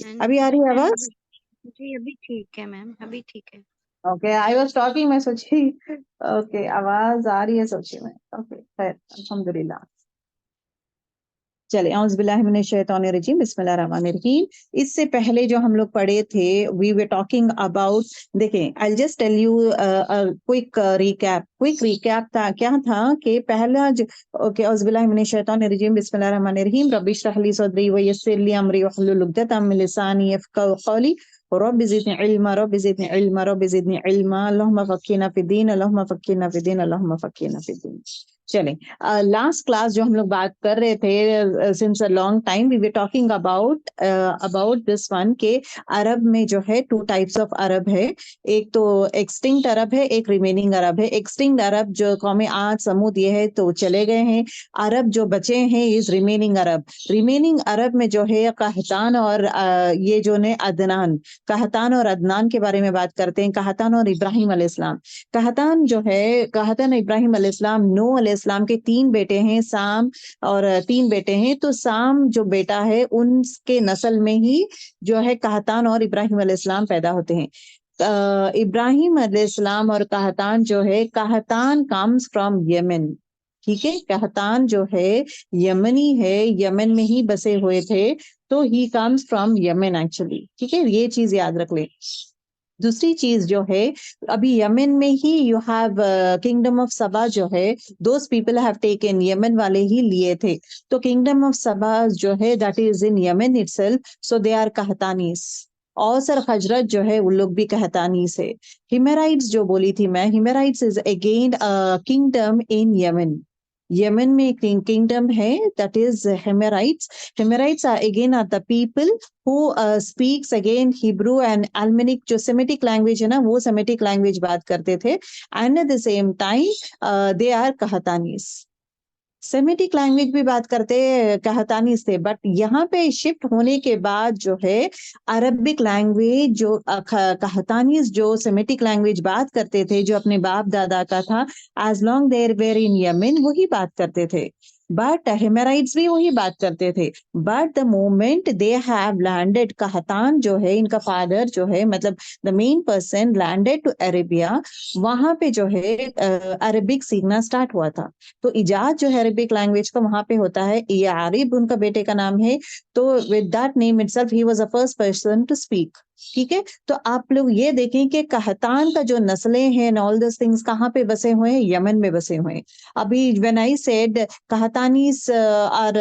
हाँ अभी आ जी रही है मैम, आवाज? अभी जी अभी ठीक है मैम, अभी ठीक है। ओके, आई वाज टॉकिंग, मैं सोची ओके आवाज आ रही है सोची मैं। ओके खैर, अल्हम्दुलिल्लाह। चले औज़ुबिल्लाहिमिनश्शैतानिर्रजीम, बिस्मिल्लाहिर्रहमानिर्रहीम। इससे पहले जो हम लोग पढ़े थे, वी वर टॉकिंग अबाउट, देखें I just tell you quick recap. Quick recap था, क्या था कि पहला ओके, औज़ुबिल्लाहिमिनश्शैतानिर्रजीम, बिस्मिल्लाहिर्रहमानिर्रहीम, रब्बि इश्रह ली सदरी व यस्सिर ली अमरी वहलुल उक़दतम मिन लिसानी यफ़क़हू क़ौली रब्बि ज़िदनी इल्मा रब्बि ज़िदनी इल्मा रब्बि ज़िदनी इल्मा अल्लाहुम्मा फ़क़्क़िना फ़िद्दीन अल्लाहुम्मा फ़क़्क़िना फ़िद्दीन अल्लाहुम्मा फ़क़्क़िना फ़िद्दीन। चलें, लास्ट क्लास जो हम लोग बात कर रहे थे, since a long time we were talking about this one के अरब में जो है टू टाइप्स ऑफ अरब है। एक तो एक्सटिंक्ट अरब है, एक रिमेनिंग अरब है। एक्सटिंक्ट अरब जो कौम आद समूद ये है तो चले गए हैं। अरब जो बचे हैं इज रिमेनिंग अरब। रिमेनिंग अरब में जो है कहतान और ये जो ने अदनान, कहतान और अदनान के बारे में बात करते हैं। कहतान और इब्राहिम अलैहिस्सलाम। कहतान जो है, कहतान इब्राहिम अलैहिस्सलाम, नूह अलैहिस्सलाम के 3 बेटे हैं, साम और 3 बेटे हैं। तो साम जो बेटा है उनके नस्ल में ही जो है कहतान और इब्राहिम अलैहिस्सलाम पैदा होते हैं। इब्राहिम अलैहिस्सलाम और कहतान जो है, कहतान कम्स फ्रॉम यमन। ठीक है, कहतान जो है यमनी है, यमन में ही बसे हुए थे, तो ही कम्स फ्रॉम यमन एक्चुअली। ठीक है, ये चीज याद रख ले। दूसरी चीज जो है, अभी यमन में ही यू हैव किंगडम ऑफ सबा जो है, those people have taken, Yemen वाले ही लिए थे। तो किंगडम ऑफ सबा जो है that is in Yemen itself, so they are Qahtanis. Aus और खजरत जो है उन लोग भी कहतानीस है। हिमेराइट्स जो बोली थी मैं, Himyarites is again kingdom in Yemen. Yemen में एक किंगडम है that is Himyarites. Himyarites are again are the people who speaks again Hebrew and Almanic, जो सेमेटिक लैंग्वेज है ना, वो सेमेटिक लैंग्वेज बात करते थे। And at the same time they are Qahtanis. Semitic language भी बात करते कहतानीस थे, बट यहाँ पे शिफ्ट होने के बाद जो है अरबिक लैंग्वेज जो कहतानीस जो सेमेटिक लैंग्वेज बात करते थे, जो अपने बाप दादा का था, as long there were in Yemen वही बात करते थे। बट हेमेराइट्स भी वही बात करते थे। But the moment they have landed, Qahtan जो है इनका फादर जो है, मतलब the main person landed to Arabia, वहां पे जो है अरबिक सीखना स्टार्ट हुआ था। तो इजाद जो है अरबिक लैंग्वेज का वहां पे होता है। यारिब उनका बेटे का नाम है। तो with that name itself he was the first person to speak. ठीक है, तो आप लोग ये देखें कि कहतान का जो नस्लें हैं, ऑल दिस थिंग्स कहाँ पे बसे हुए हैं? यमन में बसे हुए हैं। अभी व्हेन आई सेड कहतानीस आर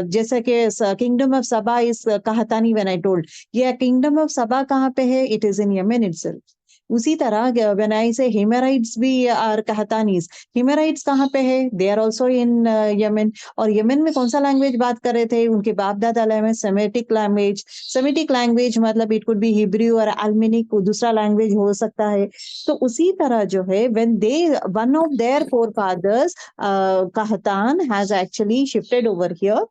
जैसे कि किंगडम ऑफ सबा इज कहतानी, व्हेन आई टोल्ड ये किंगडम ऑफ सबा कहाँ पे है, it is in Yemen itself. उसी तरह व्हेन आई से हिमेराइट्स भी आर कहतानीस, हिमेराइट्स कहाँ पे है? They are also in Yemen. और यमन में कौन सा लैंग्वेज बात कर रहे थे? उनके बाप दादा में सेमेटिक लैंग्वेज। सेमेटिक लैंग्वेज मतलब इट कुड बी हिब्रू और अल्मेनिक, दूसरा लैंग्वेज हो सकता है। तो उसी तरह जो है when they, one of their four fathers Qahtan has actually shifted over here,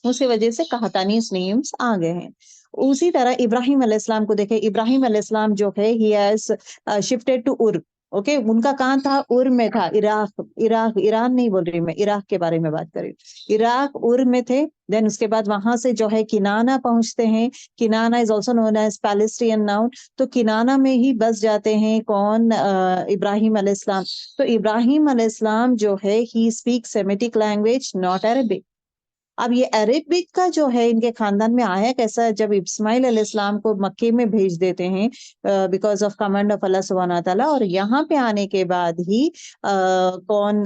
उसी वजह से कहतानीस नेम्स आ गए हैं। उसी तरह इब्राहिम अलैहिस्सलाम को देखें, इब्राहिम अलैहिस्सलाम जो है ही हैज शिफ्टेड टू उर। ओके, उनका कहाँ था? उर में था। इराक, इराक, ईरान नहीं बोल रही मैं, इराक के बारे में बात कर रही हूँ। इराक, उर में थे। देन उसके बाद वहां से जो है किनाना पहुंचते हैं। Kinana is also known as Palestine now. तो किनाना में ही बस जाते हैं कौन? इब्राहिम अलैहिस्सलाम। तो इब्राहिम अलैहिस्सलाम जो है he speak Semitic language, not Arabic. अब ये अरेबिक का जो है इनके खानदान में आया कैसा? जब इस्माइल अलैहिस्सलाम को मक्के में भेज देते हैं बिकॉज ऑफ कमांड ऑफ अल्लाह सुब्हानहू व तआला, और यहाँ पे आने के बाद ही कौन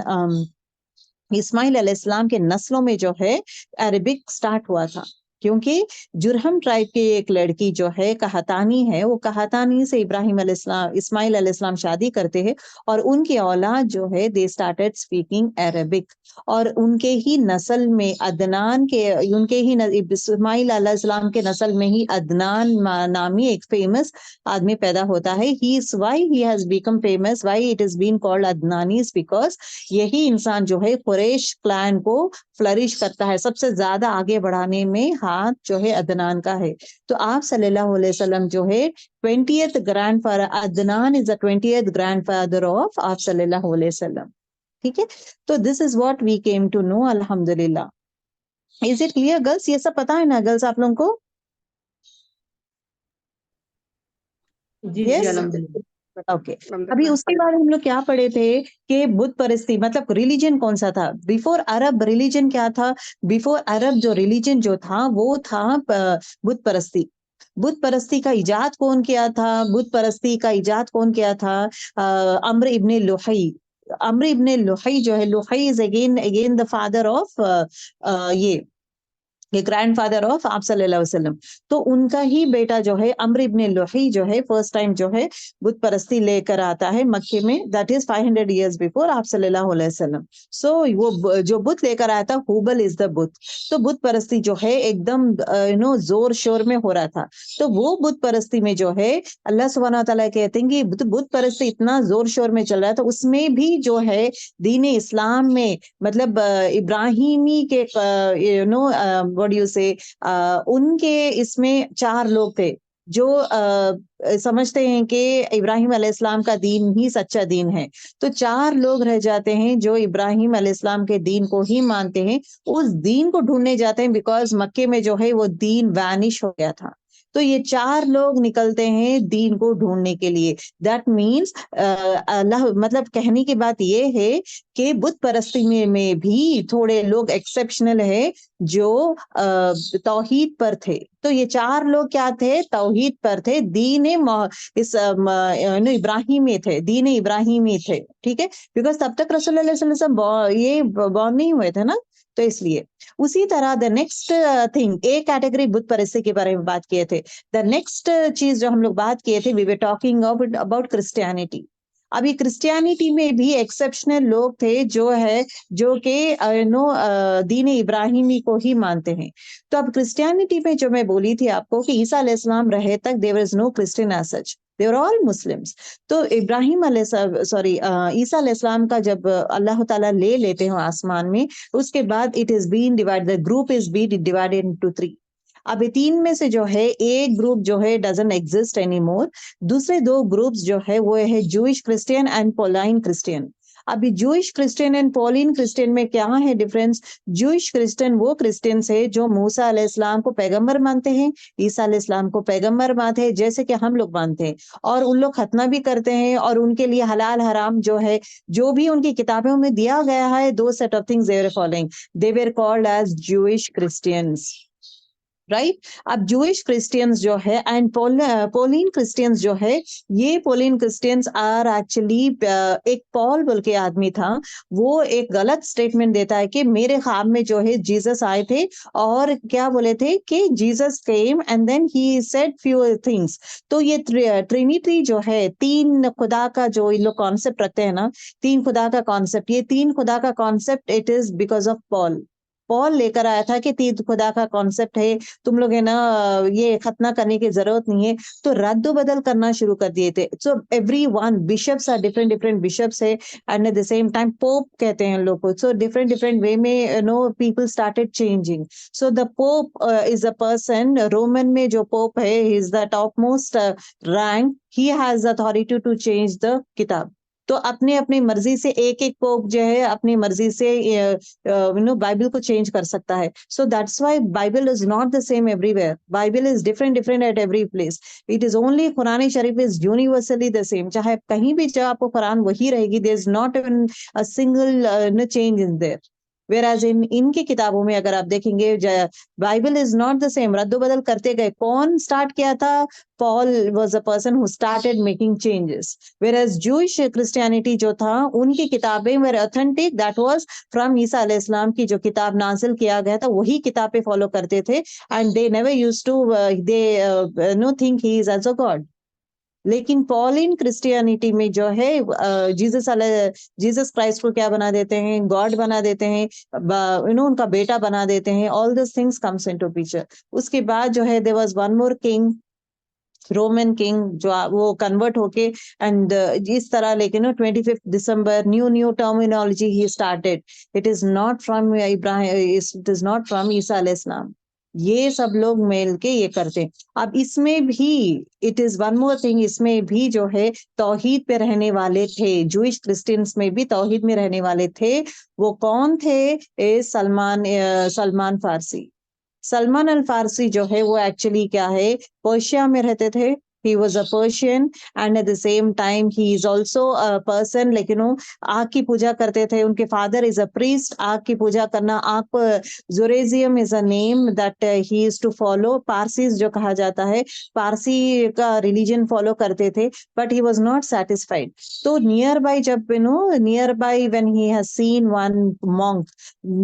इस्माइल अलैहिस्सलाम के नस्लों में जो है अरबिक स्टार्ट हुआ था। क्योंकि जुरहम ट्राइब की एक लड़की जो है कहतानी है, वो कहतानी से इब्राहिम अलैहिस्सलाम, इस्माइल अलैहिस्सलाम शादी करते हैं, और उनकी औलाद जो है दे स्टार्टेड स्पीकिंग अरबिक। और उनके ही नस्ल में अदनान के, उनके ही इस्माइल अलैहिस्सलाम के नस्ल में ही अदनान नामी एक फेमस आदमी पैदा होता है। He is why he has become famous, why it is been called Adnanis, because यही इंसान जो है कुरैश क्लैन को फ्लरिश करता है, सबसे ज्यादा आगे बढ़ाने में हाथ जो है अदनान का है। तो आप सल्लल्लाहु अलैहि वसल्लम जो है 20th grandfather, Adnan is the 20th grandfather of आप सल्लल्लाहु अलैहि वसल्लम। ठीक है, तो this is what we came to know, अल्हम्दुलिल्लाह। Is it clear girls? ये सब पता है ना गर्ल्स आप लोगों को? जी जी यस अल्हम्दुलिल्लाह। ओके। अभी उसके बाद हम लोग क्या पढ़े थे कि बुत परस्ती मतलब रिलीजन कौन सा था बिफोर अरब रिलीजन क्या था। बिफोर अरब जो रिलीजन जो था वो था बुत परस्ती। बुत परस्ती का इजाद कौन किया था। बुत परस्ती का इजाद कौन किया था। अम्र इब्ने लुहई। अम्र इब्ने लुहई जो है Luhayy is again again the father of ये ग्रैंडफादर ऑफ आप सल्लल्लाहु अलैहि वसल्लम। तो उनका ही बेटा जो है अम्र इब्ने लुहई जो है फर्स्ट टाइम जो है बुत परस्ती लेकर आता है मक्के में। दैट इज 500 इयर्स बिफोर आप सल्लल्लाहु अलैहि वसल्लम। सो वो जो बुत लेकर आया था हुबल इज द बुत। तो बुत परस्ती जो है एकदम जोर शोर में हो रहा था। तो वो बुत परस्ती में जो है अल्लाह सुब्हानहू व तआला कहते हैं कि बुत परस्ती इतना जोर शोर में चल रहा था उसमें भी जो है दीन इस्लाम में मतलब इब्राहिमी के व्हाट यू से उनके इसमें 4 लोग थे जो समझते हैं कि इब्राहिम अलैहिस्सलाम का दीन ही सच्चा दीन है। तो 4 लोग रह जाते हैं जो इब्राहिम अलैहिस्सलाम के दीन को ही मानते हैं। उस दीन को ढूंढने जाते हैं बिकॉज मक्के में जो है वो दीन वैनिश हो गया था। तो ये 4 लोग निकलते हैं दीन को ढूंढने के लिए। दैट मीन्स अल्लाह मतलब कहने की बात ये है कि बुत परस्ती में भी थोड़े लोग एक्सेप्शनल है जो तौहीद पर थे। तो ये 4 लोग क्या थे तौहीद पर थे इस इब्राहिमी थे दीन इब्राहिमी थे। ठीक है बिकॉज तब तक रसूलुल्लाह सल्लल्लाहु अलैहि वसल्लम ये बॉर्न नहीं हुए थे ना। तो इसलिए उसी तरह द नेक्स्ट थिंग एक कैटेगरी बुत परस्ती के बारे में बात किए थे। द नेक्स्ट चीज जो हम लोग बात किए थे we were talking about Christianity. अभी क्रिश्चियनिटी में भी एक्सेप्शनल लोग थे जो कि दीन इब्राहिमी को ही मानते हैं। तो अब क्रिश्चियनिटी में जो मैं बोली थी आपको कि ईसा अलैहिस्सलाम रहे तक there is no Christian as such they are all Muslims. तो इब्राहिम ईसा अलैहिस्सलाम का जब अल्लाह ताला ले लेते हो आसमान में उसके बाद it is been divided the group is been divided into 3। अब ये 3 में से जो है एक ग्रुप जो है डजंट एग्जिस्ट एनी मोर। दूसरे 2 ग्रुप्स जो है वो है Jewish Christian and Pauline Christian. अभी Jewish Christian and Pauline Christian में क्या है डिफरेंस। जूइश क्रिश्चियन वो क्रिश्चियंस है जो मूसा अलैहिस्सलाम को पैगंबर मानते हैं ईसा अलैहिस्सलाम को पैगंबर मानते हैं जैसे कि हम लोग मानते हैं। और उन लोग खतना भी करते हैं और उनके लिए हलाल हराम जो है जो भी उनकी किताबों में दिया गया है दो set of things they were following they were called as Jewish Christians right. अब जूइश क्रिश्चियंस जो है एंड पोलिन क्रिश्चियंस जो है ये पोलिन क्रिश्चियंस आर एक्चुअली एक पॉल बोल के आदमी था वो एक गलत स्टेटमेंट देता है कि मेरे ख्वाब में जो है जीसस आए थे और क्या बोले थे कि Jesus came and then he said few things. तो ये ट्रिनिटी जो है 3 खुदा का जो इन लोग कॉन्सेप्ट रखते हैं ना 3 खुदा का कॉन्सेप्ट ये 3 खुदा का concept it is because of Paul लेकर आया था कि 3 खुदा का कॉन्सेप्ट है तुम लोग है ना ये खतना करने की जरूरत नहीं है। तो रद्द बदल करना शुरू कर दिए थे। So every one bishops are different different bishops है and at the same time pope कहते हैं लोग को। सो डिफरेंट डिफरेंट वे में people started changing. So the pope is a person Roman में जो पोप है he is the top most rank he has authority to change the किताब। तो अपने अपनी मर्जी से एक एक पोप जो है अपनी मर्जी से बाइबल को चेंज कर सकता है। So that's why Bible is not the same everywhere Bible is different different at every place. It is only Quran शरीफ इज यूनिवर्सली द सेम चाहे कहीं भी जाओ आपको कुरान वही रहेगी there is not even a single change in there. Whereas इनकी किताबों में अगर आप देखेंगे Bible is not the same रद्दो बदल करते गए। कौन स्टार्ट किया था Paul was a person who started making changes. Whereas Jewish Christianity जो था उनकी किताबें वर authentic that was from Isa अलैहिस्सलाम की जो किताब नाजिल किया गया था वही किताब पे फॉलो करते थे and they never used to they know think he is as a God. लेकिन पॉलिन क्रिश्चियनिटी में जो है जीसस क्राइस्ट को क्या बना देते हैं गॉड बना देते हैं उनका बेटा बना देते हैं। All this things comes into picture. उसके बाद जो है there was one more king Roman king जो वो कन्वर्ट होके एंड इस तरह लेकिन 25 दिसंबर न्यू न्यू टर्मिनोलॉजी ही started. It is not from Ibrahim it is not from Isa अलैहिस्सलाम। ये सब लोग मिल के ये करते हैं। अब इसमें भी it is one more thing इसमें भी जो है तौहीद पे रहने वाले थे जूइश क्रिश्चियंस में भी तौहीद में रहने वाले थे। वो कौन थे सलमान फारसी। सलमान अल फारसी जो है वो एक्चुअली क्या है पर्शिया में रहते थे He was a Persian, and at the same time, he is also a person like आग की पूजा करते थे. उनके father is a priest. आग की पूजा करना, आग पर Zorazium is a name that he used to follow. Parsis जो कहा जाता है, पारसी का religion follow करते थे, but he was not satisfied. तो nearby जब nearby when he has seen one monk,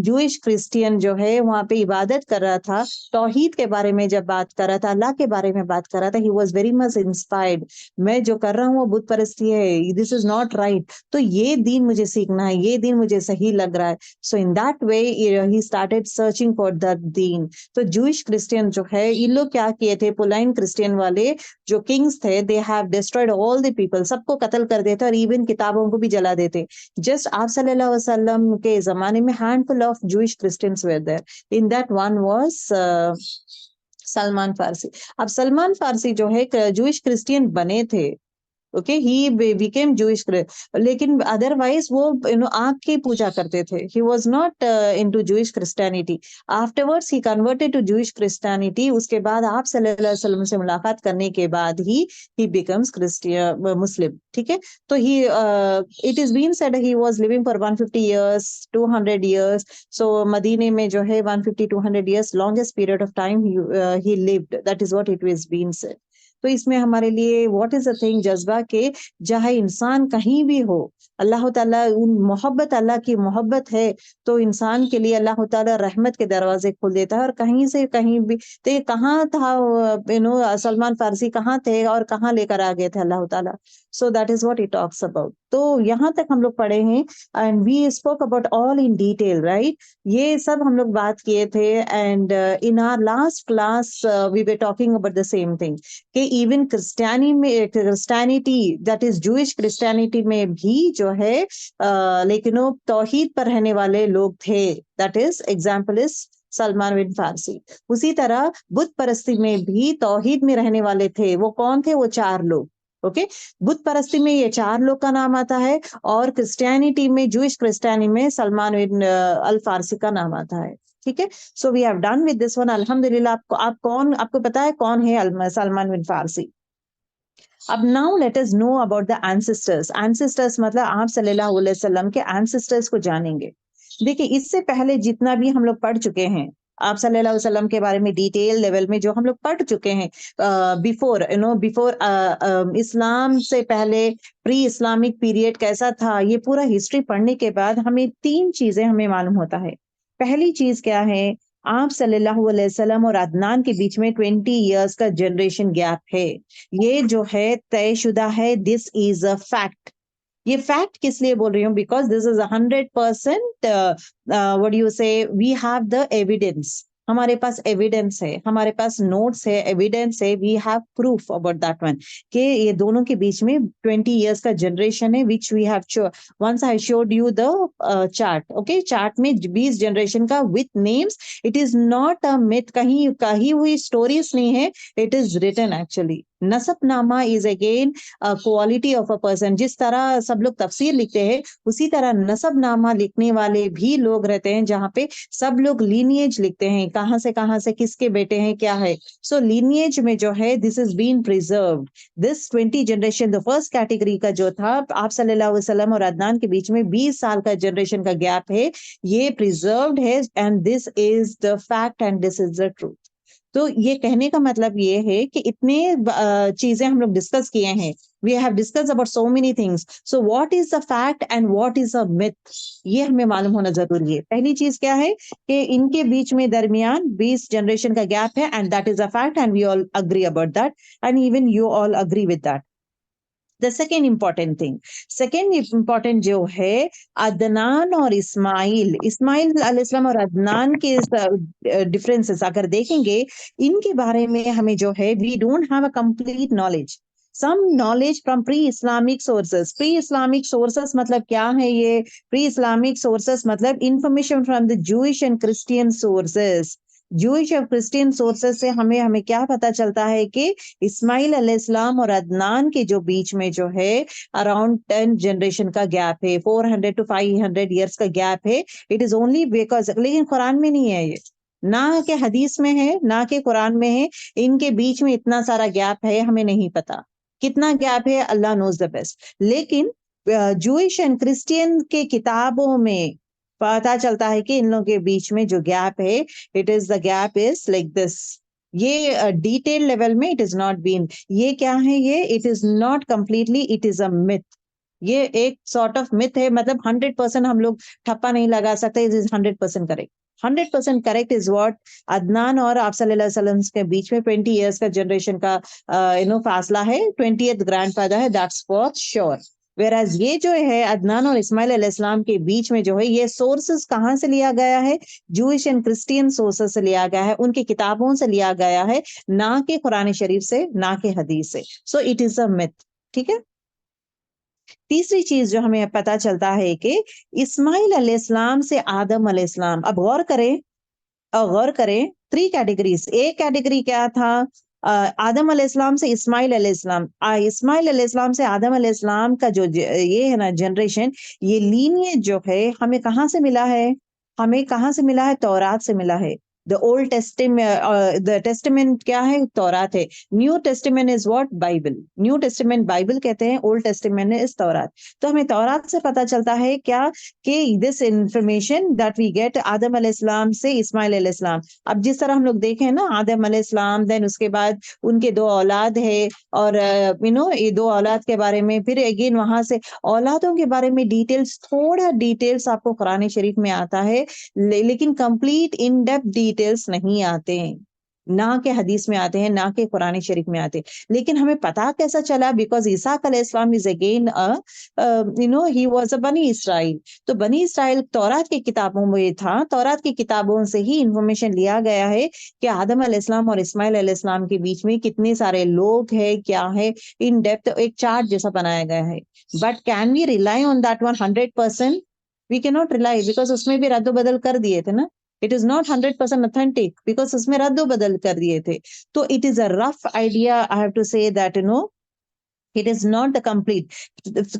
Jewish Christian जो है वहाँ पे इबादत कर रहा था, तौहीद के बारे में जब बात कर रहा था, अल्लाह के बारे में बात कर रहा था, he was very much inspired. मैं जो कर रहा हूँ वो बुत परस्ती है, this is not right. तो ये दीन मुझे सीखना है, ये दीन मुझे सही लग रहा है. So in that way he started searching for that deen. तो Jewish Christian जो है, ये लोग क्या किए थे, पुलाइन क्रिश्चियन वाले जो किंग्स थे, they have destroyed all the people, सबको कत्ल कर देते और इवन किताबों को भी जला देते. Just आप सल्लल्लाहु अलैहि वसल्लम के जमाने में handful of Jewish Christians were there. In that one was Salman फारसी. अब सलमान फारसी जो है जूइश क्रिश्चियन बने थे. ओके, ही बिकेम जूइश, लेकिन अदरवाइज वो आग की पूजा करते थे. He was not into Jewish Christianity. Afterwards he converted to Jewish Christianity. उसके बाद आप सल्लल्लाहु अलैहि वसल्लम से मुलाकात करने के बाद ही बिकम्स क्रिश्चियन मुस्लिम. ठीक है, तो he it is been said he was living for 150 years 200 years. So मदीने में जो है 150-200 years longest period of time he lived. That is what it was been said. तो इसमें हमारे लिए व्हाट इज द थिंग, जज्बा के चाहे इंसान कहीं भी हो, अल्लाह ताला उन मोहब्बत, अल्लाह की मोहब्बत है तो इंसान के लिए अल्लाह ताला रहमत के दरवाजे खोल देता है. और कहीं से कहीं भी, तो ये कहाँ था सलमान फारसी कहाँ थे और कहाँ लेकर आ गए थे अल्लाह ताला. So that is what it talks about. तो यहाँ तक हम लोग पढ़े हैं and we spoke about all in detail, right. ये सब हम लोग बात किए थे. And in our last class we were talking about the same thing कि even Christianity that is Jewish Christianity में भी जो है लेकिन वो तौहीद पर रहने वाले लोग थे. That is example is Salman bin Farsi. उसी तरह बुत परस्ती में भी तौहीद में रहने वाले थे. वो कौन थे? वो 4 लोग. ओके, बुत परस्ती में ये 4 लोग का नाम आता है और क्रिश्चियनिटी में, जूइश क्रिश्चियनिटी में सलमान बिन अल फारसी का नाम आता है. ठीक है, so we have done with this one. अल्हम्दुलिल्लाह. आपको पता है कौन है सलमान बिन फारसी? अब now let us know about the ancestors. Ancestors मतलब आप सल्लल्लाहु अलैहि वसल्लम के एंसेस्टर्स को जानेंगे. देखिए, इससे पहले जितना भी हम लोग पढ़ चुके हैं, आप सल्लल्लाहु अलैहि वसल्लम के बारे में डिटेल लेवल में जो हम लोग पढ़ चुके हैं, बिफोर इस्लाम से पहले प्री इस्लामिक पीरियड कैसा था, ये पूरा हिस्ट्री पढ़ने के बाद हमें 3 चीजें हमें मालूम होता है. पहली चीज क्या है? आप सल्लल्लाहु अलैहि वसल्लम और अदनान के बीच में 20 years का जनरेशन गैप है. ये जो है तयशुदा है. This is a fact. ये फैक्ट किस लिए बोल रही हूँ? Because this is 100% what you say, we have the evidence. हमारे पास एविडेंस है, हमारे पास नोट्स है, एविडेंस है. We have proof about that one कि ये दोनों के बीच में 20 years का जनरेशन है, which we have once I showed you the chart. Okay, chart में 20 जनरेशन का with names. It is not a myth, कहीं हुई स्टोरीज नहीं है. It is written actually. नसबनामा is again quality of a person. जिस तरह सब लोग तफसीर लिखते हैं, उसी तरह नसबनामा लिखने वाले भी लोग रहते हैं, जहाँ पे सब लोग लीनिएज लिखते हैं, कहाँ से किसके बेटे हैं, क्या है. सो लीनिएज में जो है this is been preserved. This 20 generation, the first category का जो था, आप सल्लल्लाहु अलैहि वसल्लम और अदनान के बीच में 20 साल का जनरेशन का गैप है. ये प्रिजर्व्ड है and this is the fact and this is the truth. तो ये कहने का मतलब ये है कि इतने चीजें हम लोग डिस्कस किए हैं. We have discussed about so many things. So what is the fact and what is a myth, ये हमें मालूम होना जरूरी है. पहली चीज क्या है कि इनके बीच में दरमियान 20 जनरेशन का गैप है and that is a fact and we all agree about that and even you all agree with that. The second important जो है, अदनान और इस्माइल अलैहिस्सलाम और अदनान के डिफरेंसेस अगर देखेंगे, इनके बारे में हमें जो है we don't have a complete knowledge. Some knowledge from pre Islamic sources मतलब क्या है? ये प्री इस्लामिक सोर्सेस मतलब information from the Jewish and Christian sources. Jewish और क्रिश्चियन सोर्सेस से हमें क्या पता चलता है कि इस्माइल अलैहिस्सलाम और अदनान के जो बीच में जो है अराउंड 10 जनरेशन का गैप है, 400 to 500 years का गैप है. इट इज ओनली बिकॉज, लेकिन कुरान में नहीं है ये. ना के हदीस में है, ना के कुरान में है। इनके बीच में इतना सारा गैप है, हमें नहीं पता कितना गैप है, अल्लाह नोज द बेस्ट। लेकिन जूइश एंड क्रिश्चियन के किताबों में पता चलता है कि इन लोगों के बीच में जो गैप है, it is the gap is like this. ये डिटेल लेवल में इट इज नॉट बीन, ये क्या है, ये it is not completely, it is a myth. ये एक सॉर्ट ऑफ मिथ है, मतलब 100% हम लोग ठप्पा नहीं लगा सकते, it is 100% correct. 100% correct is what Adnan और आप सल्लल्लाहु अलैहि वसल्लम के बीच में 20 इयर्स का जनरेशन का फासला है, 20th ग्रैंडफादर है, दैट्स फॉर श्योर। वेराज ये जो है अदनान और इस्माइल अलैहिस्सलाम के बीच में जो है, ये सोर्सेस कहाँ से लिया गया है, जूइश एंड क्रिश्चियन सोर्सेस से लिया गया है, उनकी किताबों से लिया गया है, ना कि कुरान शरीफ से, ना कि हदीस से। So it is a myth. ठीक है। तीसरी चीज जो हमें पता चलता है कि इस्माइल अलैहिस्सलाम से आदम अलैहिस्सलाम, अब गौर करें 3 कैटेगरीज। एक कैटेगरी क्या था, आदम अलैहिस्सलाम से इस्माइल अलैहिस्सलाम, इस्माइल अलैहिस्सलाम से आदम अलैहिस्सलाम का जो ये है ना जनरेशन, ये लीनिएज जो है हमें कहाँ से मिला है, हमें कहाँ से मिला है, तौरात से मिला है। The old testament, the testament क्या है, तौरात है। New testament is what, Bible. New testament Bible कहते हैं, ओल्ड टेस्टिमेंट इज तौरात। तो हमें तौरात से पता चलता है क्या, कि this information that we get Adam अलैहिस्सलाम से इस्माइल अलैहिस्सलाम। अब जिस तरह हम लोग देखें ना, आदम अलैहिस्सलाम, देन उसके बाद उनके 2 औलाद है, और ये 2 औलाद के बारे में फिर अगेन वहां से औलादों के बारे में डिटेल्स, थोड़ा डिटेल्स आपको कुरान शरीफ में आता है, लेकिन कंप्लीट इन डेप्थ डिटेल्स नहीं आते हैं, ना के हदीस में आते हैं, ना के कुरान शरीफ में आते हैं। लेकिन हमें पता कैसा चला, बिकॉज ईसाक अलैहिस्सलाम इज अगेन ही वाज अ बनी इसराइल। तो बनी इसराइल तौरात की किताबों में था, तौरात की किताबों से ही इंफॉर्मेशन लिया गया है कि आदम अलैहिस्सलाम और इस्माइल अलैहिस्सलाम के बीच में कितने सारे लोग हैं, क्या है, इन डेप्थ एक चार्ट जैसा बनाया गया है। But can we rely on that 100%? We can not rely, because उसमें भी रद्द बदल कर दिए थे ना। It is not 100% authentic, because उसमें रद्द बदल कर दिए थे। तो it is a rough idea, I have to say that it is not the complete.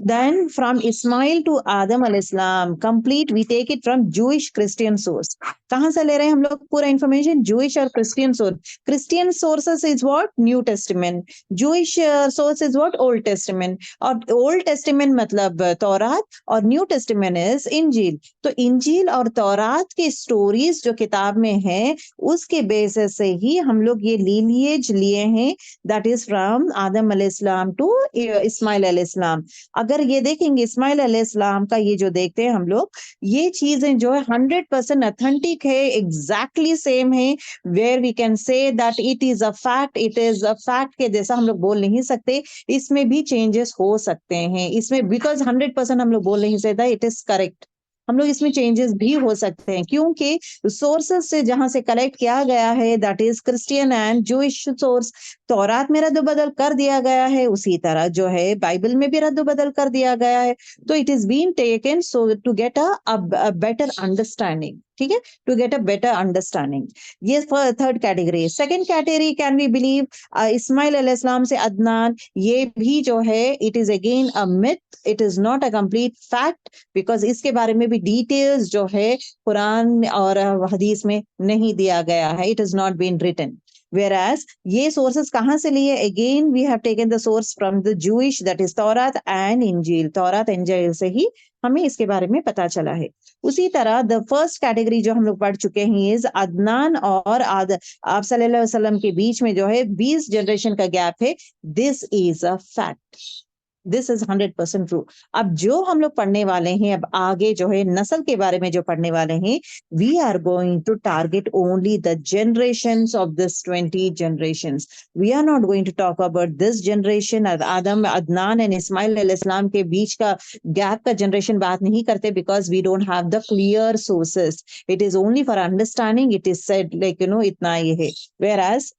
Then from Ismail to Adam al-Islam, complete we take it from Jewish Christian source. कहाँ से ले रहे हैं हम लोग पूरा इंफॉर्मेशन, Jewish और Christian source. Christian sources is what, New Testament. Jewish source is what, Old Testament. और Old Testament मतलब तौरात, और New Testament is इंजील। तो इंजील और तौरात की स्टोरीज जो किताब में है, उसके बेसिस से ही हम लोग ये लीनिएज लिए हैं, दैट इज फ्रॉम आदम अलैहिस्सलाम टू इस्माइल अलैहिस्सलाम। अगर ये देखेंगे इस्माइल अलैहिस्सलाम का, ये जो देखते हैं हम लोग, ये चीजें जो है 100% ऑथेंटिक है, एग्जैक्टली सेम है। Where we can say that it is a fact, it is a fact के जैसा हम लोग बोल नहीं सकते, इसमें भी चेंजेस हो सकते हैं इसमें, बिकॉज 100% हम लोग बोल नहीं सकते इट इज करेक्ट, हम लोग इसमें चेंजेस भी हो सकते हैं, क्योंकि सोर्सेस से जहां से कलेक्ट किया गया है, that is Christian and Jewish source. तौरात में रद्द बदल कर दिया गया है, उसी तरह जो है बाइबल में भी रद्द बदल कर दिया गया है। तो it is been taken so to get a better understanding. ठीक है, to get a better understanding. ये third category. Second category, can we believe Ismail अलैहिस्सलाम से अदनान, ये भी जो है it is again a myth, it is not a complete fact, because इसके बारे में भी डिटेल्स जो है कुरान और हदीस में नहीं दिया गया है, it is not been written. Whereas ये sources कहाँ से लिए, again we have taken the source from the Jewish, that is Taurat and इंजील। तौरात इंजील से ही हमें इसके बारे में पता चला है। उसी तरह द फर्स्ट कैटेगरी जो हम लोग पढ़ चुके हैं इज अदनान और आप सल्लल्लाहु अलैहि वसल्लम के बीच में जो है 20 जनरेशन का गैप है, this is a fact, this is 100% true. अब जो हम लोग पढ़ने वाले हैं, अब आगे जो है नस्ल के बारे में जो पढ़ने वाले हैं, we are going to target only the generations of this 20 generations. We are not going to talk about this generation, Adam, Adnan and Ismail al-Islam के बीच का गैप का जनरेशन बात नहीं करते, because we don't have the clear sources. It is only for understanding, it is said like इतना ये है। Whereas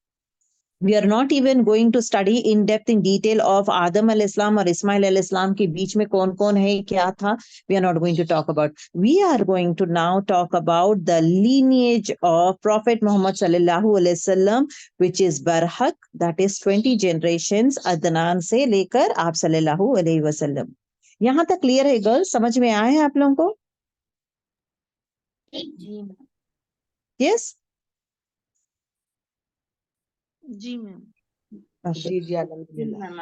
we are not even going to study in depth in detail of Adam al-Islam और Ismail al-Islam के बीच में कौन कौन है, क्या था, we are not going to talk about. We are going to now talk about the lineage of Prophet Muhammad sallallahu alaihi wasallam, which is Barhaq, that is 20 generations, Adnan से लेकर आप सल्लल्लाहु अलैहि वसल्लम। यहाँ तक क्लियर है गर्ल्स, समझ में आया है आप लोगों को? जी मैम। यस। जी मैम। जी जी अल्हम्दुलिल्लाह। मैम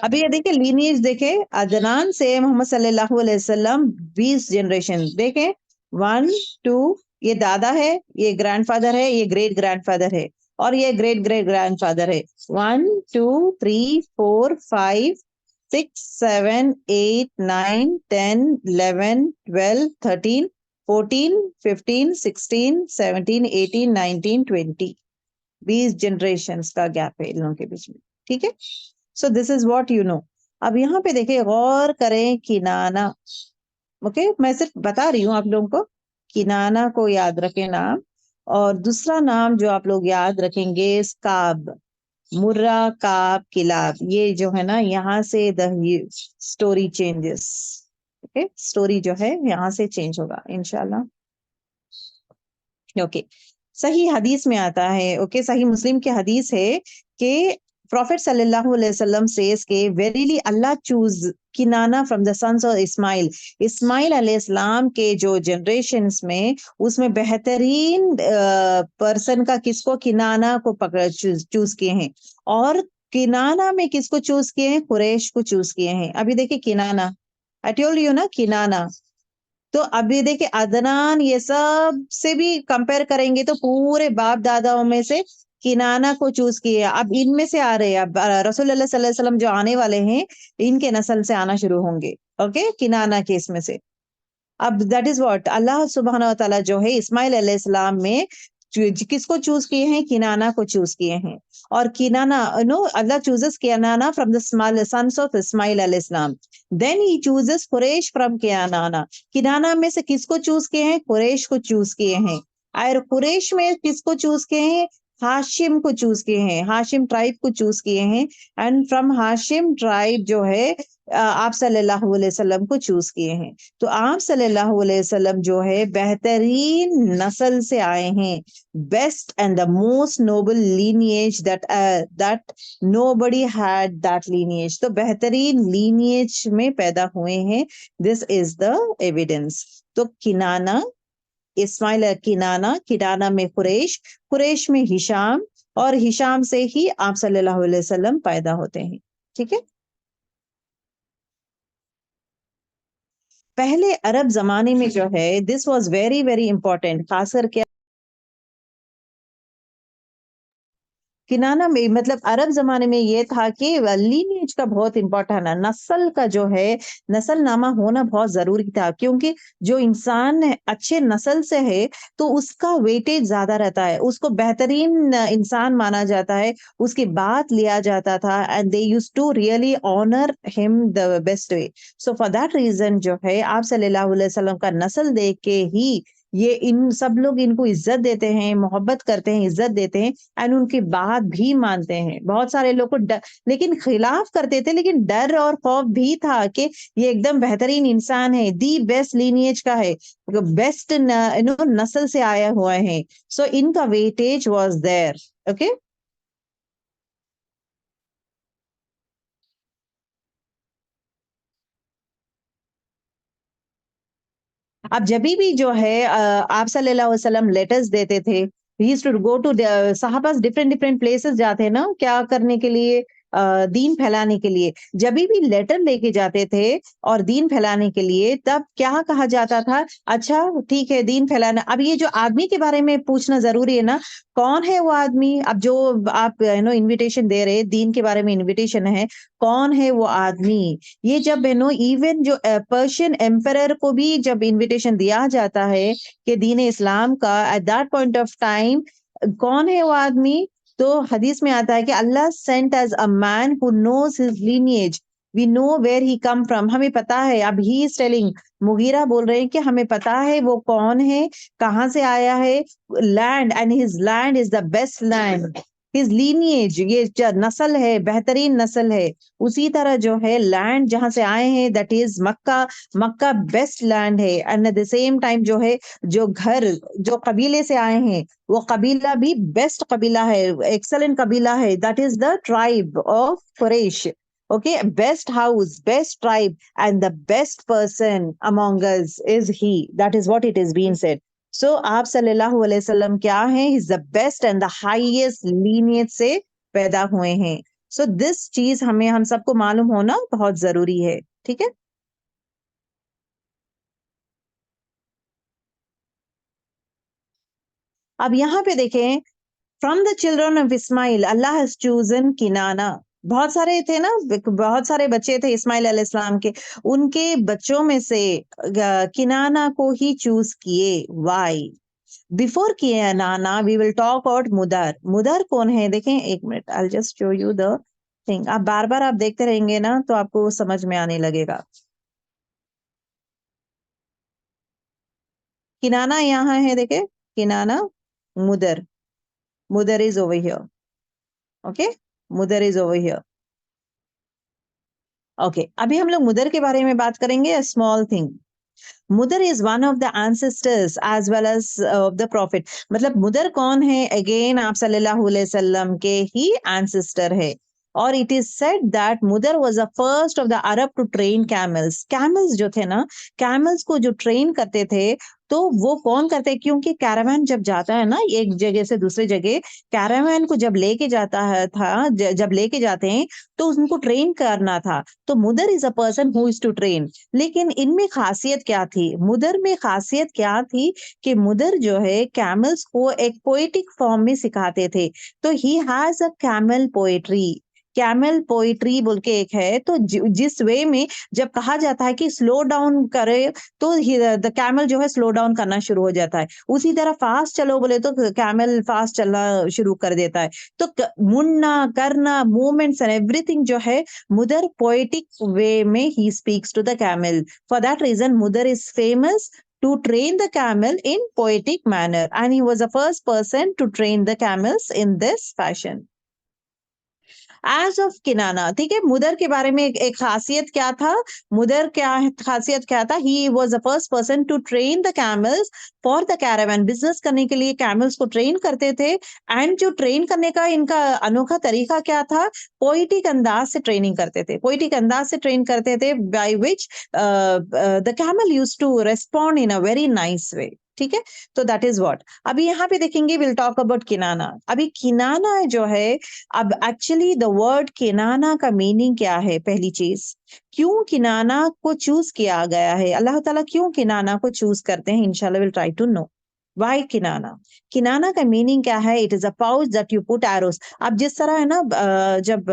अभी ये देखिए लीनिएज देखे, अदनान से मोहम्मद सल्लल्लाहु अलैहि वसल्लम 20 जनरेशन देखे, 1 2, ये दादा है, ये ग्रैंडफादर है, ये ग्रेट ग्रैंडफादर है, और ये ग्रेट ग्रेट ग्रैंडफादर है। 1 2 3 4 5 6 7 8 9 10 11 12 13 14 15 16 17 18 19 20, 20 जनरेशंस का गैप है इन लोगों के बीच में। ठीक है, so this is what you know. अब यहाँ पे देखिए, गौर करें, किनाना। ओके, मैं सिर्फ बता रही हूँ आप लोगों को, किनाना को याद रखें नाम, और दूसरा नाम जो आप लोग याद रखेंगे, काब, मुर्रा, काब, किलाब। ये जो है ना, यहाँ से the story changes. Okay, story जो है यहाँ से चेंज होगा इंशाल्लाह। ओके, सही हदीस में आता है, ओके, सही मुस्लिम की हदीस है कि प्रॉफिट सल्लल्लाहु अलैहि वसल्लम सेज के verily Allah choose Kinana from the sons of Ismail. Ismail अलैहिस्सलाम के जो जनरेशंस में, उसमें बेहतरीन पर्सन का किसको, किनाना को पकड़ चूज किए हैं। और किनाना में किसको चूज किए हैं, कुरैश को चूज किए हैं। अभी देखिए किनाना, आई टोल्ड यू ना, किनाना। तो अभी देखिए अदनान, ये सब से भी कंपेयर करेंगे तो पूरे बाप दादाओं में से किनाना को चूज किए। अब इनमें से आ रहे हैं, अब रसूलुल्लाह सल्लल्लाहु अलैहि वसल्लम जो आने वाले हैं, इनके नस्ल से आना शुरू होंगे। ओके, किनाना के इसमें से। अब दैट इज व्हाट अल्लाह सुब्हानहू व तआला जो है इस्माइल अलैहिस्सलाम में किसको चूज किए हैं, किनाना को चूज किए हैं। और Kinana, no, Allah chooses Kinana from the small sons of Ismail अलैहिस्सलाम, then he chooses Quraysh from Kinana. Kinana में से किसको चूज किए हैं, कुरैश को चूज किए हैं। और कुरैश में किसको चूज किए हैं, हाशिम को चूज किए हैं, हाशिम ट्राइब को चूज किए हैं। एंड फ्रॉम हाशिम ट्राइब जो है आप सल्लल्लाहु अलैहि वसल्लम को चूज किए हैं। तो आप सल्लल्लाहु अलैहि वसल्लम जो है बेहतरीन नस्ल से आए हैं, best and the most noble lineage that nobody had that lineage. तो बेहतरीन लीनिएज में पैदा हुए हैं, दिस इज द एविडेंस। तो किनाना, इस्माइल किनाना, किनाना में कुरैश, कुरैश में हिशाम, और हिशाम से ही आप सल्लल्लाहु अलैहि वसल्लम पैदा होते हैं। ठीक है, पहले अरब जमाने में जो है, this was very very important, खास करके किनाना में, मतलब अरब जमाने में ये था कि लीनिएज का बहुत इंपॉर्टेंट है, नस्ल का जो है नस्लनामा होना बहुत जरूरी था। क्योंकि जो इंसान अच्छे नस्ल से है तो उसका वेटेज ज्यादा रहता है, उसको बेहतरीन इंसान माना जाता है, उसकी बात लिया जाता था, and they used to really honour him the best way. So for that reason जो है आप सल्लल्लाहु अलैहि वसल्लम का नस्ल देख के ही ये इन सब लोग इनको इज्जत देते हैं, मोहब्बत करते हैं, इज्जत देते हैं, एंड उनकी बात भी मानते हैं। बहुत सारे लोग को लेकिन खिलाफ करते थे, लेकिन डर और खौफ भी था कि ये एकदम बेहतरीन इंसान है, दी बेस्ट लीनिएज का है, बेस्ट नस्ल से आया हुआ है। सो इनका वेटेज वाज देयर। ओके, अब जब भी जो है आप सल्लल्लाहु अलैहि वसल्लम लेटर्स देते थे, he used to go to साहबास डिफरेंट डिफरेंट प्लेसेस जाते हैं ना, क्या करने के लिए, दीन फैलाने के लिए। जब भी लेटर लेके जाते थे और दीन फैलाने के लिए, तब क्या कहा जाता था, अच्छा ठीक है दीन फैलाना। अब ये जो आदमी के बारे में पूछना जरूरी है ना, कौन है वो आदमी। अब जो आप इनविटेशन दे रहे, दीन के बारे में इनविटेशन है, कौन है वो आदमी। ये जब इवन जो पर्शियन एम्परर को भी जब इनविटेशन दिया जाता है कि दीन इस्लाम का, at that point of time कौन है वो आदमी, तो हदीस में आता है कि Allah sent as a man who knows his lineage, we know where he come from. हमें पता है, अब ही इज टेलिंग, मुगीरा बोल रहे हैं कि हमें पता है वो कौन है, कहाँ से आया है, land, and his land is the best land, his lineage, ये जो नस्ल है बेहतरीन नस्ल है। उसी तरह जो है लैंड जहां से आए हैं, that is Makkah, Makkah best land है। And at the same time जो है, जो घर, जो कबीले से आए हैं, वो कबीला भी बेस्ट कबीला है, एक्सेलेंट कबीला है, that is the tribe of Quraysh. Okay, best house, best tribe, and the best person among us is he. That is what it is being said. सो आप सल्लल्लाहु अलैहि वसल्लम क्या हैं? Is the best and the highest lineage से पैदा हुए हैं। सो दिस चीज हम सबको मालूम होना बहुत जरूरी है। ठीक है। अब यहाँ पे देखें, from the children of Ismail Allah has chosen Kinana. बहुत सारे थे ना, बहुत सारे बच्चे थे इस्माइल अलैहिस्सलाम के, उनके बच्चों में से किनाना को ही चूज किए। Why? Before Kinana we will talk about Mudar. Mudar कौन है? देखें, एक minute, I just show you the thing. आप बार बार आप देखते रहेंगे ना तो आपको समझ में आने लगेगा। किनाना यहाँ है, देखे, Kinana, Mudar, Mudar is over here. Okay, Mudar is over here. Okay, अभी हम लोग मुदर के बारे में बात करेंगे। Small thing, Mudar is one of the ancestors as well as the prophet. मतलब मुदर कौन है? अगेन आप सल्लल्लाहु अलैहि वसल्लम के ही एंसेस्टर है। और it is said that Mudar was the first of the Arab to train camels. Camels जो थे ना, कैमल्स को जो ट्रेन करते थे, तो वो कौन करते हैं? क्योंकि कैरावान जब जाता है ना एक जगह से दूसरे जगह, कैरावान को जब लेके जाता है जब लेके जाते हैं तो उनको ट्रेन करना था। तो Mudar is a person who is to train. लेकिन इनमें खासियत क्या थी? मुदर में खासियत क्या थी कि मुदर जो है कैमल्स को एक पोएटिक फॉर्म में सिखाते थे। तो he has a camel poetry. Camel poetry बोल के एक है, तो जिस वे में जब कहा जाता है कि स्लो डाउन करे तो द कैमल जो है स्लो डाउन करना शुरू हो जाता है। उसी तरह फास्ट चलो बोले तो कैमल फास्ट चलना शुरू कर देता है। तो मुड़ना, करना, मूवमेंट्स एंड एवरीथिंग जो है, मुदर पोएटिक वे में he speaks to the camel. For that reason, Mudar is famous to train the camel in poetic manner, and he was the first person to train the camels in this fashion. Age of Kinana, ठीक है। मुदर के बारे में एक खासियत क्या था? मुदर क्या खासियत क्या था? He was the first person to train the camels for the caravan. Business करने के लिए कैमल्स को ट्रेन करते थे। एंड जो ट्रेन करने का इनका अनोखा तरीका क्या था? पोइटिक अंदाज से ट्रेनिंग करते थे। पोइटिक अंदाज से ट्रेन करते थे, by which the camel used to respond in a very nice way. ठीक है। तो दैट इज व्हाट। अभी यहाँ पे देखेंगे, विल टॉक अबाउट किनाना। अभी किनाना जो है, अब एक्चुअली द वर्ड किनाना का मीनिंग क्या है? पहली चीज, क्यों किनाना को चूज किया गया है? अल्लाह ताला क्यों किनाना को चूज करते हैं? इंशाल्लाह will try to know why Kinana. Kinana का मीनिंग क्या है? It is a pouch that you put arrows. अब जिस तरह है ना, जब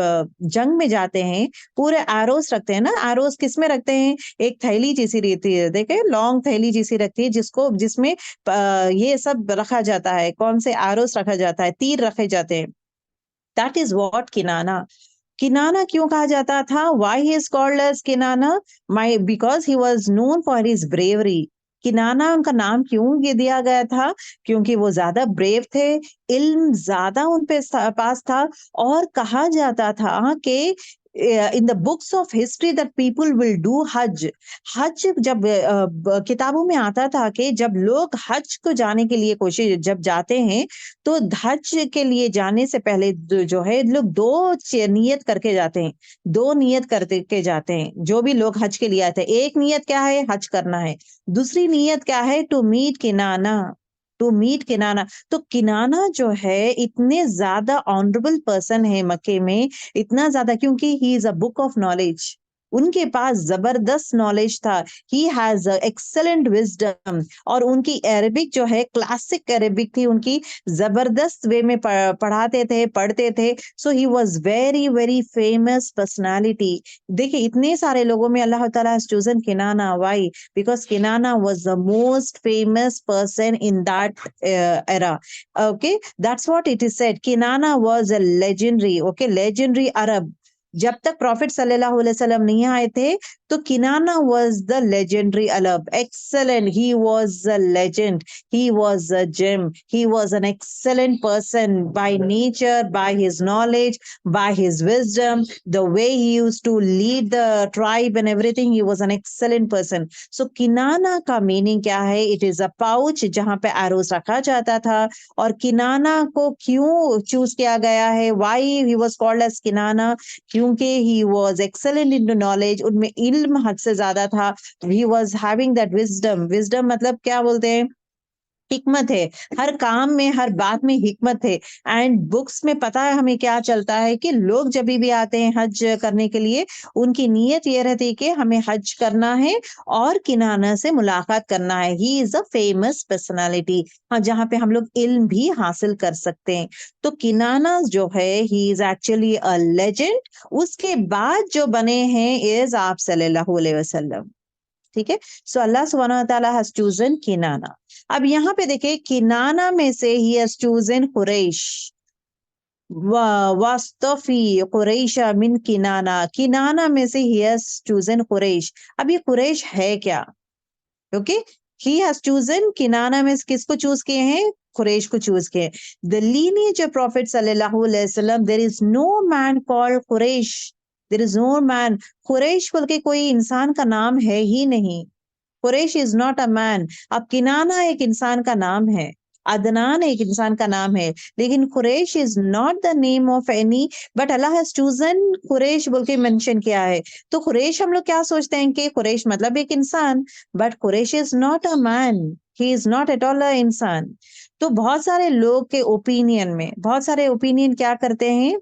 जंग में जाते हैं पूरे एरोस रखते हैं ना, एरोस किस में रखते हैं? एक थैली जैसी रहती है, देखे, लॉन्ग थैली जैसी रखती है, जिसमें ये सब रखा जाता है। कौन से एरोस रखा जाता है? तीर रखे जाते हैं। That is what Kinana. किनाना क्यों कहा जाता था? Why he is called as Kinana? Because he was known for his bravery. किनाना उनका नाम क्यों ये दिया गया था? क्योंकि वो ज्यादा ब्रेव थे, इल्म ज्यादा उन पे पास था। और कहा जाता था कि in the books of history that people will do हज। हज जब किताबों में आता था कि जब लोग हज को जाने के लिए कोशिश जब जाते हैं, तो हज के लिए जाने से पहले जो है लोग दो नियत करके जाते हैं। दो नियत करके जाते हैं जो भी लोग हज के लिए आते हैं। एक नियत क्या है? हज करना है। दूसरी नियत क्या है? To meet Kinana. To meet Kinana. तो किनाना जो है इतने ज्यादा ऑनरेबल पर्सन है मक्के में, इतना ज्यादा, क्योंकि he is a book of knowledge. उनके पास जबरदस्त नॉलेज था। He has excellent wisdom. और उनकी अरेबिक जो है क्लासिक अरेबिक थी उनकी, जबरदस्त वे में पढ़ाते थे, पढ़ते थे। So he was very very famous personality. देखिए, इतने सारे लोगों में अल्लाह ताला has chosen Kinana. Why? Because Kinana was the most famous person in that era. Okay, that's what it is said. Kinana was a legendary, okay, legendary Arab. जब तक profit सल्लल्लाहु अलैहि वसल्लम नहीं आए थे, तो Kinana was the legendary Arab. Excellent, he was a legend, he was a gem, he was an excellent person by nature, by his knowledge, by his wisdom, the way he used to lead the tribe and everything, he was an excellent person. So Kinana का meaning क्या है? It is a pouch जहां पे arrows रखा जाता था। और किनाना को क्यों चूज किया गया है? Why he was called as Kinana? क्योंकि he was excellent in knowledge, उनमें इल्म हद से ज्यादा था। He was having that wisdom. Wisdom मतलब क्या बोलते हैं हिकमत है, हर काम में हर बात में हिकमत है। एंड बुक्स में पता है हमें क्या चलता है कि लोग जब भी आते हैं हज करने के लिए, उनकी नीयत ये रहती है कि हमें हज करना है और किनाना से मुलाकात करना है। He is a famous personality, हाँ, जहाँ पे हम लोग इल्म भी हासिल कर सकते हैं। तो किनाना जो है he is actually a legend. उसके बाद जो बने हैं इज आप सल्लल्लाहु अलैहि वसल्लम। ठीक है, सो अल्लाह सुब्हानहू व तआला हैज चूजन किनाना। अब यहाँ पे देखिए, किनाना में से ही हैज चूजन कुरैश, वास्तफी कुरैशा मिन किनाना, किनाना में से ही हैज चूजन कुरैश। अब ये कुरैश है क्या? ओके, ही हैज चूजन किनाना में से किसको चूज किए हैं? कुरैश को चूज किए। द लीनिएज ऑफ प्रॉफिट सल्लल्लाहु अलैहि वसल्लम, there is no man called Quraysh, there is no man. कुरैश बोल के कोई इंसान का नाम है ही नहीं। Quraysh is not a man. अब किनाना एक इंसान का नाम है, अदनान एक इंसान का नाम है, लेकिन Quraysh is not the name of any, but अल्लाह हैज चूजन कुरैश बोल के मेंशन किया है। तो कुरैश हम लोग क्या सोचते हैं कि कुरैश मतलब एक इंसान, but Quraysh is not a man, he is not at all a इंसान। तो बहुत सारे लोग के ओपिनियन में, बहुत सारे ओपिनियन क्या करते हैं,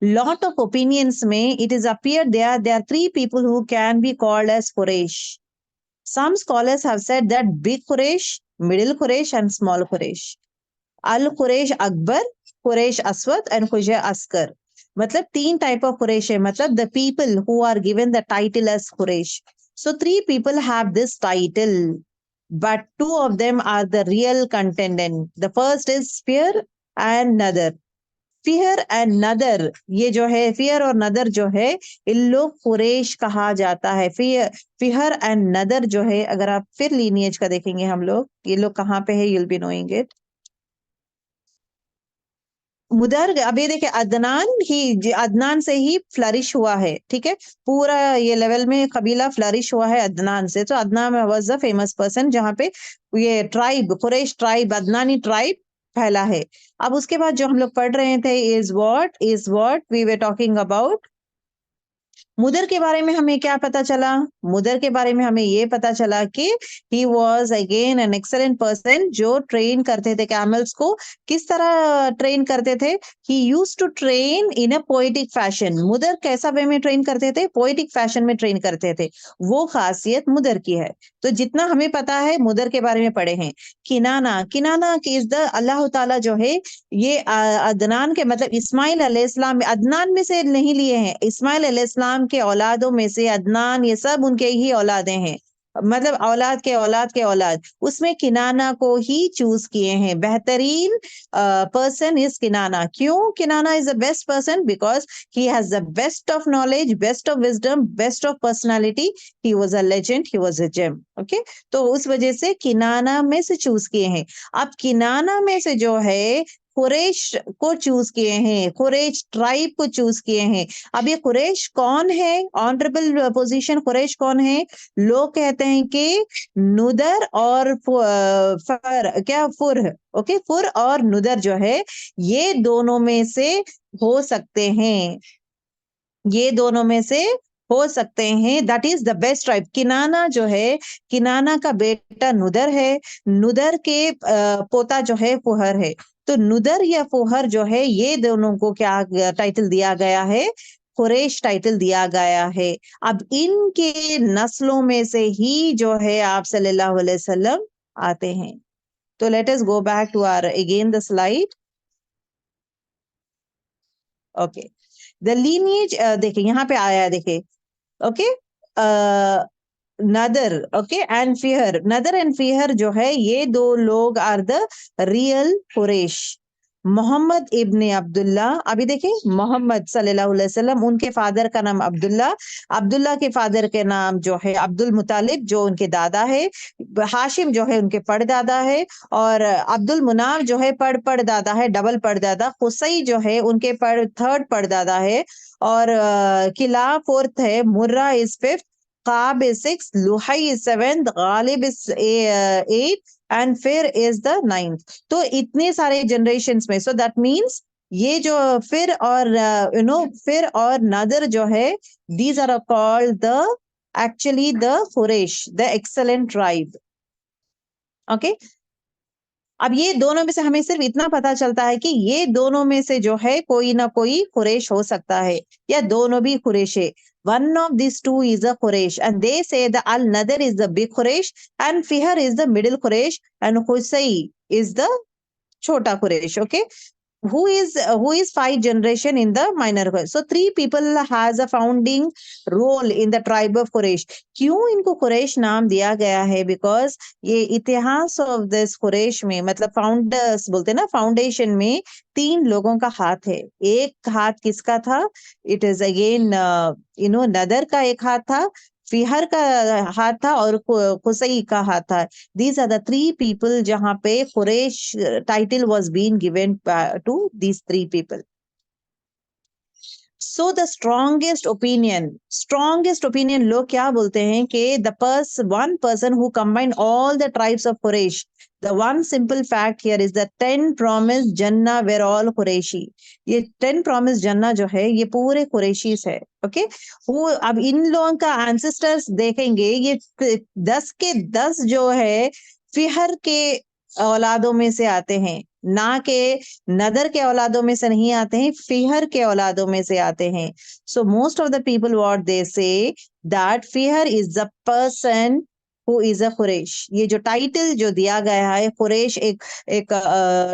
lot of opinions में it is appeared there are three people who can be called as Quraysh. Some scholars have said that big Quraysh, middle Quraysh and small Quraysh. Al Quraysh Akbar, Quraysh Aswad and Quraysh Askar. मतलब तीन type of Quraysh है, मतलब the people who are given the title as Quraysh. So three people have this title, but two of them are the real contendant. The first is Spear and Nadar. Fear and नदर, ये जो है fear और नदर जो है, इन लोग कुरैश कहा जाता है। फियर एंड नदर जो है, अगर आप फिर लीनिएज का देखेंगे हम लोग, ये लोग कहाँ पे है, यूल बी नोइंग इट। मुदर, अभी देखिए अदनान से ही फ्लरिश हुआ है। ठीक है, पूरा ये लेवल में कबीला फ्लरिश हुआ है अदनान से। तो Adnan was the famous person, जहाँ पे ये tribe, Quraysh tribe, Adnani tribe पहला है। अब उसके बाद जो हम लोग पढ़ रहे थे is what we were talking about. Mudar के बारे में हमें क्या पता चला? मुदर के बारे में हमें ये पता चला कि he was again an excellent person, जो ट्रेन करते थे कैमल्स को। किस तरह ट्रेन करते थे? He use to train in a poetic fashion. Mudar कैसा वे में ट्रेन करते थे? पोएटिक फैशन में ट्रेन करते थे। वो खासियत मुदर की है। तो जितना हमें पता है मुदर के बारे में पढ़े हैं। किनाना की इज द अल्लाह ताला जो है, ये अदनान के मतलब इस्माइल अलैहिस्सलाम, अदनान में से नहीं लिए हैं, इस्माइल अलैहिस्सलाम के औलादों में से अदनान, ये सब उनके ही औलादे हैं, मतलब औलाद के औलाद के औलाद, उसमें किनाना को ही चूज किए हैं। बेहतरीन पर्सन इज किनाना। क्यों Kinana is the best person? Because he has the best of knowledge, best of wisdom, best of personality. He was a legend, he was a gem. Okay, तो उस वजह से किनाना में से चूज किए हैं। अब किनाना में से जो है कुरैश को चूज किए हैं, कुरैश ट्राइब को चूज किए हैं। अब ये कुरैश कौन है? ऑनरेबल पोजीशन कुरैश कौन है? लोग कहते हैं कि नुदर और फुर, ओके, फुर और नुदर जो है, ये दोनों में से हो सकते हैं, ये दोनों में से हो सकते हैं। That is the best tribe. Kinana जो है, किनाना का बेटा नुदर है, नुदर के पोता जो है फुहर है। तो नुदर या फुहर जो है, ये दोनों को क्या टाइटल दिया गया है? कुरैश टाइटल दिया गया है। अब इनके नस्लों में से ही जो है आप सल्लल्लाहु अलैहि वसल्लम आते हैं। तो let us go back to our again the slide. Okay, the lineage देखिए यहाँ पे आया है, देखिए, ओके, नदर, ओके, एंड फिहर। नदर एंड फिहर जो है, ये दो लोग are the real Quraysh. Muhammad इब्ने अब्दुल्ला, अभी देखिए मोहम्मद सल्लल्लाहु अलैहि वसल्लम, उनके फादर का नाम अब्दुल्ला, अब्दुल्ला के फादर के नाम जो है अब्दुल मुतालिब, जो उनके दादा है, हाशिम जो है उनके पड़दादा है, और अब्दुल मुनाफ जो है पड़दादा है, डबल पड़दादा। कुसई जो है उनके थर्ड पड़दादा है, और किला फोर्थ है, Murrah is fifth, Kaab is six, Luai is seventh, Ghalib is eight, and Fihr is the ninth. तो इतने सारे जनरेशंस में, सो दैट मीन्स ये जो फिर और फिर और नदर जो है, these are called the actually the Quraysh, the excellent tribe. Okay, अब ये दोनों में से हमें सिर्फ इतना पता चलता है कि ये दोनों में से जो है कोई ना कोई कुरैश हो सकता है या दोनों भी कुरैश है. One of these two is a Quraysh, and they say the Al-Nadr is the big Quraysh, and Fihr is the middle Quraysh, and Qusay is the chota Quraysh. Okay, who is 5 generation in the minor Quraysh. So 3 people has a founding role in the tribe of Quraysh. क्यों इनको कुरैश नाम दिया गया है? Because ये इतिहास of this Quraish में, मतलब फाउंडर्स बोलते हैं ना, फाउंडेशन में 3 लोगों का हाथ है. एक हाथ किसका था? इट इज अगेन नदर का एक हाथ था, फिहर का हाथ था और कुसई का हाथ था. These are the 3 people जहां पे Quraish title was being given to these 3 people. So the strongest opinion लोग क्या बोलते हैं कि one person who combined all the tribes of Quraysh. The one simple fact here is that 10 promised Jannah were all Qurayshi. ये 10 promised Jannah जो है ये पूरे कुरैशीस है. ओके, वो अब इन लोगों का ancestors देखेंगे, ये 10 के 10 जो है फिहर के औलादों में से आते हैं, ना के नदर के औलादों में से नहीं आते हैं, फिहर के औलादों में से आते हैं. So most of the people what they say that Fihr is the person who is a Quraysh. ये जो टाइटल जो दिया गया है कुरैश, एक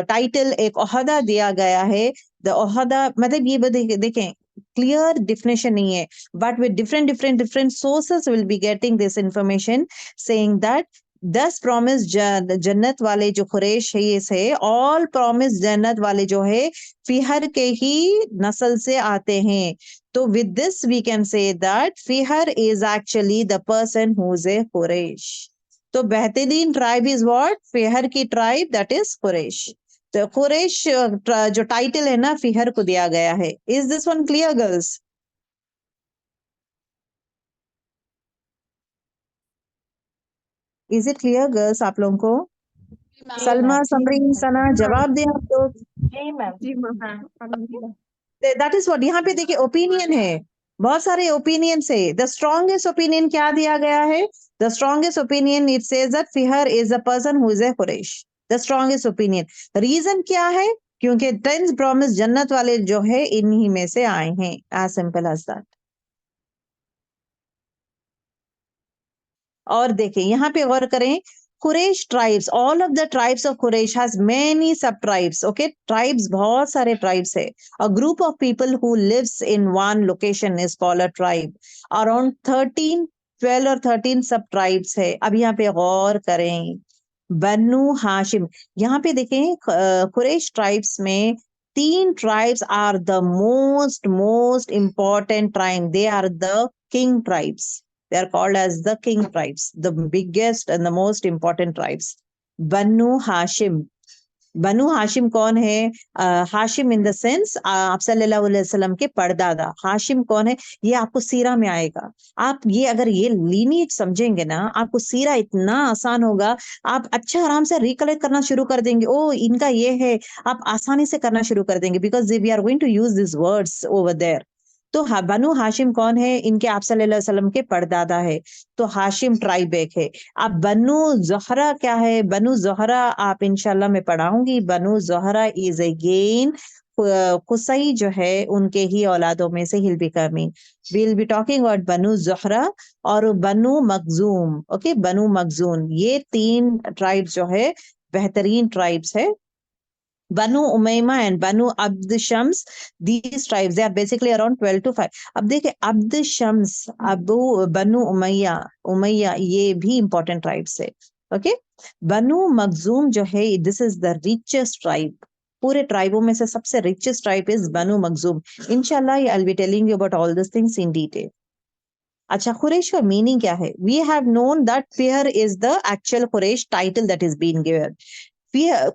टाइटल, एक ओहदा दिया गया है. द ओहदा मतलब ये देखें, क्लियर डिफिनेशन नहीं है, but with different sources will be getting this information saying that 10 promise जन्नत वाले जो कुरैश है, ये से ऑल प्रॉमिस जन्नत वाले जो है फिहर के ही नस्ल से आते हैं. तो with this we can say that Fihr is actually the person who is a Quraysh. तो बेहतरीन ट्राइब इज व्हाट? फिहर की ट्राइब, दैट इज कुरैश. तो कुरैश जो टाइटल है ना फिहर को दिया गया है. Is this one clear girls? Is it clear girls आप लोगों को? सलमा, समरीन, सना, जवाब दें आप लोग. जी मैम. जी मैम. That is what. यहाँ पे देखिए ओपिनियन है, बहुत सारे ओपिनियन से. द स्ट्रॉन्गेस्ट ओपिनियन क्या दिया गया है? The strongest opinion it says that Fihr is a person who is a Quraysh. The strongest opinion. Reason क्या है? क्योंकि 10 प्रॉमिस जन्नत वाले जो है इन्हीं में से आए हैं. As simple as that. और देखिए यहाँ पे गौर करें, Quraysh tribes, all of the tribes of Quraysh has many sub-tribes. Okay, tribes, बहुत सारे tribes है. A group of people who lives in one location is called a tribe. Around 12 or 13 sub-tribes है. अब यहाँ पे गौर करें, बनु हाशिम. यहाँ पे देखें Quraysh tribes में 3 tribes are the most important tribe. They are the king tribes. They are called as the king tribes, the biggest and the most important tribes. Banu Hashim. बनु हाशिम कौन है? हाशिम इन द सेंस आप सल्लल्लाहु अलैहि वसल्लम के परदादा. हाशिम कौन है? ये आपको सीरा में आएगा. आप ये अगर ये लीनिएज समझेंगे ना, आपको सीरा इतना आसान होगा. आप अच्छा आराम से रिकलेक्ट करना शुरू कर देंगे. ओ इनका ये है, आप आसानी से करना शुरू कर देंगे, because we are going to use this words over there. तो बनु हाशिम कौन है? इनके आप सल्लल्लाहु अलैहि वसल्लम के परदादा है. तो हाशिम ट्राइब एक है. अब बनु ज़ोहरा क्या है? बनु ज़ोहरा आप इंशाल्लाह मैं पढ़ाऊंगी. Banu Zuhrah is again Qusai जो है उनके ही औलादों में से he'll be coming. We will be talking about Banu Zuhrah और बनु मखजूम. ओके, बनु मखजूम, ये 3 ट्राइब्स जो है बेहतरीन ट्राइब्स है. Banu Umayma and Banu Abd Shams, these tribes, they are basically around 12 to 5. अब देखिए Abd Shams, Banu Umayya ये भी important tribes है. Okay, Banu Makhzum जो है, this is the richest tribe. पूरे ट्राइबों में से सबसे richest tribe is Banu Makhzum. Inshallah, I'll be telling you about all these things in detail. अच्छा, कुरैश का मीनिंग क्या है? We have known that Fihr is the actual Quraysh title that is being given.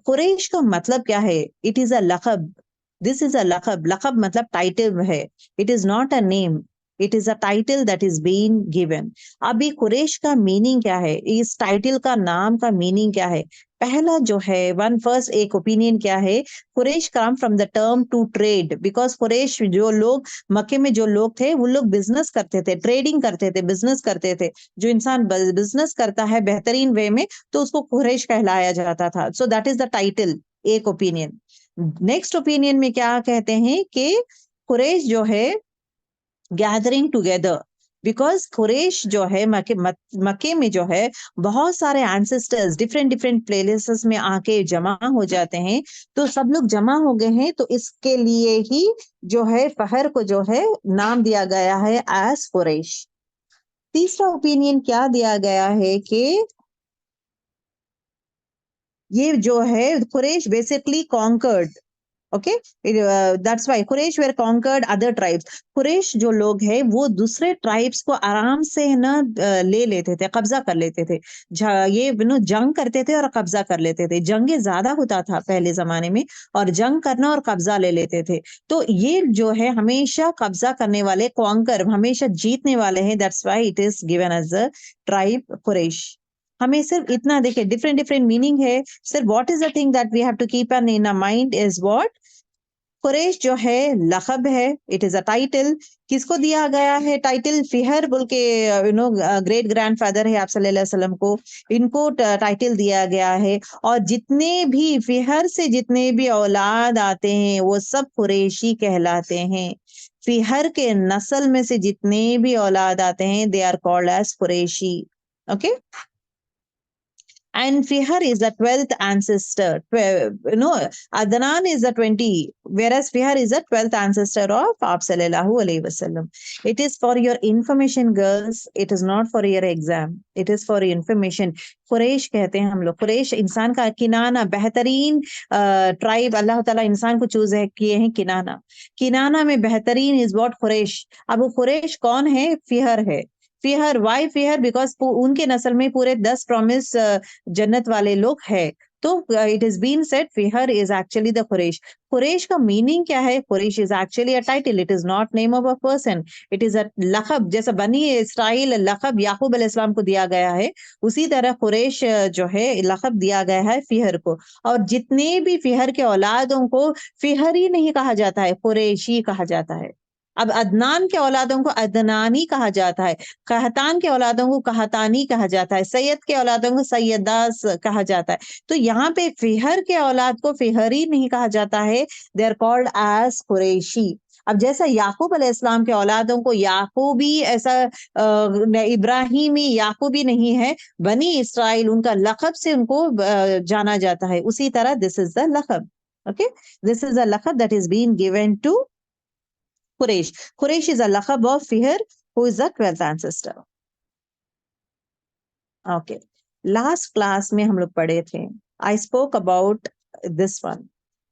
Quraish का मतलब क्या है? It is a लक़ब. This is a लक़ब. लक़ब मतलब टाइटल है. It is not a name. It is a title that is being given. अभी कुरैश का मीनिंग क्या है, इस टाइटल का नाम का मीनिंग क्या है? पहला जो है वन फर्स्ट एक ओपिनियन क्या है, Quraysh come from the term to trade, because कुरैश जो लोग मक्के में जो लोग थे वो लोग बिजनेस करते थे, ट्रेडिंग करते थे, बिजनेस करते थे। जो इंसान बिजनेस करता है बेहतरीन वे में तो उसको कुरैश कहलाया जाता था। सो दैट इज द टाइटल, एक ओपिनियन। नेक्स्ट ओपिनियन में क्या कहते हैं कि कुरैश जो है गैदरिंग टुगेदर, बिकॉज कुरैश जो है मक्के में जो है बहुत सारे एंसेस्टर्स डिफरेंट डिफरेंट प्लेसेस में आके जमा हो जाते हैं, तो सब लोग जमा हो गए हैं, तो इसके लिए ही जो है फहर को जो है नाम दिया गया है एज कुरैश। तीसरा ओपिनियन क्या दिया गया है कि ये जो है Quraysh basically conquered, okay, that's why Quraysh were conquered other tribes. कुरैश जो लोग हैं वो दूसरे ट्राइब्स को आराम से ना ले लेते थे, कब्जा कर लेते थे। ये जंग करते थे और कब्जा कर लेते थे। जंगे ज्यादा होता था पहले जमाने में, और जंग करना और कब्जा ले लेते थे। तो ये जो है हमेशा कब्जा करने वाले, कॉन्कर, हमेशा जीतने वाले हैं। That's why it is given as the tribe Quraysh. हमें सिर्फ इतना देखे, डिफरेंट डिफरेंट मीनिंग है। सिर्फ what is the thing that we have to keep in our mind is what Quraysh जो है लखब है, इट इज अ टाइटल। किसको दिया गया है टाइटल? फिहर बोल के ग्रेट ग्रैंडफादर है आप सल्लल्लाहु अलैहि वसल्लम को, इनको टाइटल दिया गया है। और जितने भी फिहर से जितने भी औलाद आते हैं वो सब कुरैशी कहलाते हैं। फिहर के नस्ल में से जितने भी औलाद आते हैं they are called as Qurayshi, okay. And Fihr is the 12th ancestor. Adnan is the 20, whereas Fihr is the 12th ancestor of Aap sallallahu alaihi wasallam. It is for your information, girls. It is not for your exam. It is for your information. कुरैश कहते हैं हम लोग। कुरैश इंसान का किनाना, बेहतरीन tribe अल्लाह ताला इंसान को चूज किए हैं किनाना। किनाना में बेहतरीन इज व्हाट कुरैश। अब वो कुरैश कौन है? फिहर है। फिहर, वाई फिहर? बिकॉज उनके नस्ल में पूरे 10 प्रॉमिस जन्नत वाले लोग हैं। तो it is been said Fihr is actually the Quraysh. Quraysh का मीनिंग क्या है? Quraysh is actually a title, it is not name of a person, it is a लखब। जैसा बनी इस्राइल लखब याकूब अलैहिस्सलाम को दिया गया है, उसी तरह कुरैश जो है लखब दिया गया है फिहर को। और जितने भी फिहर के औलादों को फिहर ही नहीं कहा जाता है, कुरैशी कहा जाता है। अब अदनान के औलादों को अदनानी कहा जाता है, कहतान के औलादों को कहतानी कहा जाता है, सैयद के औलादों को सैयदास कहा जाता है। तो यहाँ पे फिहर के औलाद को फिहरी नहीं कहा जाता है, they are called as Qurayshi. अब जैसा याकूब अलैहिस्सलाम के औलादों को याकूबी, ऐसा इब्राहिमी याकूबी नहीं है, बनी इस्राइल उनका लखब से उनको जाना जाता है। उसी तरह दिस इज द लखब, ओके, दिस इज द लखब that is been given to Quraysh. Quraysh is a laqab of Fihr, who is the 12th ancestor. Okay. Last class में हम लोग पढ़े थे, I spoke about this one.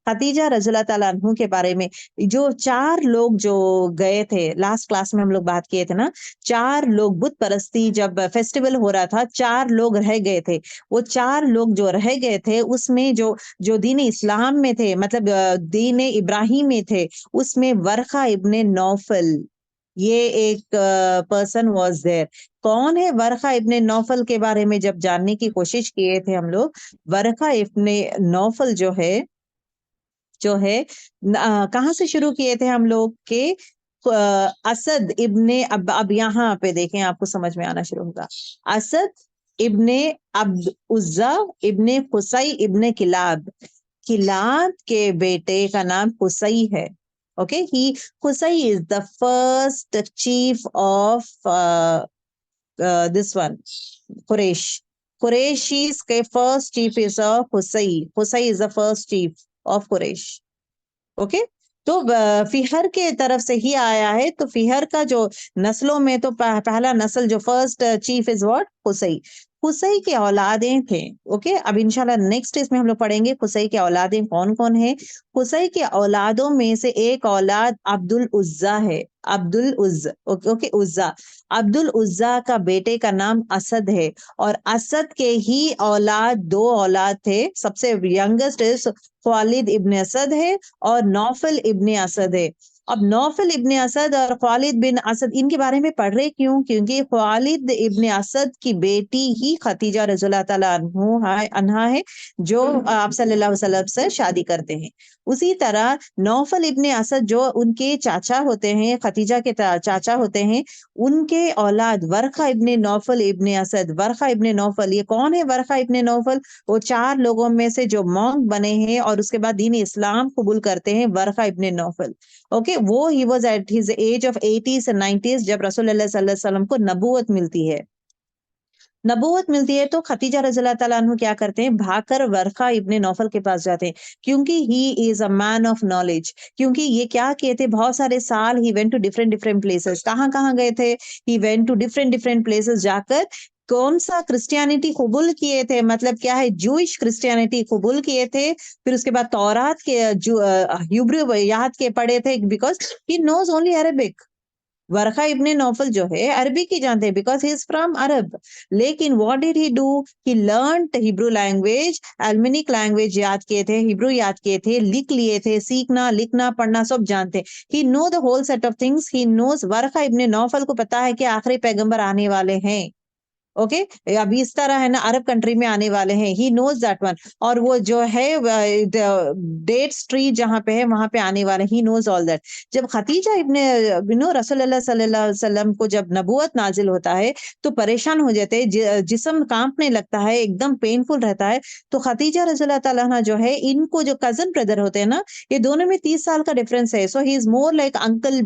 Khadija रज़ियल्लाहु ताला अन्हु के बारे में। जो 4 लोग जो गए थे, लास्ट क्लास में हम लोग बात किए थे ना, 4 लोग बुत परस्ती जब फेस्टिवल हो रहा था, 4 लोग रह गए थे। वो 4 लोग जो रह गए थे उसमें जो दीन इस्लाम में थे, मतलब दीन इब्राहिम में थे, उसमें वरखा इब्ने नौफल, ये एक पर्सन वाज देयर। कौन है वरखा इब्ने नौफल? के बारे में जब जानने की कोशिश किए थे हम लोग, वरखा इब्ने नौफल जो है कहाँ से शुरू किए थे हम लोग के असद इब्ने, अब यहाँ पे देखें आपको समझ में आना शुरू होगा। असद इब्ने अब्द उज्जा इब्ने कुसई इब्ने किलाब, किलाब के बेटे का नाम कुसई है। Okay, he Qusai is the first chief of this one Quraysh. Qurayshis के first chief is Qusai. Qusai is the first chief of Quraysh, okay. तो फिहर के तरफ से ही आया है। तो फिहर का जो नस्लों में तो पहला नस्ल जो फर्स्ट चीफ इज व्हाट? कुसई। कुसई के औलादें थे, ओके। अब इंशाल्लाह नेक्स्ट इसमें हम लोग पढ़ेंगे कुसई के औलादें कौन कौन है। कुसई के औलादों में से एक औलाद अब्दुल उज्जा है, अब्दुल उज्जा, ओके, उज्जा। अब्दुल उज्जा का बेटे का नाम असद है, और असद के ही औलाद 2 औलाद थे। सबसे यंगेस्ट इज खालिद इब्न असद है और नौफल इब्न असद है। अब नौफल इब्न असद और खालिद बिन असद इनके बारे में पढ़ रहे क्यों? क्योंकि खालिद इब्न असद की बेटी ही खतीजा रज़ियल्लाहु ताला अन्हा है, जो आप सल्लल्लाहु अलैहि वसल्लम से शादी करते हैं। उसी तरह नौफल इब्न असद जो उनके चाचा होते हैं, खतीजा के चाचा होते हैं, उनके औलाद वरखा इब्ने नौफल इब्ने असद, वरखा इब्ने नौफल, ये कौन है वरखा इब्ने नौफल? वो 4 लोगों में से जो मॉन्क बने हैं और उसके बाद दीन इस्लाम कबूल करते हैं, वरखा इब्ने नौफल। ओके, वो he was at his age of 80s and 90s जब रसूलुल्लाह सल्लल्लाहु अलैहि वसल्लम को नबूवत मिलती है। नबूवत मिलती है तो खतीजा रज़ियल्लाहु ताला अन्हु क्या करते हैं, भागकर वरखा इब्ने नौफल के पास जाते हैं, क्योंकि he is a man of knowledge. क्योंकि ये क्या किए थे, बहुत सारे साल he went to different different places. कहाँ कहाँ गए थे? He went to different different places, जाकर कौन सा क्रिश्चियनिटी कबूल किए थे, मतलब क्या है, जूइश क्रिश्चियनिटी कबूल किए थे। फिर उसके बाद तौरात के हिब्रू याद के पढ़े थे, because he knows only Arabic. Waraqa Ibn Nawfal जो है अरबी की जानते हैं, because he is from Arab. लेकिन what did he do? He learned Hebrew language, Aramaic language याद किए थे, हिब्रू याद किए थे, लिख लिए थे, सीखना लिखना पढ़ना सब जानते। He know the whole set of things. He knows, Waraqa Ibn Nawfal को पता है कि आखिरी पैगंबर आने वाले हैं। ओके, अभी इस तरह है ना, अरब कंट्री में आने वाले हैं, ही नोज दैट वन। और वो जो है डेट्स ट्री जहाँ पे है वहां पे आने वाले, ही नोज ऑल दैट। जब खतीजा इब्ने रसूलुल्लाह सल्लल्लाहु अलैहि वसल्लम को जब नबूवत नाजिल होता है तो परेशान हो जाते हैं, जिस्म कांपने लगता है, एकदम पेनफुल रहता है। तो खतीजा रज़ियल्लाहु ताला अन्हा जो है, इनको जो कजन ब्रदर होते हैं ना, ये दोनों में 30 साल का डिफरेंस है। So he is more like uncle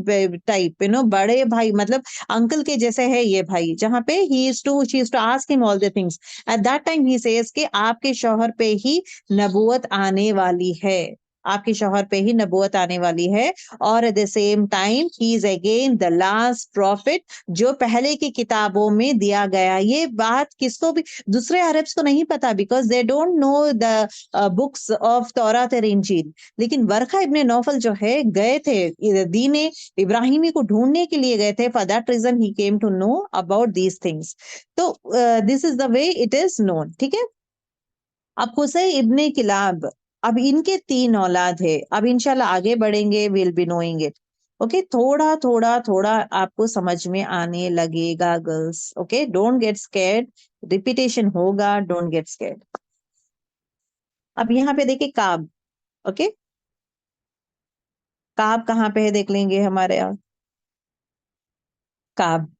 type, बड़े भाई, मतलब अंकल के जैसे है ये भाई। जहाँ पे she used to ask him all the things. At that time he says कि आपके शौहर पे ही नबूवत आने वाली है, आपके शौहर पे ही नबूवत आने वाली है। और at the same time he is again the last profit, जो पहले की किताबों में दिया गया। ये बात किसको भी, दूसरे अरब्स को नहीं पता, because they don't know the books of तौरात और इंजील। लेकिन वरखा इब्ने नौफल जो है, गए थे दीन इब्राहिमी को ढूंढने के लिए गए थे। For that reason he came to know about these things. तो this is the way it is known. ठीक है, अब हुसै इब्ने किलाब, अब इनके 3 औलाद है। अब इंशाल्लाह आगे बढ़ेंगे, will be knowing it. Okay, थोड़ा थोड़ा थोड़ा आपको समझ में आने लगेगा girls. Okay, don't get scared, repetition होगा, डोंट गेट स्कैर्ड। अब यहाँ पे देखिए काब। ओके, काब कहाँ पे है देख लेंगे हमारे यहाँ, काब।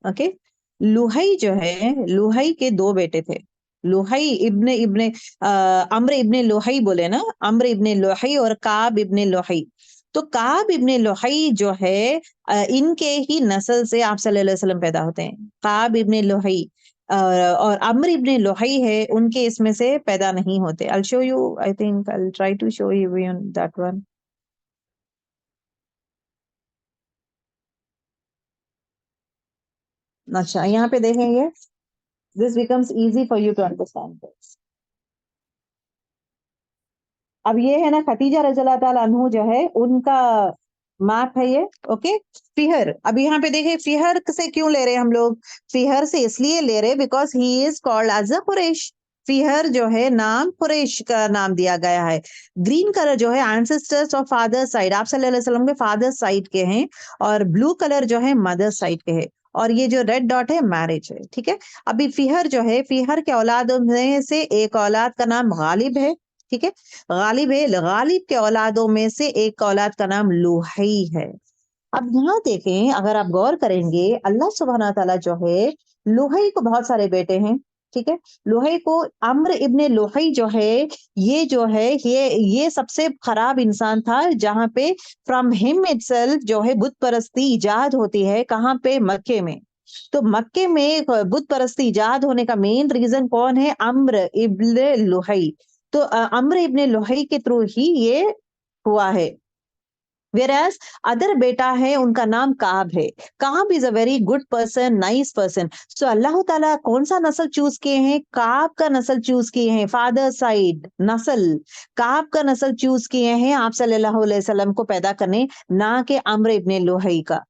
ओके, लुहई जो है, लुहई के 2 बेटे थे। लुहई इब्ने इब्ने अम्र इब्ने लुहई बोले ना, अम्र इब्ने लुहई और काब इब्ने लुहई। तो काब इब्ने लुहई जो है, इनके ही नस्ल से आप सल्लल्लाहु अलैहि वसल्लम पैदा होते हैं। काब इब्ने लुहई और अम्र इब्ने लुहई है, उनके इसमें से पैदा नहीं होते। I show you, I think I try to show you that one. अच्छा, यहाँ पे देखेंगे, this becomes easy for you to understand this. अब ये है ना, खतीजा रज़ियल्लाहु ताला अन्हु जो है, उनका मैप है ये। ओके, फिहर, अब यहाँ पे देखें, फिहर से क्यों ले रहे हैं हम लोग? फिहर से इसलिए ले रहे because he is called as a Quraysh. Fihr जो है नाम कुरैश का नाम दिया गया है। ग्रीन कलर जो है एंसेस्टर्स ऑफ फादर साइड, आप सल्लल्लाहु अलैहि वसल्लम के फादर साइड के हैं, और ब्लू कलर जो है मदर साइड के है, और ये जो रेड डॉट है मैरिज है। ठीक है, अभी फिहर जो है, फिहर के औलादों में से एक औलाद का नाम गालिब है। ठीक है, गालिब है, गालिब के औलादों में से एक औलाद का नाम लुहई है। अब यहाँ देखें, अगर आप गौर करेंगे, अल्लाह सुब्हाना ताला जो है, लुहई को बहुत सारे बेटे हैं। ठीक है, लुहई को अम्र इब्ने लुहई जो है, ये जो है, ये सबसे खराब इंसान था। जहां पे फ्रॉम हिम इटसेल्फ जो है बुत परस्ती इजाद होती है, कहाँ पे? मक्के में। तो मक्के में बुत परस्ती इजाद होने का मेन रीजन कौन है? Amr ibn लुहई। तो अम्र इब्ने लुहई के थ्रू ही ये हुआ है। Whereas अदर बेटा है उनका नाम काब है. Ka'b is a very good person, nice person. So Allah ताला कौन सा नस्ल चूज किए हैं? काब का नस्ल चूज किए हैं. फादर साइड नस्ल काब का नस्ल चूज किए हैं आप सल्लल्लाहु अलैहि वसल्लम को पैदा करने, ना कि अम्र इब्ने लुहई का.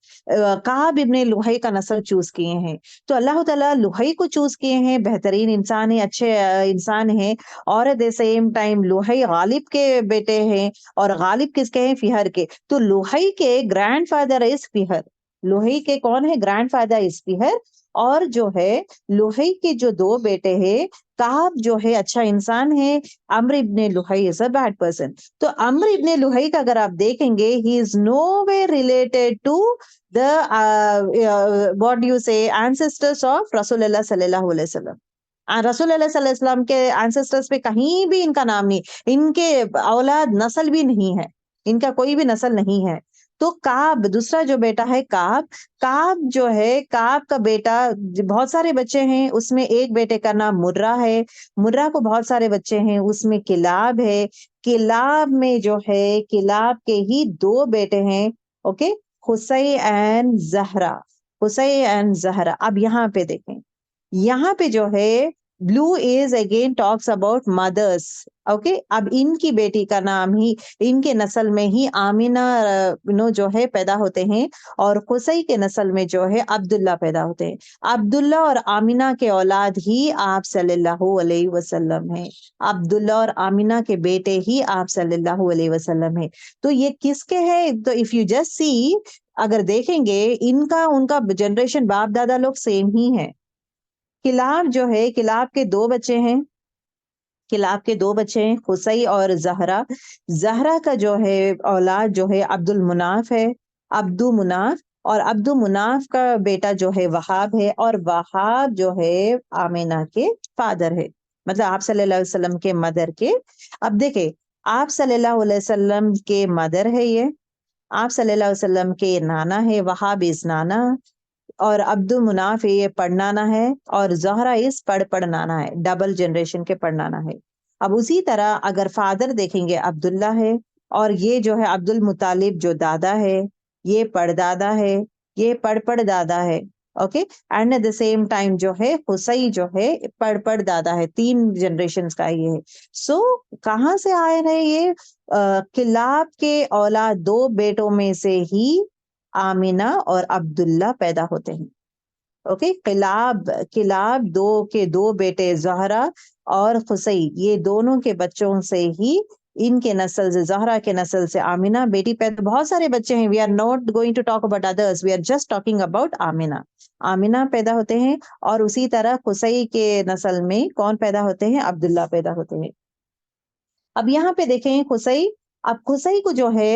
काब इब्ने लुहई का नस्ल चूज किए हैं. तो अल्लाह ताला लुहई को चूज किए हैं, बेहतरीन इंसान है, अच्छे इंसान है. और at the same time Luhayy Ghalib के बेटे हैं, और गालिब किसके हैं? फिहर के. तो लुहई के ग्रैंडफादर इज फिहर. लुहई के कौन है? Grandfather is Fihr. और जो है लुहई के जो दो बेटे हैं, काब जो है अच्छा इंसान है, Amr ibn Luhayy is a bad person. तो अम्र इब्ने लुहई का अगर आप देखेंगे, he is no way related to the what you say ancestors of रसूलुल्लाह सल्लल्लाहु अलैहि वसल्लम. रसूलुल्लाह सल्लल्लाहु अलैहि वसल्लम के एंसेस्टर्स पे कहीं भी इनका नाम नहीं, इनके औलाद नस्ल भी नहीं है, इनका कोई भी नस्ल नहीं है. तो काब दूसरा जो बेटा है काब, काब जो है काब का बेटा बहुत सारे बच्चे हैं, उसमें एक बेटे का नाम मुर्रा है. मुर्रा को बहुत सारे बच्चे हैं, उसमें किलाब है. किलाब में जो है किलाब के ही दो बेटे हैं. Okay, Husai and Zahra. Husai and Zahra. अब यहाँ पे देखें, यहाँ पे जो है blue is again talks about mothers. Okay, अब इनकी बेटी का नाम ही, इनके नस्ल में ही आमिना नो जो है पैदा होते हैं, और कुसई के नस्ल में जो है अब्दुल्ला पैदा होते हैं. अब्दुल्ला और आमिना के औलाद ही आप सल्लल्लाहु अलैहि वसल्लम है. अब्दुल्ला और आमिना के बेटे ही आप सल्लल्लाहु अलैहि वसल्लम है. तो ये किसके हैं? तो इफ यू जस्ट सी, अगर देखेंगे इनका उनका जनरेशन बाप दादा लोग सेम ही है. किलाब जो है, किलाब के दो बच्चे हैं, किलाब के दो बच्चे हैं, हुसै और जहरा. जहरा का जो है औलाद जो है अब्दुल मुनाफ है, अब्दु मुनाफ. और अब्दु मुनाफ का बेटा जो है वहाब है, और वहाब जो है आमिना के फादर है, मतलब आप सल्लल्लाहु अलैहि वसल्लम के मदर के. अब देखे, आप सल्लल्लाहु अलैहि वसल्लम के मदर है ये, आप सल्लल्लाहु अलैहि वसल्लम के नाना है, वहाब इज नाना, और अब्दुल मुनाफ ये पढ़नाना है, और जहरा इस पढ़नाना है, डबल जनरेशन के पढ़नाना है. अब उसी तरह अगर फादर देखेंगे अब्दुल्ला है, और ये जो है अब्दुल मुतालिब जो दादा है, ये पढ़दादा है, ये पढ़ दादा है. Okay, and at the same time जो है हुसै जो है पढ़ दादा है. तीन जनरेशन का ये है. सो कहाँ से आए रहे ये? किलाब के औलाद दो बेटों में से ही आमिना और अब्दुल्ला पैदा होते हैं. ओके, किलाब किलाब दो बेटे जहरा और खुसै, ये दोनों के बच्चों से ही, इनके नस्ल से, जहरा के नस्ल से आमिना बेटी पैदा. बहुत सारे बच्चे हैं, we are not going to talk about others, we are just talking about Amina. Amina पैदा होते हैं, और उसी तरह खुसै के नस्ल में कौन पैदा होते हैं? अब्दुल्ला पैदा होते हैं. अब यहाँ पे देखें खुसै. अब खुसै को जो है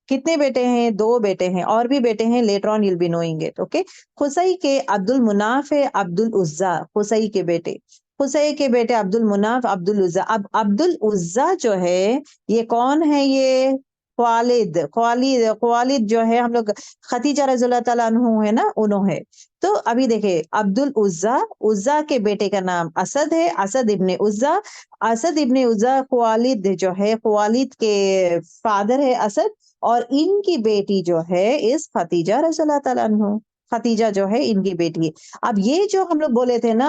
कितने बेटे हैं? दो बेटे हैं, और भी बेटे हैं, later on you'll be knowing it. Okay, Qusai के अब्दुल मुनाफ है, अब्दुल उज्जा, खुसै के बेटे. खुसै के बेटे अब्दुल मुनाफ, अब्दुल उज्जा. अब अब्दुल उज्जा जो है ये कौन है? ये ख्वालिद. ख्वालिद ख्वालिद जो है, हम लोग खतीजा रज़ियल्लाहु ताला अन्हु है ना, उन्होंने. तो अभी देखे, अब्दुल उज्जा, उज्जा के बेटे का नाम असद है, असद इब्ने उज्जा. असद इब्ने उज्जा ख्वालिद जो है, ख्वालिद के फादर है असद, और इनकी बेटी जो है इस खतीजा रज़ियल्लाहु ताला अन्हु. खतीजा जो है इनकी बेटी है. अब ये जो हम लोग बोले थे ना,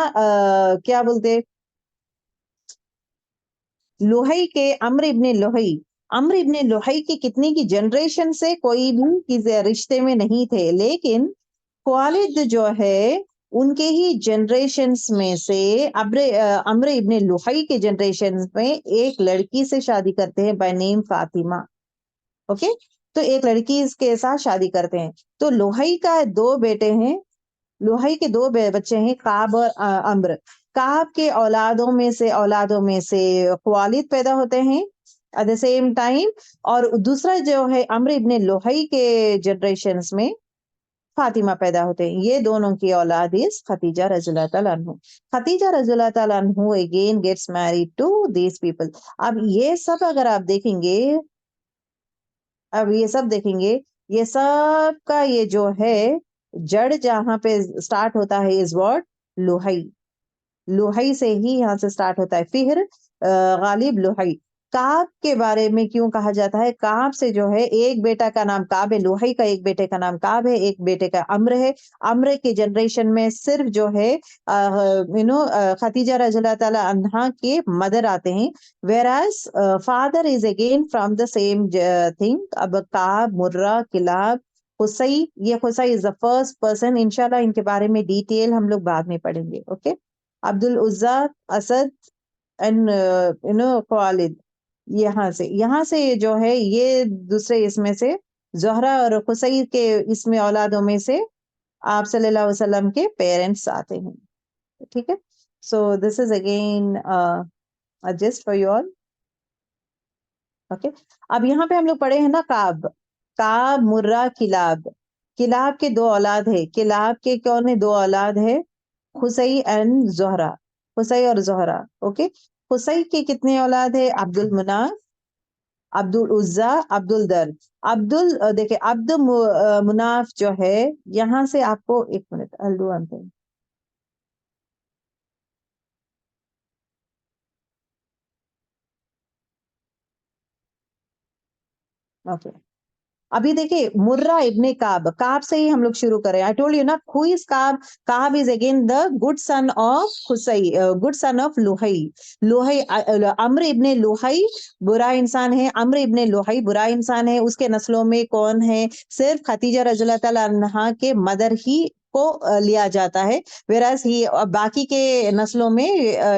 क्या बोलते, लोहई के अम्र इब्ने लोहई, अम्र इब्ने लोहई की कितनी की जनरेशन से कोई भी किसी रिश्ते में नहीं थे, लेकिन खालिद जो है उनके ही जनरेशन्स में से अम्र इब्ने लुहई के जनरेशन में एक लड़की से शादी करते हैं बाय नेम फातिमा. ओके, तो एक लड़की इसके साथ शादी करते हैं. तो लोहई का दो बेटे हैं, लोहई के दो बच्चे हैं, काब और अम्र. काब के औलादों में से खालिद पैदा होते हैं एट द सेम टाइम, और दूसरा जो है अम्र इब्ने लोहई के जनरेशन्स में फातिमा पैदा होते हैं. ये दोनों की औलाद इस खतीजा रज़ियल्लाहु ताला अन्हु. खतीजा रज़ियल्लाहु ताला अन्हु again gets married to these people. अब ये सब अगर आप देखेंगे, अब ये सब देखेंगे, ये सब का ये जो है जड़ जहां पे स्टार्ट होता है इज व्हाट? लोहई. लोहई से ही यहाँ से स्टार्ट होता है. फिर गालिब लोहई. काब के बारे में क्यों कहा जाता है? काब से जो है एक बेटा का नाम काब है, लुहई का एक बेटे का नाम काब है, एक बेटे का अम्र है। अम्र के जनरेशन में सिर्फ जो है खतीजा रज़ियल्लाहु ताला अन्हा के मदर आते हैं, whereas father is again from the same thing. अब काब, मुर्रा, किलाब, हुसई, ये हुसई इज द फर्स्ट पर्सन। इंशाल्लाह इनके बारे में डिटेल हम लोग बाद में पढ़ेंगे। Okay, Abdul Uzza, Asad and Khalid, यहाँ से जो है ये दूसरे इसमें से जोहरा और हुसैन के इसमें औलादों में से आप सल्लल्लाहु अलैहि वसल्लम के पेरेंट्स आते हैं। ठीक है, so this is again just for you all. Okay, अब यहाँ पे हम लोग पढ़े हैं ना काब, काब, मुर्रा, किलाब। किलाब के दो औलाद है। किलाब के कौन है? दो औलाद है, हुसई एंड जोहरा, हुसई और जोहरा। ओके, हुसई के कितने औलाद है? अब्दुल मुनाफ, अब्दुल उज्जा, अब्दुल दर। देखिए अब्दुल मुनाफ जो है, यहाँ से आपको एक minute, I'll do one thing. Okay, अभी देखिए मुर्रा इब्ने काब, काब से ही हम लोग शुरू करें। आई टोल्ड यू ना, who is Ka'b? Ka'b is again the good son of Husai, good son of Luhayy. Luhayy, Amr ibn Luhayy बुरा इंसान है, अम्र इब्ने लुहई बुरा इंसान है। उसके नस्लों में कौन है? सिर्फ खतीजा रज़ियल्लाहु ताला अन्हा के मदर ही को लिया जाता है, वेराज ही बाकी के नस्लों में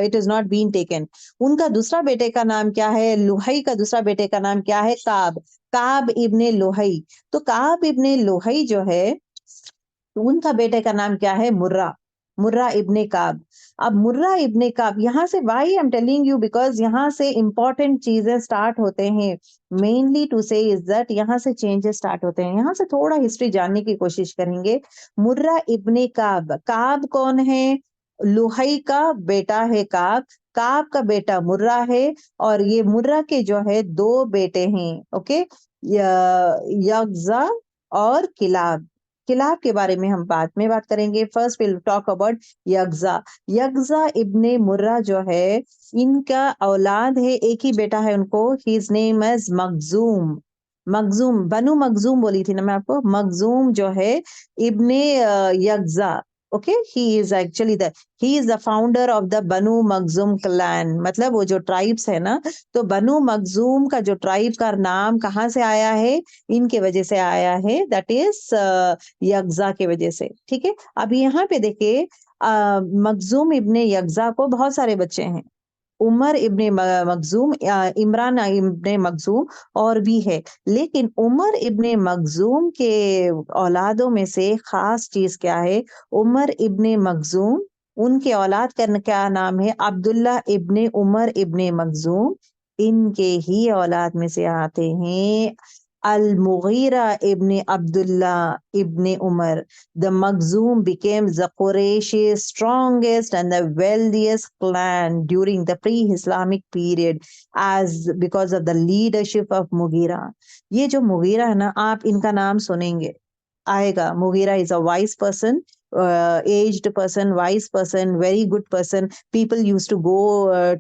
it is not been taken. उनका दूसरा बेटे का नाम क्या है? लुहई का दूसरा बेटे का नाम क्या है? काब, काब इब्ने लोहई। तो काब इब्ने लोहई जो है, उनका बेटे का नाम क्या है? मुर्रा, मुर्रा इब्ने काब। अब मुर्रा इब्ने काब, यहाँ से why I am telling you, because यहाँ से इंपॉर्टेंट चीजें स्टार्ट होते हैं। Mainly to say is that यहाँ से चेंजेस स्टार्ट होते हैं। यहाँ से थोड़ा हिस्ट्री जानने की कोशिश करेंगे। मुर्रा इब्ने काब, काब कौन है? लुहई का बेटा है काब, काब का बेटा मुर्रा है, और ये मुर्रा के जो है दो बेटे हैं। ओके, यगजा और किलाब। किलाब के बारे में हम बाद में बात करेंगे। First will talk about Yaqaza. Yaqaza ibn Murrah जो है, इनका औलाद है, एक ही बेटा है उनको, his name is Makhzum. Makhzum, Banu Makhzum बोली थी ना मैं आपको, मखजूम जो है ibn Yaqaza. Okay, he is actually he is the founder of the Banu Makhzum clan. मतलब वो जो ट्राइब्स है ना, तो बनु मखजूम का जो ट्राइब का नाम कहाँ से आया है? इनके वजह से आया है, दैट इज यगजा के वजह से। ठीक है, अब यहाँ पे देखिए मखजूम इब्ने यगजा को बहुत सारे बच्चे हैं, उमर इब्ने मखजूम, इमरान इब्ने मखजूम और भी है। लेकिन उमर इब्ने मखजूम के औलादों में से खास चीज क्या है? उमर इब्ने मखजूम, उनके औलाद का क्या नाम है? अब्दुल्ला इब्ने उमर इब्ने मखजूम। इनके ही औलाद में से आते हैं अल-मुगीरा इब्ने Abdullah ibn Umar. The Makhzum became the Quraysh's strongest and the wealthiest clan during the pre-Islamic period as because of the leadership of Mughira. ये जो मुगीरा है ना, आप इनका नाम सुनेंगे, आएगा। Mughira is a wise person, aged person, wise person, very good person. People used to go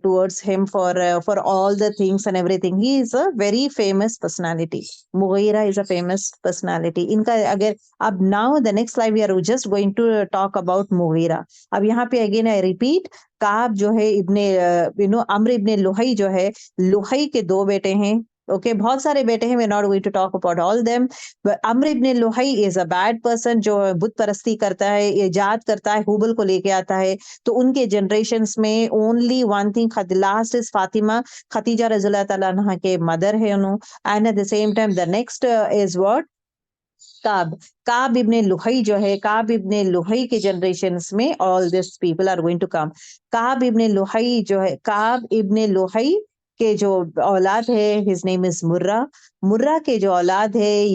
towards him for all the things and everything. He is a very famous personality. Mughira is a famous personality. इनका अगर अब now the next slide we are just going to talk about Mughira. अब यहाँ पे again I repeat, काब जो है इब्ने Amr ibn Luhayy जो है, लुहई के दो बेटे हैं। ओके, बहुत सारे बेटे हैं, we are not going to talk about all them. Amr ibn Luhayy is a bad person, जो बुत परस्ती करता है, इजाद करता है, हुबल को लेके आता है। तो उनके जनरेशंस में only one thing, last is Fatima, Khadija रज़ियल्लाहु ताला अन्हा के मदर है उन्होंने। And at the same time the next is what? Ka'b. Ka'b ibn Luhayy जो है, काब इब्ने लुहई के जनरेशंस में all this people are going to come. Ka'b ibn Luhayy जो है, काब इब्ने लुहई के जो औलाद है, his name is Murrah. Murrah के जो औलाद है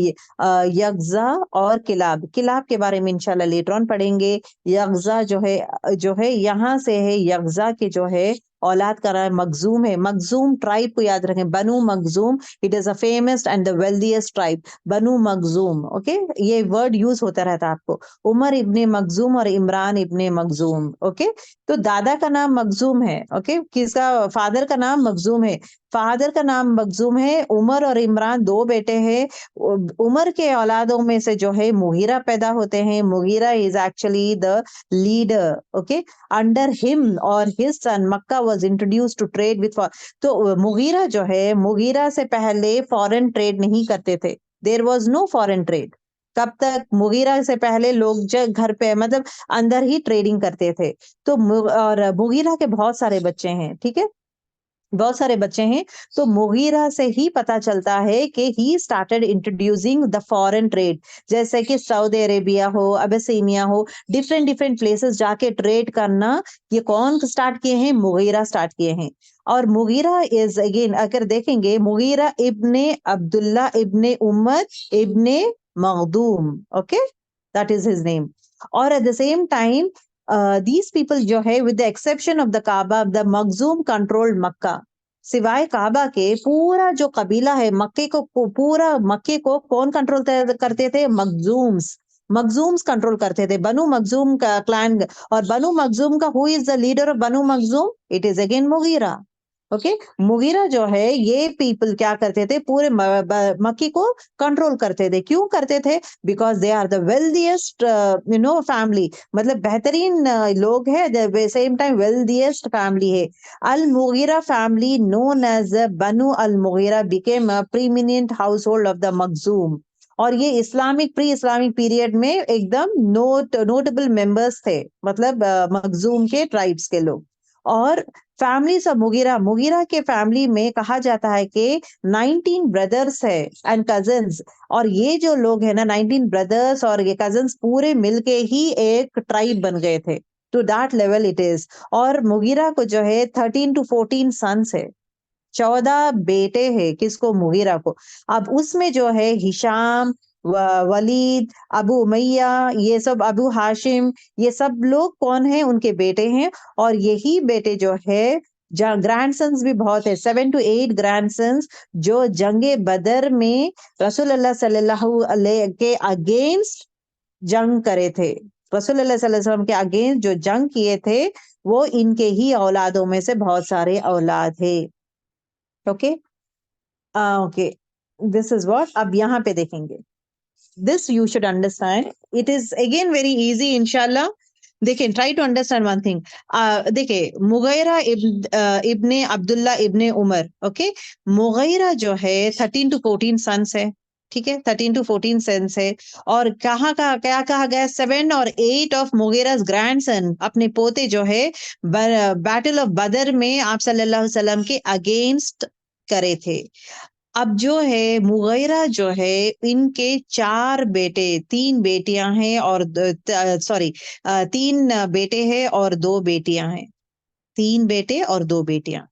यगजा और किलाब। किलाब के बारे में इंशाल्लाह लेटर ऑन पढ़ेंगे। यगजा जो है यहाँ से है, यगजा के जो है औलाद का नाम मखजूम है। मखजूम ट्राइब को याद रखें, Banu Makhzum, it is a famous and the wealthiest tribe, Banu Makhzum. Okay, ये वर्ड यूज होता रहता है आपको, उमर इब्ने मखजूम और इमरान इब्ने मखजूम। ओके, तो दादा का नाम मखजूम है। ओके, किसका? फादर का नाम मखजूम है। फादर का नाम मखजूम है, उमर और इमरान दो बेटे हैं। उमर के औलादों में से जो है मुगीरा पैदा होते हैं। Mughira is actually the leader, okay. Under him और his son Mecca was introduced to trade with, तो मुगीरा जो है, मुगीरा से पहले फॉरेन ट्रेड नहीं करते थे। There was no foreign trade. कब तक? मुगीरा से पहले लोग जब घर पे मतलब अंदर ही ट्रेडिंग करते थे। तो और मुगीरा के बहुत सारे बच्चे हैं, ठीक है, बहुत सारे बच्चे हैं। तो मुगीरा से ही पता चलता है कि he started introducing the foreign trade, जैसे कि सऊदी अरेबिया हो, अबेसिनिया हो, डिफरेंट डिफरेंट प्लेसेस जाके ट्रेड करना। ये कौन स्टार्ट किए हैं? मुगीरा स्टार्ट किए हैं। और मुगीरा इज अगेन, अगर देखेंगे, Mughira ibn Abdullah ibn Umar ibn Makhdum, okay, that is his name. और at the same time these people जो है, with the exception of the Kaaba, the Makhzum controlled Mecca. सिवाय Kaaba के पूरा जो कबीला है मक्के को, पूरा मक्के को कौन कंट्रोल करते थे? मखजूम्स। मखजूम्स कंट्रोल करते थे, बनु मखजूम का क्लैन। और बनु मखजूम का who is the leader of Banu Makhzum? It is again Mughira, okay. Mughira जो है, ये पीपल क्या करते थे? पूरे मक्की को कंट्रोल करते थे। क्यों करते थे? Because they are the wealthiest family, मतलब बेहतरीन लोग है, the same time wealthiest family है। Al Mughira family known as Banu al Mughira became a preeminent household of the Makhzum. और ये इस्लामिक प्री इस्लामिक पीरियड में एकदम notable members थे, मतलब मखजूम के ट्राइब्स के लोग। और फैमिलीज ऑफ मुगीरा, मुगीरा के फैमिली में कहा जाता है कि 19 ब्रदर्स है एंड कजन्स। और ये जो लोग है ना, 19 ब्रदर्स और ये कजन्स पूरे मिलके ही एक ट्राइब बन गए थे। To that level it is. और मुगीरा को जो है 13 to 14 सन्स है, 14 बेटे हैं। किसको? मुगीरा को। अब उसमें जो है हिशाम, वलीद, अबू उमैया, ये सब, अबू हाशिम, ये सब लोग कौन है? उनके बेटे हैं। और यही बेटे जो है, ग्रैंडसन्स भी बहुत है, 7 to 8 ग्रैंडसन्स, जो जंगे बदर में रसूलुल्लाह सल्लल्लाहु अलैहि के अगेंस्ट जंग करे थे। रसूलुल्लाह सल्लल्लाहु अलैहि वसल्लम के अगेंस्ट जो जंग किए थे, वो इनके ही औलादों में से बहुत सारे औलाद है, okay. Okay, this is what. अब यहाँ पे देखेंगे, this you should understand. It is again very easy, inshallah. देखें, try to understand one thing. देखिए, मुगैरा इब्ने अब्दुल्ला इब्ने उमर, ओके। मुगैरा जो है 13 to 14 सन्स है, ठीक है, 13 to 14 सन्स है। और कहाँ का क्या कहा गया? 7 और 8 ऑफ मुगैरा's ग्रैंडसन, अपने पोते जो है, बैटल ऑफ बदर में आप सल्लल्लाहु अलैहि वसल्लम के अगेंस्ट करे थे। अब जो है मुगैरा जो है, इनके 4 बेटे, 3 बेटियां हैं और 3 बेटे हैं और 2 बेटियां हैं। 3 बेटे और 2 बेटियां।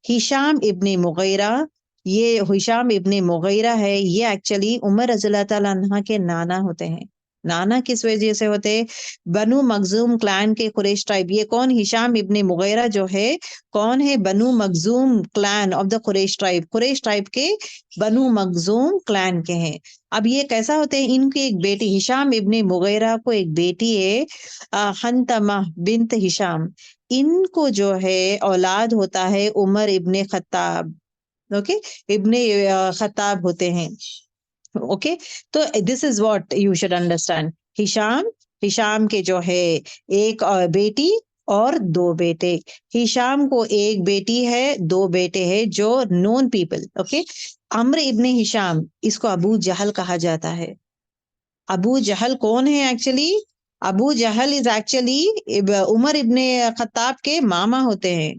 हिशाम इब्ने मुगैरा, ये हिशाम इब्ने मुगैरा है, ये एक्चुअली उमर रज़ियल्लाहु ताला अन्हा के नाना होते हैं। नाना किस वजह से होते? बनु मखजूम क्लैन के कुरैश ट्राइब। ये कौन? हिशाम इब्ने मुगैरा जो है, कौन है? Banu Makhzum clan of the Quraysh tribe, Quraysh tribe के बनु मखजूम क्लैन के हैं। अब ये कैसा होते हैं? इनकी एक बेटी, हिशाम इब्ने मुगैरा को एक बेटी है, हंतमा बिन्त हिशाम। इनको जो है औलाद होता है उमर इब्ने खत्ताब, ओके, इब्ने खत्ताब होते हैं, ओके। तो this is what you should understand. Hisham के जो है एक बेटी और 2 बेटे। हिशाम को एक बेटी है, 2 बेटे हैं, जो known people, okay. अम्र ibn Hisham, इसको अबू जहल कहा जाता है। अबू जहल कौन है actually? Abu Jahl is actually Umar ibn Khattab के मामा होते हैं।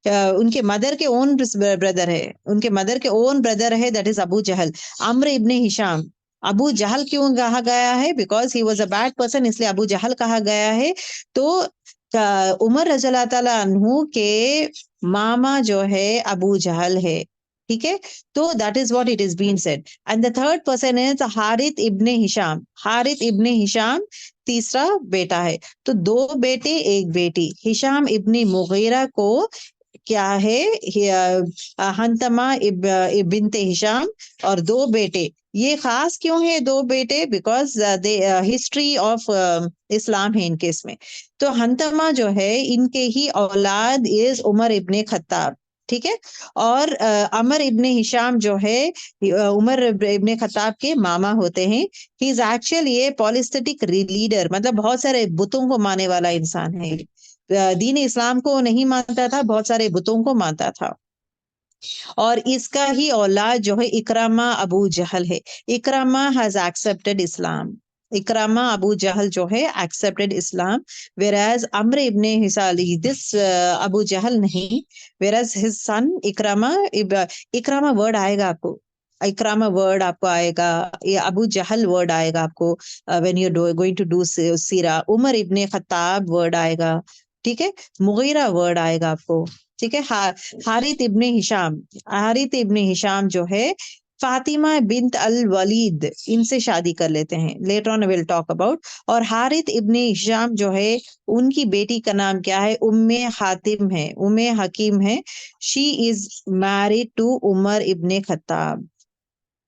उनके मदर के ओन ब्रदर है, उनके मदर के ओन ब्रदर है, that is Abu Jahl. Amr ibn Hisham. Abu Jahl क्यों कहा गया है? Because he was a bad person, इसलिए अबू जहल कहा गया है। तो उमर रज़ियल्लाहु ताला अन्हु के मामा जो है अबू जहल है, ठीक है। तो that is what it is been said. And the third person is Harith ibn Hisham. Harith ibn Hisham तीसरा बेटा है। तो 2 बेटे 1 बेटी। हिशाम इब्ने मुगीरा को क्या है? हंतमा बिन्ते हिशाम और 2 बेटे। ये खास क्यों है 2 बेटे? बिकॉज हिस्ट्री ऑफ इस्लाम है इनके इसमें। तो हंतमा जो है, इनके ही औलाद इज उमर इब्ने खत्ताब। ठीक है। और अमर इब्ने हिशाम जो है उमर इब्ने खत्ताब के मामा होते हैं। He is actually A politic leader, मतलब बहुत सारे बुतों को मानने वाला इंसान है। दीन इस्लाम को नहीं मानता था, बहुत सारे बुतों को मानता था। और इसका ही औलाद जो है इकरामा अबू जहल है। Ikrima has accepted Islam. Ikrima Abu Jahl जो है accepted Islam, whereas Amr ibn Hisham this Abu Jahl नहीं, whereas his son Ikrima word आएगा आपको, इकरामा वर्ड आपको आएगा, ये अबू जहल वर्ड आएगा आपको when you going to do सीरा। उमर इब्ने खत्ताब वर्ड आएगा, ठीक है। मुगीरा वर्ड आएगा आपको, ठीक है। हारित इब्ने हिशाम, हारित इब्ने हिशाम जो है फातिमा बिन्त अल वलीद, इनसे शादी कर लेते हैं। Later on will talk about. और हारित इब्ने हिशाम जो है उनकी बेटी का नाम क्या है? उम्मे हातिम है, उम्मे हकीम है। She is married to Umar ibn Khattab.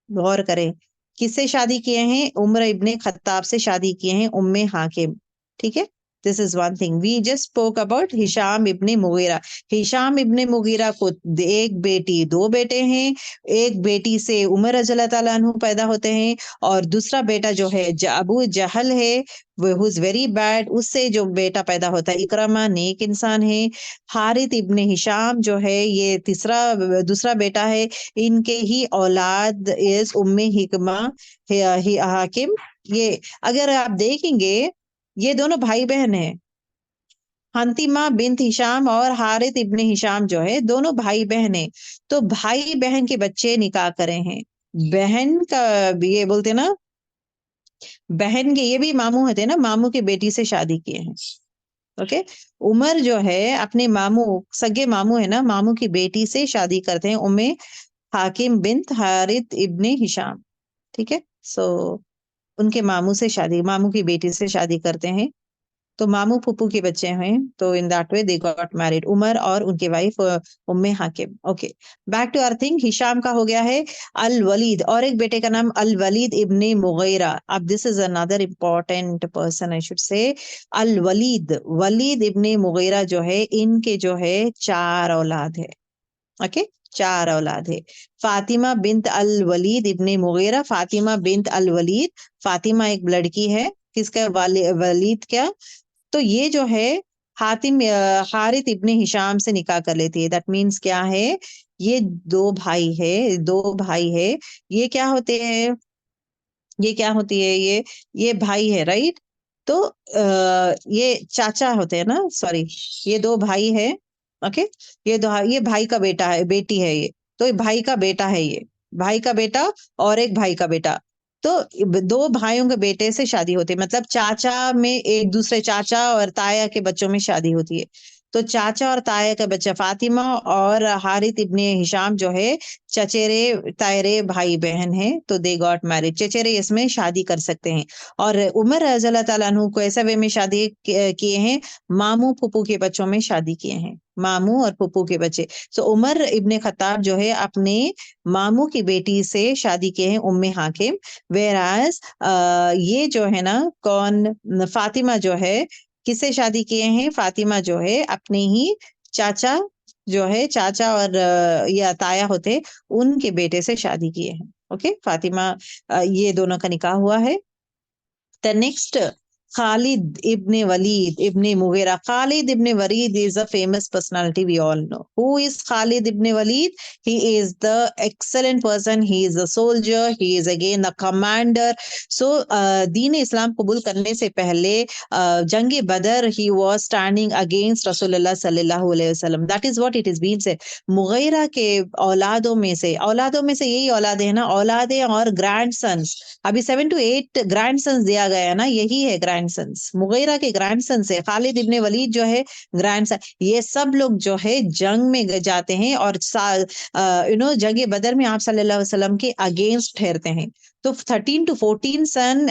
गौर करें, किससे शादी किए हैं? उमर इब्ने खत्ताब से शादी किए हैं, उम्मे हाकिम, ठीक है। This is one thing. We just spoke about Hisham ibn Mughira. Hisham ibn Mughira को एक बेटी, दो बेटे हैं। एक बेटी से उमर रज़ियल्लाहु ताला अन्हु पैदा होते हैं, और दूसरा बेटा जो है अबू जहल है, हु इज वेरी बैड, उससे जो बेटा पैदा होता है इकरमा, नेक इंसान है। हारित इब्ने हिशाम जो है ये दूसरा बेटा है। इनके ही औलाद इज उम्मे हिकमा हाकिम। ये अगर आप देखेंगे ये दोनों भाई बहन हैं। हंतिमा बिन्त हिशाम और हारित इब्ने हिशाम जो है दोनों भाई बहन हैं। तो भाई बहन के बच्चे निकाह करे हैं। बहन का ये बोलते ना, बहन के ये भी मामू होते हैं ना, मामू की बेटी से शादी किए हैं। ओके। उमर जो है अपने मामू, सगे मामू है ना, मामू की बेटी से शादी करते हैं, उम्मे हाकिम बिन्त हारित इब्ने हिशाम, ठीक है। सो उनके मामू से शादी, मामू की बेटी से शादी करते हैं, तो मामू फूफू के बच्चे हैं। तो in that way they got married, Umar और उनके wife Umm Hakim. Okay, back to our thing. Hisham का हो गया है अल वलीद, और एक बेटे का नाम अल वलीद इब्ने मुगीरा। अब this is another important person, I should say. Al Walid, Walid ibn Mughira जो है, इनके जो है 4 औलाद है। ओके, 4 औलाद है। फातिमा बिन्त अल Walid ibn Mughira, Fatima bint अल वलीद। फातिमा एक लड़की है, किसका? वलीद क्या? तो ये जो है हारित इब्ने हिशाम से निकाह कर लेती है। दैट मीन्स क्या है? ये 2 भाई है, 2 भाई है। ये क्या होते हैं? ये क्या होती है? ये भाई है, राइट? तो ये चाचा होते हैं ना, सॉरी, ये 2 भाई है। ओके, ये भाई का बेटा है, बेटी है ये। तो ये भाई का बेटा है, ये भाई का बेटा और एक भाई का बेटा। तो 2 भाइयों के बेटे से शादी होती है, मतलब चाचा में एक दूसरे चाचा और ताया के बच्चों में शादी होती है। तो चाचा और ताया का बच्चा फातिमा और हारित इब्ने हिशाम जो है चचेरे तायरे भाई बहन है, तो दे गॉट मैरिड। चचेरे इसमें शादी कर सकते हैं। और उमर रज़ियल्लाहु ताला अन्हु को ऐसा वे में शादी किए हैं, मामू फूफू के बच्चों में शादी किए हैं, मामू और फूफू के बच्चे। सो उमर इब्ने खत्ताब जो है अपने मामू की बेटी से शादी किए हैं, उम्मे हाकिम। वेराज ये जो है ना, कौन? फातिमा जो है किससे शादी किए हैं? फातिमा जो है अपने ही चाचा जो है, चाचा और या ताया होते, उनके बेटे से शादी किए हैं। ओके, फातिमा, ये दोनों का निकाह हुआ है। The next, Khalid ibn Walid ibn Mughira. Khalid ibn Walid is a famous personality, we all know. Who is Khalid ibn Walid? He is the excellent person. He is a soldier. He is again a commander. So, दीन इस्लाम कबूल करने से पहले जंग बदर he was standing against Rasulullah sallallahu alaihi wasallam. That is what it is being said. मुगैरा के औलादों में से यही औलाद है ना, औलादे और ग्रैंड सन्स। अभी 7 to 8 ग्रैंड सन्स दिया गया है ना, यही है ग्रैंड सन्स, मुगैरा के ग्रैंड सन्स है। खालिद इब्ने वलीद जो है ग्रैंड सन। ये सब लोग जो है जंग में जाते हैं और जंग बदर में आप सल्लल्लाहु अलैहि वसल्लम के अगेंस्ट ठहरते हैं। तो 13 to 14 son,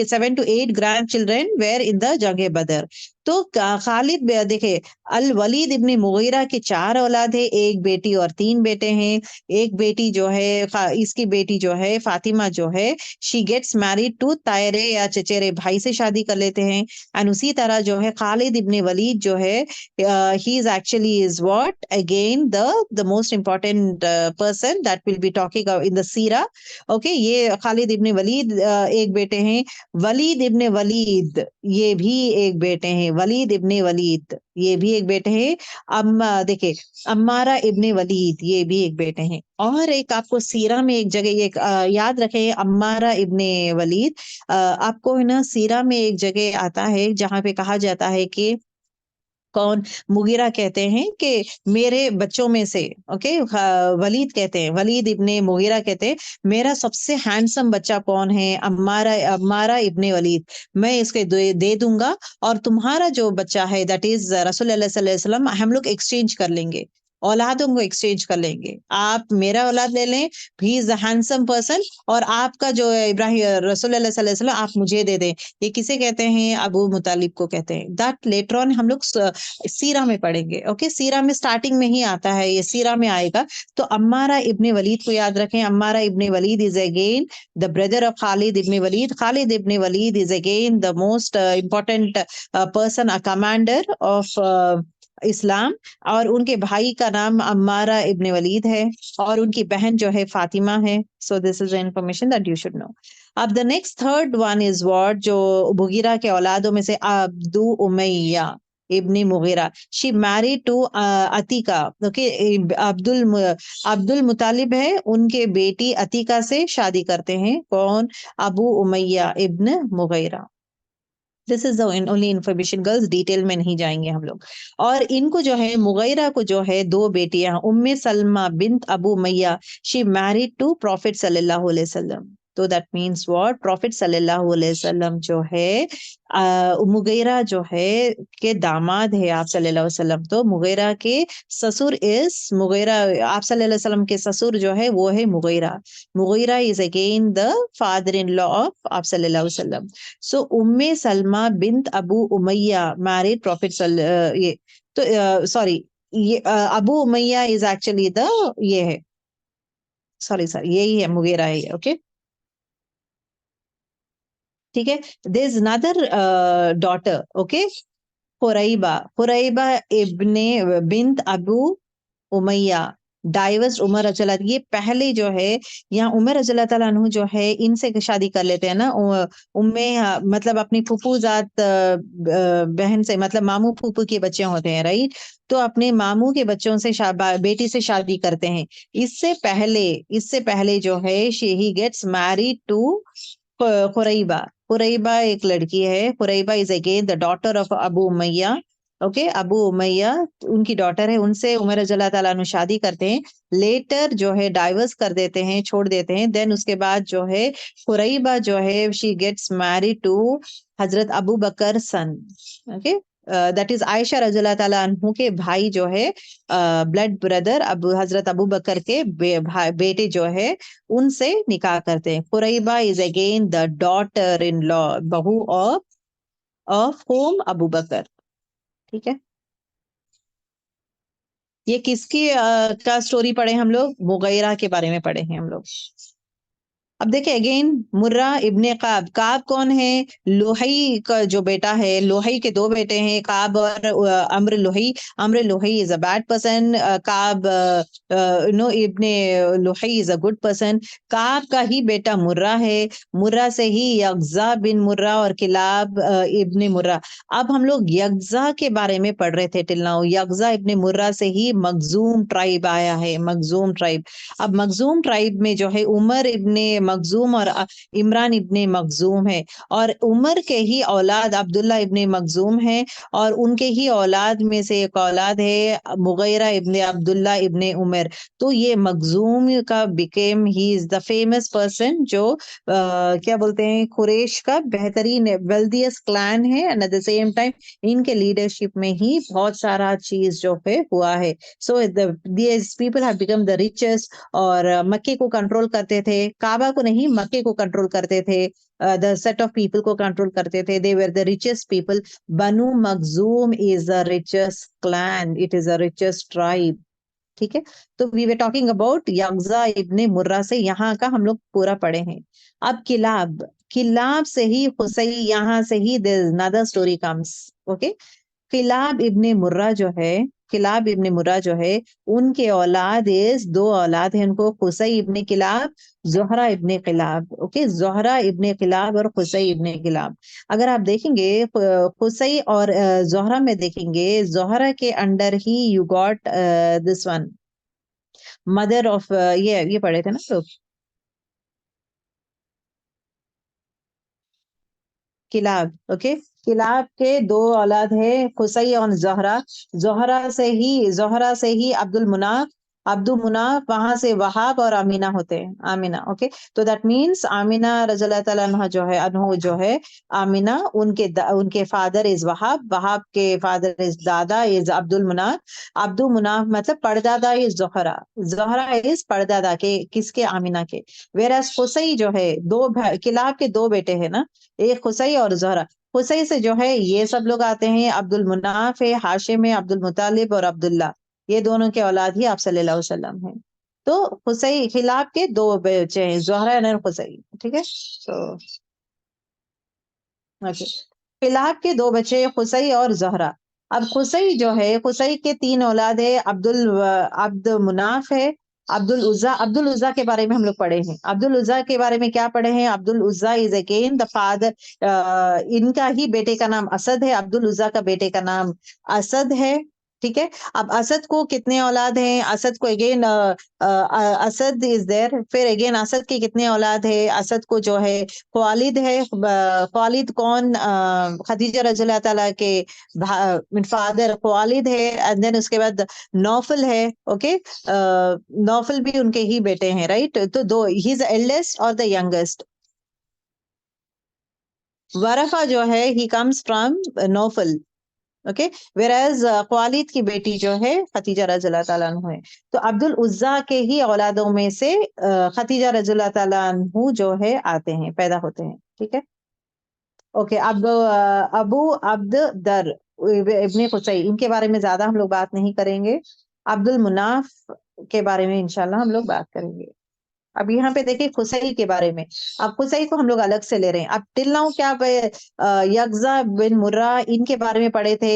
7 to 8 grandchildren were in the जंग बदर। तो खालिद देखे अल वलीद इब्ने मुगीरा के 4 औलाद है, एक बेटी और 3 बेटे हैं। एक बेटी जो है इसकी बेटी जो है फातिमा जो है शी गेट्स मैरिड टू तायरे या चचेरे भाई से शादी कर लेते हैं। एंड उसी तरह जो है खालिद इब्ने वलीद जो है he is actually is what again the most important person that will be talking in the Sira. Okay, ये खालिद इब्ने वलीद एक बेटे हैं। वलीद इब्ने वलीद ये भी एक बेटे हैं। वलीद इब्ने वलीद ये भी एक बेटे हैं। देखिए अम्मारा इब्ने वलीद ये भी एक बेटे हैं। और एक आपको सीरा में एक जगह ये याद रखें, अम्मारा इब्ने वलीद आपको है ना सीरा में एक जगह आता है जहां पे कहा जाता है कि कौन मुगीरा कहते हैं कि मेरे बच्चों में से ओके वलीद कहते हैं, वलीद इब्ने मुगीरा कहते हैं मेरा सबसे हैंडसम बच्चा कौन है, अम्मारा इब्ने वलीद, मैं इसके दे दूंगा और तुम्हारा जो बच्चा है दैट इज रसूल अल्लाह सल्लल्लाहु अलैहि वसल्लम हम लोग एक्सचेंज कर लेंगे, औलादों को एक्सचेंज कर लेंगे। आप मेरा औलाद ले लें, ही इज अ हैंडसम पर्सन, और आपका जो इब्राहिम रसूल अल्लाह सल्लल्लाहु अलैहि वसल्लम आप मुझे दे दें। ये किसे कहते हैं? अबू मुतालिब को कहते हैं। दैट लेटर ऑन हम लोग सीरा में पढ़ेंगे। ओके, सीरा में स्टार्टिंग में ही आता है, ये सीरा में आएगा। तो अम्मारा इब्ने वलीद को याद रखें। Ammara ibn Walid is again the brother of Khalid ibn Walid. Khalid ibn Walid is again the most important person, a commander of Islam, और उनके भाई का नाम अम्मारा इब्ने वलीद है और उनकी बहन जो है फातिमा है। So this is the information that you should know. अब the next third one is what, जो मुगीरा के औलादों में से Abdu Umayya ibn Mughira, she married to Atika. Okay, Abdul Muttalib है, उनके बेटी अतीका से शादी करते हैं। कौन? Abu Umayya ibn Mughira. This is the only information girls, detail में नहीं जाएंगे हम लोग। और इनको जो है मुगैरा को जो है 2 बेटियां, उम्मे सलमा बिन्त अबू मैया, शी मैरिड टू प्रॉफिट सल्लल्लाहु अलैहि वसल्लम। तो दैट मीन्स व्हाट, प्रॉफिट सल्लल्लाहु अलैहि वसल्लम जो है मुगैरा जो है के दामाद है आप सल्लल्लाहु अलैहि वसल्लम। तो मुगैरा के ससुर इज मुगैरा, आप सल्लल्लाहु अलैहि वसल्लम के ससुर जो है वो है Mughira. Mughira is again the father in law of आप सल्लल्लाहु अलैहि वसल्लम। So Umm Salama bint Abu Umayya married prophet ये तो सॉरी, ये Abu Umayya is actually the ये है, सॉरी सर यही है, मुगैरा है। ओके ठीक है। There is another daughter, okay, Huraiba ibn bint Abu Umayya divorce Umar रज़ियल्लाहु अन्हु। ये पहले जो है यहाँ उमर रज़ियल्लाहु ताला अन्हु जो है इनसे शादी कर लेते हैं ना, उम्मे मतलब अपनी फूफू जात बहन से, मतलब मामू फूफू के बच्चे होते हैं, राइट। तो अपने मामू के बच्चों से बेटी से शादी करते हैं। इससे पहले जो है he gets married to Khuraiba. Khuraiba एक लड़की है। Khuraiba is again the daughter of Abu Umayya. Okay, Abu Umayya उनकी डॉटर है, उनसे उमर रज़ियल्लाहु ताला अन्हु शादी करते हैं। लेटर जो है डाइवर्स कर देते हैं, छोड़ देते हैं। देन उसके बाद जो है खुरैबा जो है she gets married to Hazrat Abu Bakr sun. Okay, that is Ayesha रज़ियल्लाहु ताला अन्हु के भाई जो है, ब्लड ब्रदर हजरत अबू बकर के बेटे जो है उनसे निकाह करते हैं। Khuraiba is again the daughter in law, बहू ऑफ होम अबू बकर। ठीक है, ये किसकी का स्टोरी पढ़े हम लोग? मुगैरा के बारे में पढ़े हैं हम लोग। अब देखिए अगेन मुर्रा इब्ने काब। काब कौन है? लोहई का जो बेटा है। लोहई के 2 बेटे हैं, काब और Amr Luhayy. Amr Luhayy is a bad person, Ka'b no ibn Luhayy is a good person. Ka'b का ही बेटा मुर्रा है, मुर्रा से ही यगजा बिन मुर्रा और किलाब इब्ने मुर्रा। अब हम लोग यगजा के बारे में पढ़ रहे थे टिल नाउ। यगजा इब्ने मुर्रा से ही मखजूम ट्राइब आया है, मखजूम ट्राइब। अब मखजूम ट्राइब में जो है उमर इब्ने मखजूम और इमरान इब्ने मखजूम है, और उमर के ही औलाद अब्दुल्ला इब्ने मखजूम है, और उनके ही औलाद में से एक औलाद है मुगैरा इब्ने अब्दुल्ला इब्ने उमर। तो ये मखजूम का became he is the famous person जो क्या बोलते हैं, कुरैश का बेहतरीन वेल्दियस्ट क्लैन है, and at the same time इनके लीडरशिप में ही बहुत सारा चीज जो है हुआ है। So these people have become the richest, और मक्के को कंट्रोल करते थे, काबा को नहीं, मक्के को कंट्रोल करते थे, द सेट ऑफ पीपल को कंट्रोल करते थे. They were the richest people. Banu Makhzum is the richest clan, it is the richest tribe. ठीक है, तो we were talking about Yaqaza ibn Murrah से यहाँ का हम लोग पूरा पढ़े हैं. अब किलाब, किलाब से ही खुसई, यहाँ से ही अनदर स्टोरी कम्स. ओके, किलाब इब्ने मुर्रा जो है, किलाब इब्ने मुर्रा जो है, उनके औलाद इस, दो औलाद है उनको, खुसई इब्ने किलाब, जोहरा इब्ने किलाब. ओके, जोहरा इब्ने किलाब और खुसई इब्ने किलाब. अगर आप देखेंगे खुसई और जोहरा में देखेंगे, जोहरा के under he you got this one, mother of, ये पढ़े थे ना लोग, किलाब. ओके, किलाब के दो औलाद है, खुसई और जोहरा. जोहरा से ही अब्दुल मुनाफ, अब्दुल मुनाफ, वहां से वहाब और आमीना होते हैं, आमीना. ओके, तो दैट मीन्स आमीना रज़ियल्लाहु ताला अन्हा जो है, अनहु जो है, आमीना, उनके फादर इज वहाब, वहाब के फादर इज दादा इज अब्दुल मुनाफ, अब्दुल मुनाफ मतलब परदादा इज जोहरा, जोहरा इज परदादा के, किसके, आमीना के. वेरस खुसई जो है, किलाब के दो बेटे हैं ना, एक खुसई और जोहरा. खुसई से जो है ये सब लोग आते हैं, अब्दुल मुनाफ है, हाशिम है, अब्दुल मुतालिब और अब्दुल्ला, ये दोनों के औलाद ही आप सल्लल्लाहु अलैहि वसल्लम हैं. तो खुसई, खिलाफ के दो बच्चे हैं, जोहरा और खुसई. ठीक है, तो ओके, खिलाफ के दो बच्चे खुसई और जोहरा. अब खुसई जो है, खुसई के तीन औलाद है, अब्द मुनाफ है, अब्दुल उज्जा के बारे में हम लोग पढ़े हैं. अब्दुल उज्जा के बारे में क्या पढ़े हैं? अब्दुल उज्जा इज अगेन द फादर, इनका ही बेटे का नाम असद है, अब्दुल उज्जा का बेटे का नाम असद है. ठीक है, अब असद को कितने औलाद हैं? असद को अगेन असद इज देयर, फिर अगेन असद के कितने औलाद है? असद को जो है ख्वालिद है, ख्वालिद कौन? खदीजा रज़ियल्लाहु ताला के फादर ख्वालिद है. एंड देन उसके बाद नौफल है. ओके, नौफल भी उनके ही बेटे हैं, राइट. तो दो, ही इज एल्डेस्ट और द यंगेस्ट. वरफा जो है, he comes from Nawfal. Okay, वेराज ख्वालिद की बेटी जो है खतीजा रज़ियल्लाहु ताला अन्हु है. तो अब्दुल उज्जा के ही औलादों में से खतीजा रज़ियल्लाहु ताला अन्हु जो है आते हैं, पैदा होते हैं. ठीक है, ओके. अब अबू अब्द दर इब्ने खुसई, इनके बारे में ज्यादा हम लोग बात नहीं करेंगे. अब्दुल मुनाफ के बारे में इंशाल्लाह हम लोग बात करेंगे. अब यहाँ पे देखिए खुसई के बारे में. अब खुसई को हम लोग अलग से ले रहे हैं. अब टिल नाउ क्या यगजा बिन मुर्रा, इनके बारे में पढ़े थे.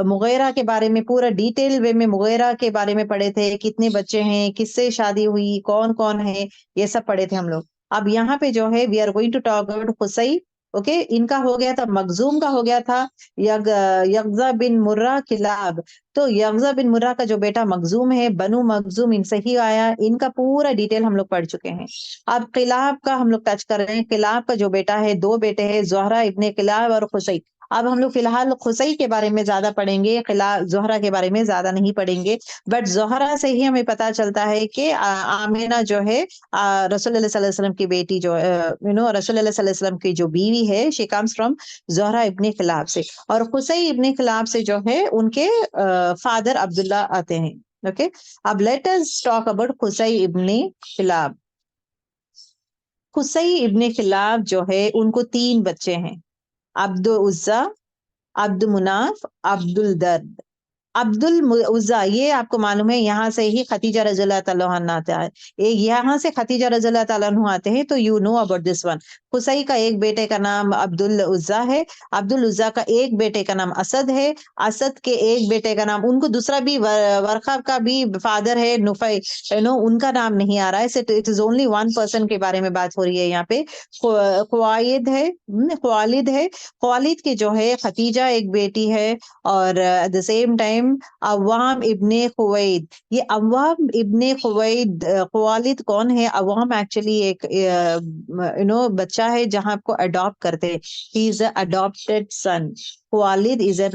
मुगैरा के बारे में पूरा डिटेल वे में मुगैरा के बारे में पढ़े थे, कितने बच्चे हैं, किससे शादी हुई, कौन कौन है, ये सब पढ़े थे हम लोग. अब यहाँ पे जो है we are going to talk about Qusai. Okay, इनका हो गया था, मखजूम का हो गया था, यगजा बिन मुर्रा किलाब. तो यगजा बिन मुर्रा का जो बेटा मखजूम है, बनु मखजूम, इनसे ही आया. इनका पूरा डिटेल हम लोग पढ़ चुके हैं. अब किलाब का हम लोग टच कर रहे हैं. किलाब का जो बेटा है, दो बेटे हैं, जोहरा इब्ने किलाब और खुसई. अब हम लोग फिलहाल खुसई के बारे में ज्यादा पढ़ेंगे, किलाब जोहरा के बारे में ज्यादा नहीं पढ़ेंगे. बट जोहरा से ही हमें पता चलता है कि आमिना जो है रसूलुल्लाह सल्लल्लाहु अलैहि वसल्लम की बेटी, जो रसूलुल्लाह सल्लल्लाहु अलैहि वसल्लम की जो बीवी है, शी कम्स फ्रॉम जोहरा इब्ने किलाब से. और खुसई इब्ने किलाब से जो है उनके फादर अब्दुल्ला आते हैं. ओके, अब लेट अस टॉक अबाउट खुसई इब्ने किलाब. खुसई इब्ने किलाब जो है, उनको तीन बच्चे हैं, अब्दुल उज्जा, अब्दुल मुनाफ, अब्दुल दर्द. अब्दुल उज्जा, ये आपको मालूम है यहाँ से ही खतीजा रज़ियल्लाहु ताला अन्हा आता है. यहाँ से खतीजा रज़ियल्लाहु ताला अन्हा आते हैं. तो you know about this one. Qusai का एक बेटे का नाम अब्दुल उज्जा है, अब्दुल उज्जा का एक बेटे का नाम असद है, असद के एक बेटे का नाम, उनको दूसरा भी वरखा का भी फादर है, नुफै, उनका नाम नहीं आ रहा है. It is only one person के बारे में बात हो रही है यहाँ पे. ख्वालिद है, ख्वालिद है. ख्वालिद की जो है खतीजा एक बेटी है, और एट द सेम टाइम अवाम इब्ने खुवैद. ये अवाम इब्ने खुवैद, ख्वालिद कौन है? अवाम एक्चुअली एक बच्चा है जहां आपको अडॉप्ट करते हैं. He is adopted son. Khuwaylid is an,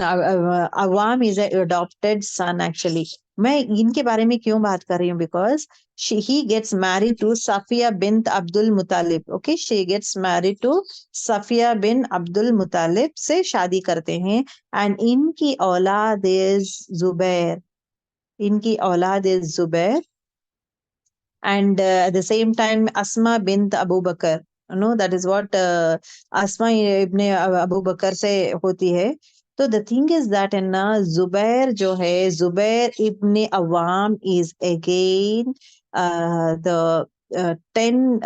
Awwam is adopted son actually. मैं इनके बारे में क्यों बात कर रही हूँ? Because he gets married to Safiya bint Abdul Muttalib. Okay, she gets married to Safiya bin Abdul Muttalib से शादी करते हैं. एंड इनकी औलाद इज जुबैर, इनकी औलाद is Zubair. and at the same time Asma bint Abu Bakr, that is what Asma ibn Abu Bakr से होती है. तो the thing is that ना Zubair जो है, Zubair ibn Awam is again the 10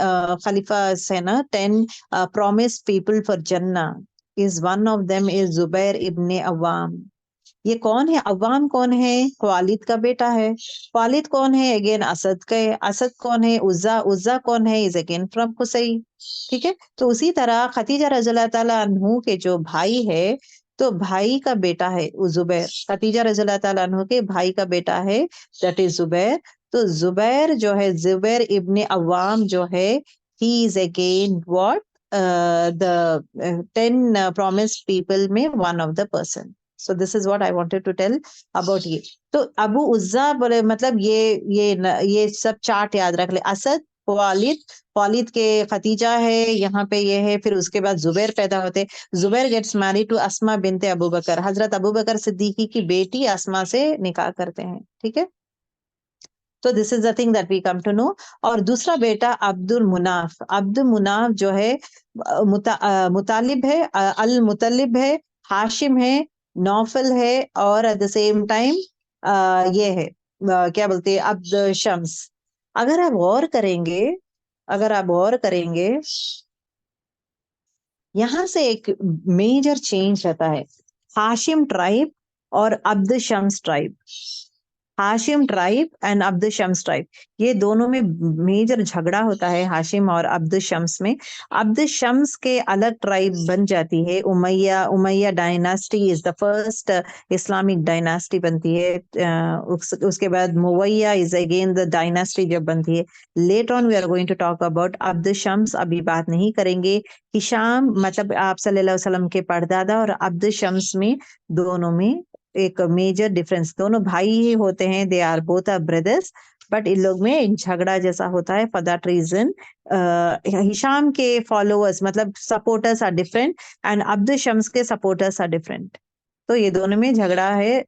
Khalifas है ना, 10 promised people for Jannah. Is one of them is Zubair ibn Awam. ये कौन है? अवाम कौन है? खालिद का बेटा है. खालिद कौन है? अगेन असद का है. असद कौन है? उज्जा. उज्जा कौन है? Is again from Qusai. ठीक है. तो उसी तरह खतीजा रज़ियल्लाहु ताला अन्हु के जो भाई है, तो भाई का बेटा है जुबैर. खतीजा रज़ियल्लाहु ताला अन्हु के भाई का बेटा है, दैट इज जुबैर. तो जुबैर जो है, जुबैर इब्ने अवाम जो है, he is again what the 10 promised people में one of the person. So this is what I wanted to tell about ये. तो अबू उज्जा बोले, मतलब ये सब चार्ट याद रख ले. असद, खालिद, खालिद के खतीजा है, यहाँ पे ये है. फिर उसके बाद जुबैर पैदा होते. जुबैर गेट्स मैरिड टू अस्मा बिनते अबू बकर. हजरत अबू बकर सिद्दीकी की बेटी अस्मा से निकाह करते हैं. ठीक है. तो this is the thing that we come to know. और दूसरा बेटा अब्दुल मुनाफ. अब्दुल मुनाफ जो है मुतालिब है, अल मुतलिब है, हाशिम है, नौफल है, और एट द सेम टाइम ये है क्या बोलते हैं, अब्द शम्स. अगर आप गौर करेंगे, यहां से एक मेजर चेंज रहता है. हाशिम ट्राइब और Abd Shams tribe. Hashim tribe and Abd Shams tribe, ये दोनों में मेजर झगड़ा होता है. हाशिम और अब्द शम्स में. अब्द शम्स के अलग ट्राइब बन जाती है. Umayya dynasty is the first Islamic dynasty बनती है. उसके बाद Muawiya is again the dynasty जब बनती है. Later on we are going to talk about Abd Shams. अभी बात नहीं करेंगे. हिशाम मतलब आप सल्लल्लाहु अलैहि वसल्लम के परदादा, और अब्द शम्स में दोनों में एक मेजर डिफरेंस. दोनों भाई ही होते हैं, they are both are brothers, but इन लोग में एक झगड़ा जैसा होता है. फॉर दैट रीजन हिशाम के फॉलोअर्स मतलब supporters are different, and Abd Shams के सपोर्टर्स आर डिफरेंट. तो ये दोनों में झगड़ा है,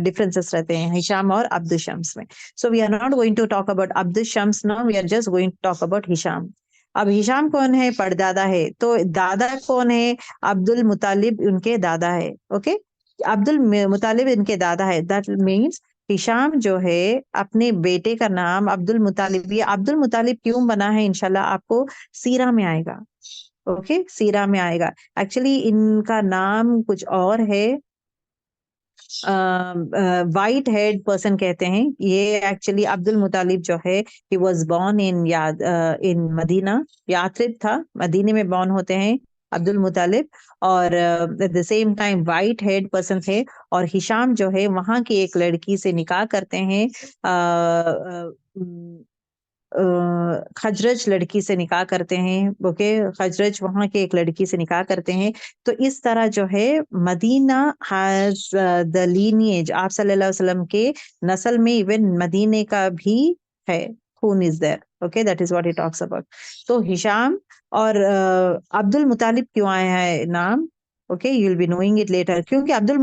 डिफरेंसेस रहते हैं हिशाम और अब्द शम्स में. So we are not going to talk about Abd Shams now, we are just going to talk about Hisham. अब हिशाम कौन है? परदादा है. तो दादा कौन है? अब्दुल मुतालिब उनके दादा है. ओके, अब्दुल मुतालिब इनके दादा है. दैट मीन्स हिशाम जो है अपने बेटे का नाम अब्दुल मुतालिब, ये अब्दुल मुतालिब क्यों बना है इंशाल्लाह आपको सीरा में आएगा. ओके, सीरा में आएगा. एक्चुअली इनका नाम कुछ और है, वाइट हेड पर्सन कहते हैं. ये एक्चुअली अब्दुल मुतालिब जो है, he was born in Medina. Yathrib था, मदीने में बोर्न होते हैं अब्दुल मुतालिब, और at the same time white head person थे. और हिशाम जो है वहां की एक लड़की से निकाह करते हैं, खजरज लड़की से निकाह करते हैं. ओके, खजरज वहां के एक लड़की से निकाह करते हैं. तो इस तरह जो है मदीना हैज द लीनिएज, आप सल्लल्लाहु अलैहि वसल्लम के नस्ल में इवन मदीने का भी है, खून is there. Okay, that is what he talks about. तो हिशाम और अब्दुल मुतालिब क्यों आया है नाम? Okay, you will be knowing it later. क्योंकि Abdul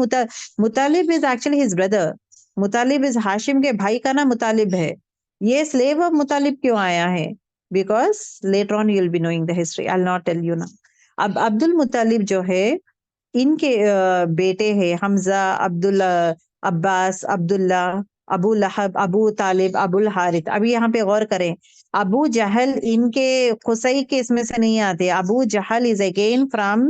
Muttalib is actually his brother. Muttalib is Hashim के भाई का नाम मुतालिब है. ये स्लेव ऑफ मुतालिब क्यों आया है? Because later on you will be knowing the history, I will not tell you now. अब अब्दुल मुतालिब जो है, इनके बेटे हैं हमजा, अब्दुल्ला, अब्बास, अब्दुल्ला, अबू लहब, अबू तालिब, अबुल हारिथ. अभी यहाँ पे गौर करें, अबू जहल इनके खुसई के इसमें से नहीं आते. Abu Jahl is again from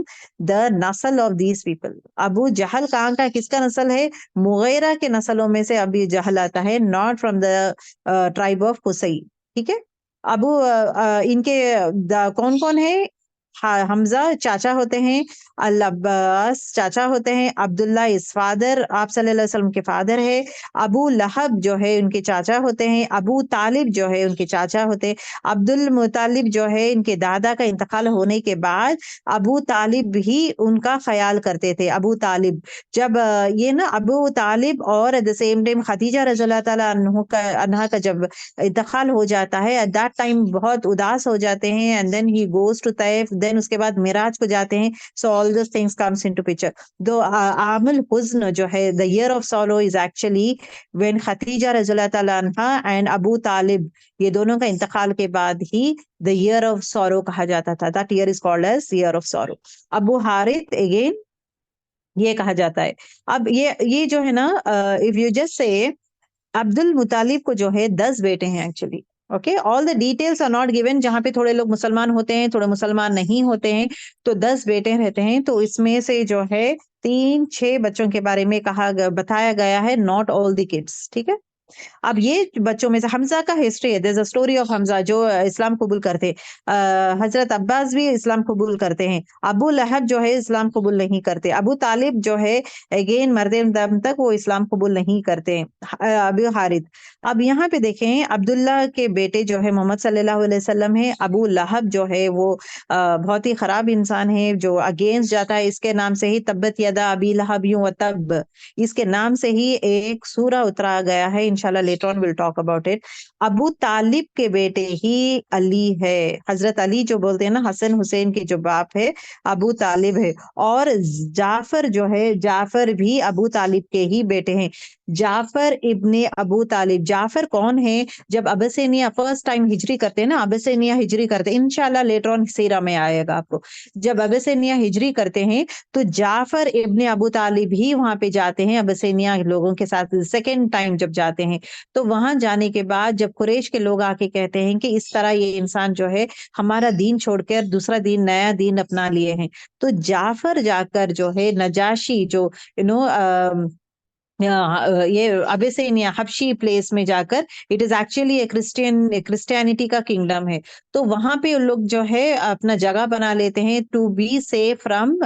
the नस्ल ऑफ दीज पीपल. अबू जहल कहाँ का, किसका नस्ल है? मुगैरा के नस्लों में से अबू जहल आता है, not from the tribe of Qusai. ठीक है. अबू इनके कौन कौन है? हमजा चाचा होते हैं, अल अब्बास चाचा होते हैं, अब्दुल्ला इस फादर, आप सल्लल्लाहु अलैहि वसल्लम के फादर है. अबू लहब जो है उनके चाचा होते हैं. अबू तालिब जो है उनके चाचा होते हैं. अब्दुल मुतालिब जो है इनके दादा का इंतकाल होने के बाद अबू तालिब भी उनका ख्याल करते थे. अबू तालिब जब ये ना अबू तालिब और at the same time Khadija रज़ियल्लाहु ताला अन्हा का जब इंतकाल हो जाता है, एट दैट टाइम बहुत उदास हो जाते हैं, and then he goes to Taif. Then उसके बाद मिराज को जाते हैं, so all this things comes into picture. दो आमुल हुज्न जो है, the year of sorrow is actually when Khadija रज़ियल्लाहु ताला अन्हा एंड अबू तालिब, ये दोनों का इंतकाल के बाद ही द ईयर ऑफ सॉरो कहा जाता था। That year is called as year of sorrow. Abu Harith again ये कहा जाता है। अब ये जो है ना, if you just say Abdul Mutalib को जो है 10 बेटे हैं actually. Okay, all the details are not given, जहां पे थोड़े लोग मुसलमान होते हैं, थोड़े मुसलमान नहीं होते हैं, तो 10 बेटे रहते हैं। तो इसमें से जो है 3-6 बच्चों के बारे में बताया गया है, नॉट ऑल द किड्स। ठीक है, अब ये बच्चों में से हमजा का हिस्ट्री है, there is a story of Hamza जो इस्लाम कबूल करते। हजरत अब्बास भी इस्लाम कबूल करते हैं। अबू लहब जो है इस्लाम कबूल नहीं करते। अबू तालिब जो है अगेन मरते दम तक वो इस्लाम कबूल नहीं करते। अबू हारिथ। अब यहाँ पे देखें, अब्दुल्ला के बेटे जो है मोहम्मद सल्लल्लाहु अलैहि वसल्लम है। अबू लहब जो है वो बहुत ही खराब इंसान है, जो अगेंस्ट जाता है। इसके नाम से ही तब्बत यदा अबी लहब व तब, इसके नाम से ही एक सूरा उतरा गया है। इंशाल्लाह later on will talk about it. Abu Talib के बेटे ही अली है। हजरत अली जो बोलते हैं ना, हसन हुसैन के जो बाप है, अबू तालिब है। और जाफर जो है, जाफर भी अबू तालिब के ही बेटे हैं। जाफर इब्ने अबू तालिब। जाफर कौन है? जब अबसिनिया फर्स्ट टाइम हिजरी करते हैं ना, अबसिनिया हिजरी करते हैं, इंशाल्लाह लेटर ऑन सीरा में आएगा आपको। जब अबसिनिया हिजरी करते हैं तो जाफर इब्ने अबू तालिब ही वहां पे जाते हैं अबसिनिया लोगों के साथ। सेकेंड टाइम जब जाते हैं तो वहां जाने के बाद जब कुरैश के लोग आके कहते हैं कि इस तरह ये इंसान जो है हमारा दीन छोड़कर दूसरा दीन, नया दीन अपना लिए हैं, तो जाफर जाकर जो है नजाशी जो ये अबिसिनिया हबशी प्लेस में जाकर, इट इज एक्चुअली क्रिश्चियनिटी का किंगडम है, तो वहां पे लोग जो है अपना जगह बना लेते हैं to be safe from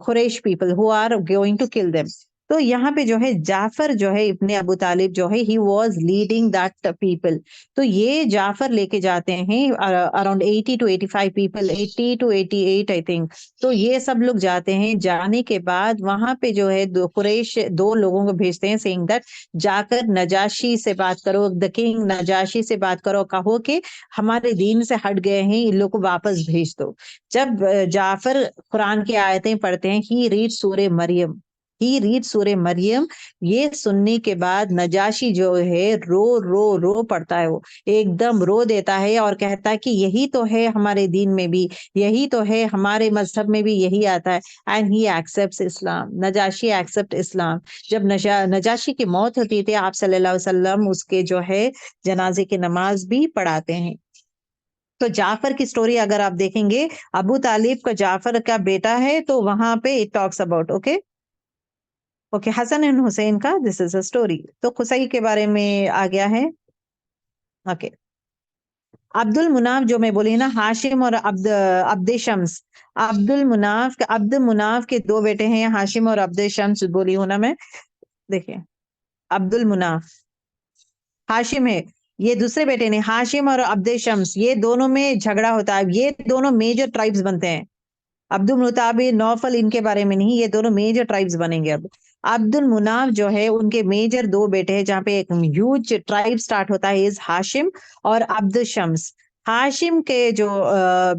Quraysh people who are going to kill them. तो यहाँ पे जो है जाफर जो है इब्ने अबू तालिब जो है, he was leading that people. तो ये जाफर लेके जाते हैं around 80 to 85 people, 80 to 88 I think. तो ये सब लोग जाते हैं। जाने के बाद वहां पे जो है कुरैश 2 लोगों को भेजते हैं, सेइंग दैट जाकर नजाशी से बात करो, द किंग नजाशी से बात करो, कहो कि हमारे दीन से हट गए हैं, इन लोग को वापस भेज दो। जब जाफर कुरान की आयतें पढ़ते हैं, ही रीड सूरे मरियम, ही रीड सूरे मरियम, ये सुनने के बाद नजाशी जो है रो रो रो पड़ता है, वो एकदम रो देता है और कहता है कि यही तो है हमारे दीन में भी, यही तो है हमारे मजहब में भी, यही आता है। And he accepts Islam, Najashi accept Islam. जब नजाशी की मौत होती थी, आप सल्लल्लाहु अलैहि वसल्लम उसके जो है जनाजे की नमाज भी पढ़ाते हैं। तो जाफर की स्टोरी अगर आप देखेंगे, अबू तालिब का जाफर का बेटा है, तो वहां पे it talks about okay okay Hasan and Hussain का दिस इज अ स्टोरी। तो खुसई के बारे में आ गया है। ओके, अब्दुल मुनाफ जो मैं बोली ना, हाशिम और अब्द शम्स। अब्दुल मुनाफ के 2 बेटे हैं, हाशिम और अब्द शम्स बोली हूं ना मैं। देखिए, अब्दुल मुनाफ हाशिम है, ये दूसरे बेटे ने हाशिम और अब्द शम्स, ये दोनों में झगड़ा होता है। ये दोनों मेजर ट्राइब्स बनते हैं। अब्दुल मुताबिर नौफल इनके बारे में नहीं, ये दोनों मेजर ट्राइब्स बनेंगे। अब अब्दुल मुनाफ जो है, उनके मेजर 2 बेटे हैं, जहाँ पे एक ह्यूज ट्राइब स्टार्ट होता है, इज हाशिम और अब्द शम्स। हाशिम के जो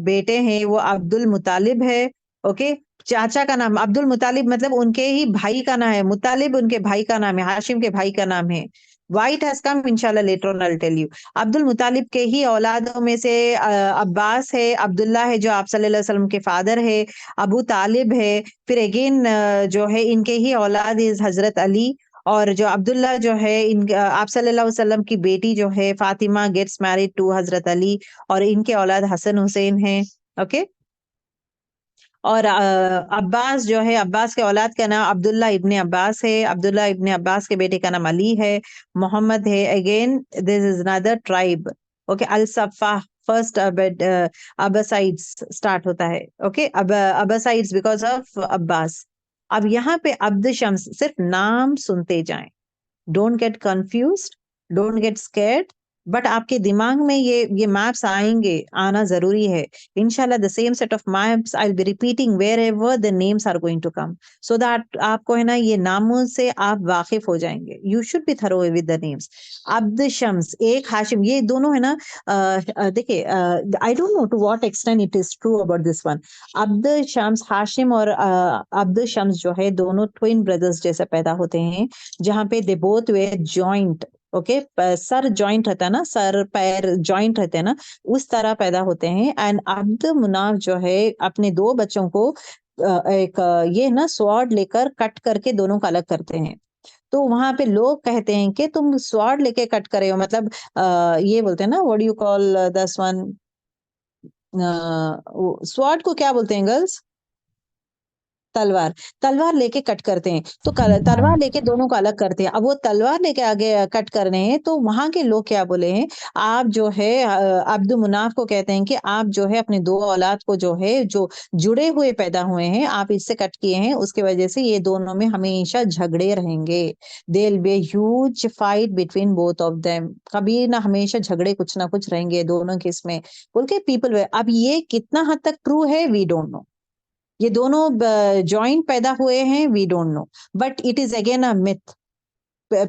बेटे हैं वो अब्दुल मुतालिब है। ओके, चाचा का नाम अब्दुल मुतालिब, मतलब उनके ही भाई का नाम है। मुतालिब उनके भाई का नाम है, हाशिम के भाई का नाम है। वाइट हैज कम इंशाल्लाह later on I tell you. Abdul Muttalib के ही औलादों में से अब्बास है, अब्दुल्ला है जो आप सल्लल्लाहु अलैहि वसल्लम के फादर है, अबू तालिब है, फिर अगेन जो है इनके ही औलाद इज हजरत अली। और जो अब्दुल्ला जो है, इन आप सल्लल्लाहु अलैहि वसल्लम की बेटी जो है फातिमा गेट्स मैरिड टू हजरत अली, और इनके औलाद हसन हुसैन है। ओके, और अब्बास जो है, अब्बास के औलाद का नाम अब्दुल्ला इब्ने अब्बास है, अब्दुल्ला इब्ने अब्बास के बेटे का नाम अली है। मोहम्मद है, again this is another tribe. Okay, al Saffah first अब्बासाइड्स start होता है। ओके, अब अब्बासाइड्स बिकॉज ऑफ अब्बास। अब यहाँ पे अब्द शम्स, सिर्फ नाम सुनते जाएं, don't get confused, don't get scared. But आपके दिमाग में ये मैप्स आएंगे, आना जरूरी है इंशाल्लाह। The same set of maps I will be repeating wherever the names are going to come, so that आपको है ना ये नामों से आप वाकिफ हो जाएंगे। You should be thorough with the names. Abd Shams, एक हाशिम, ये दोनों है ना, देखिए I don't know to what extent it is true about this one. Abd Shams, Hashim और अब्द शम्स जो है दोनों ट्विन ब्रदर्स जैसे पैदा होते हैं, जहाँ पे they both way joint, okay, sir joint रहता है ना, सर पैर जॉइंट रहते हैं ना, उस तरह पैदा होते हैं। एंड अब्द मुनाफ जो है अपने दो बच्चों को एक ये ना स्वॉर्ड लेकर कट करके दोनों को अलग करते हैं। तो वहां पे लोग कहते हैं कि तुम स्वॉर्ड लेके कट करे हो, मतलब ये बोलते हैं ना, व्हाट डू यू कॉल दस वन, स्वॉर्ड को क्या बोलते हैं गर्ल्स? तलवार। तलवार लेके कट करते हैं, तो तलवार लेके दोनों को अलग करते हैं। अब वो तलवार लेके आगे कट कर रहे हैं, तो वहां के लोग क्या बोले हैं, आप जो है अब्द मुनाफ को कहते हैं कि आप जो है अपने दो औलाद को जो है, जो जुड़े हुए पैदा हुए हैं, आप इससे कट किए हैं, उसके वजह से ये दोनों में हमेशा झगड़े रहेंगे। There will be huge fight between both of them, कभी ना हमेशा झगड़े कुछ ना कुछ रहेंगे दोनों के इसमें, बोल के पीपल। अब ये कितना हद तक ट्रू है वी डोंट नो, ये दोनों जॉइंट पैदा हुए हैं we don't know, but it is again a myth,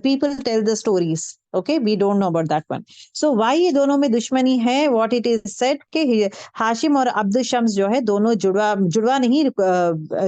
people tell the stories, okay, we don't know about that one. So why ये दोनों में दुश्मनी है? what it is said कि हाशिम और अब्द शम्स जो है दोनों जुड़वा, जुड़वा नहीं,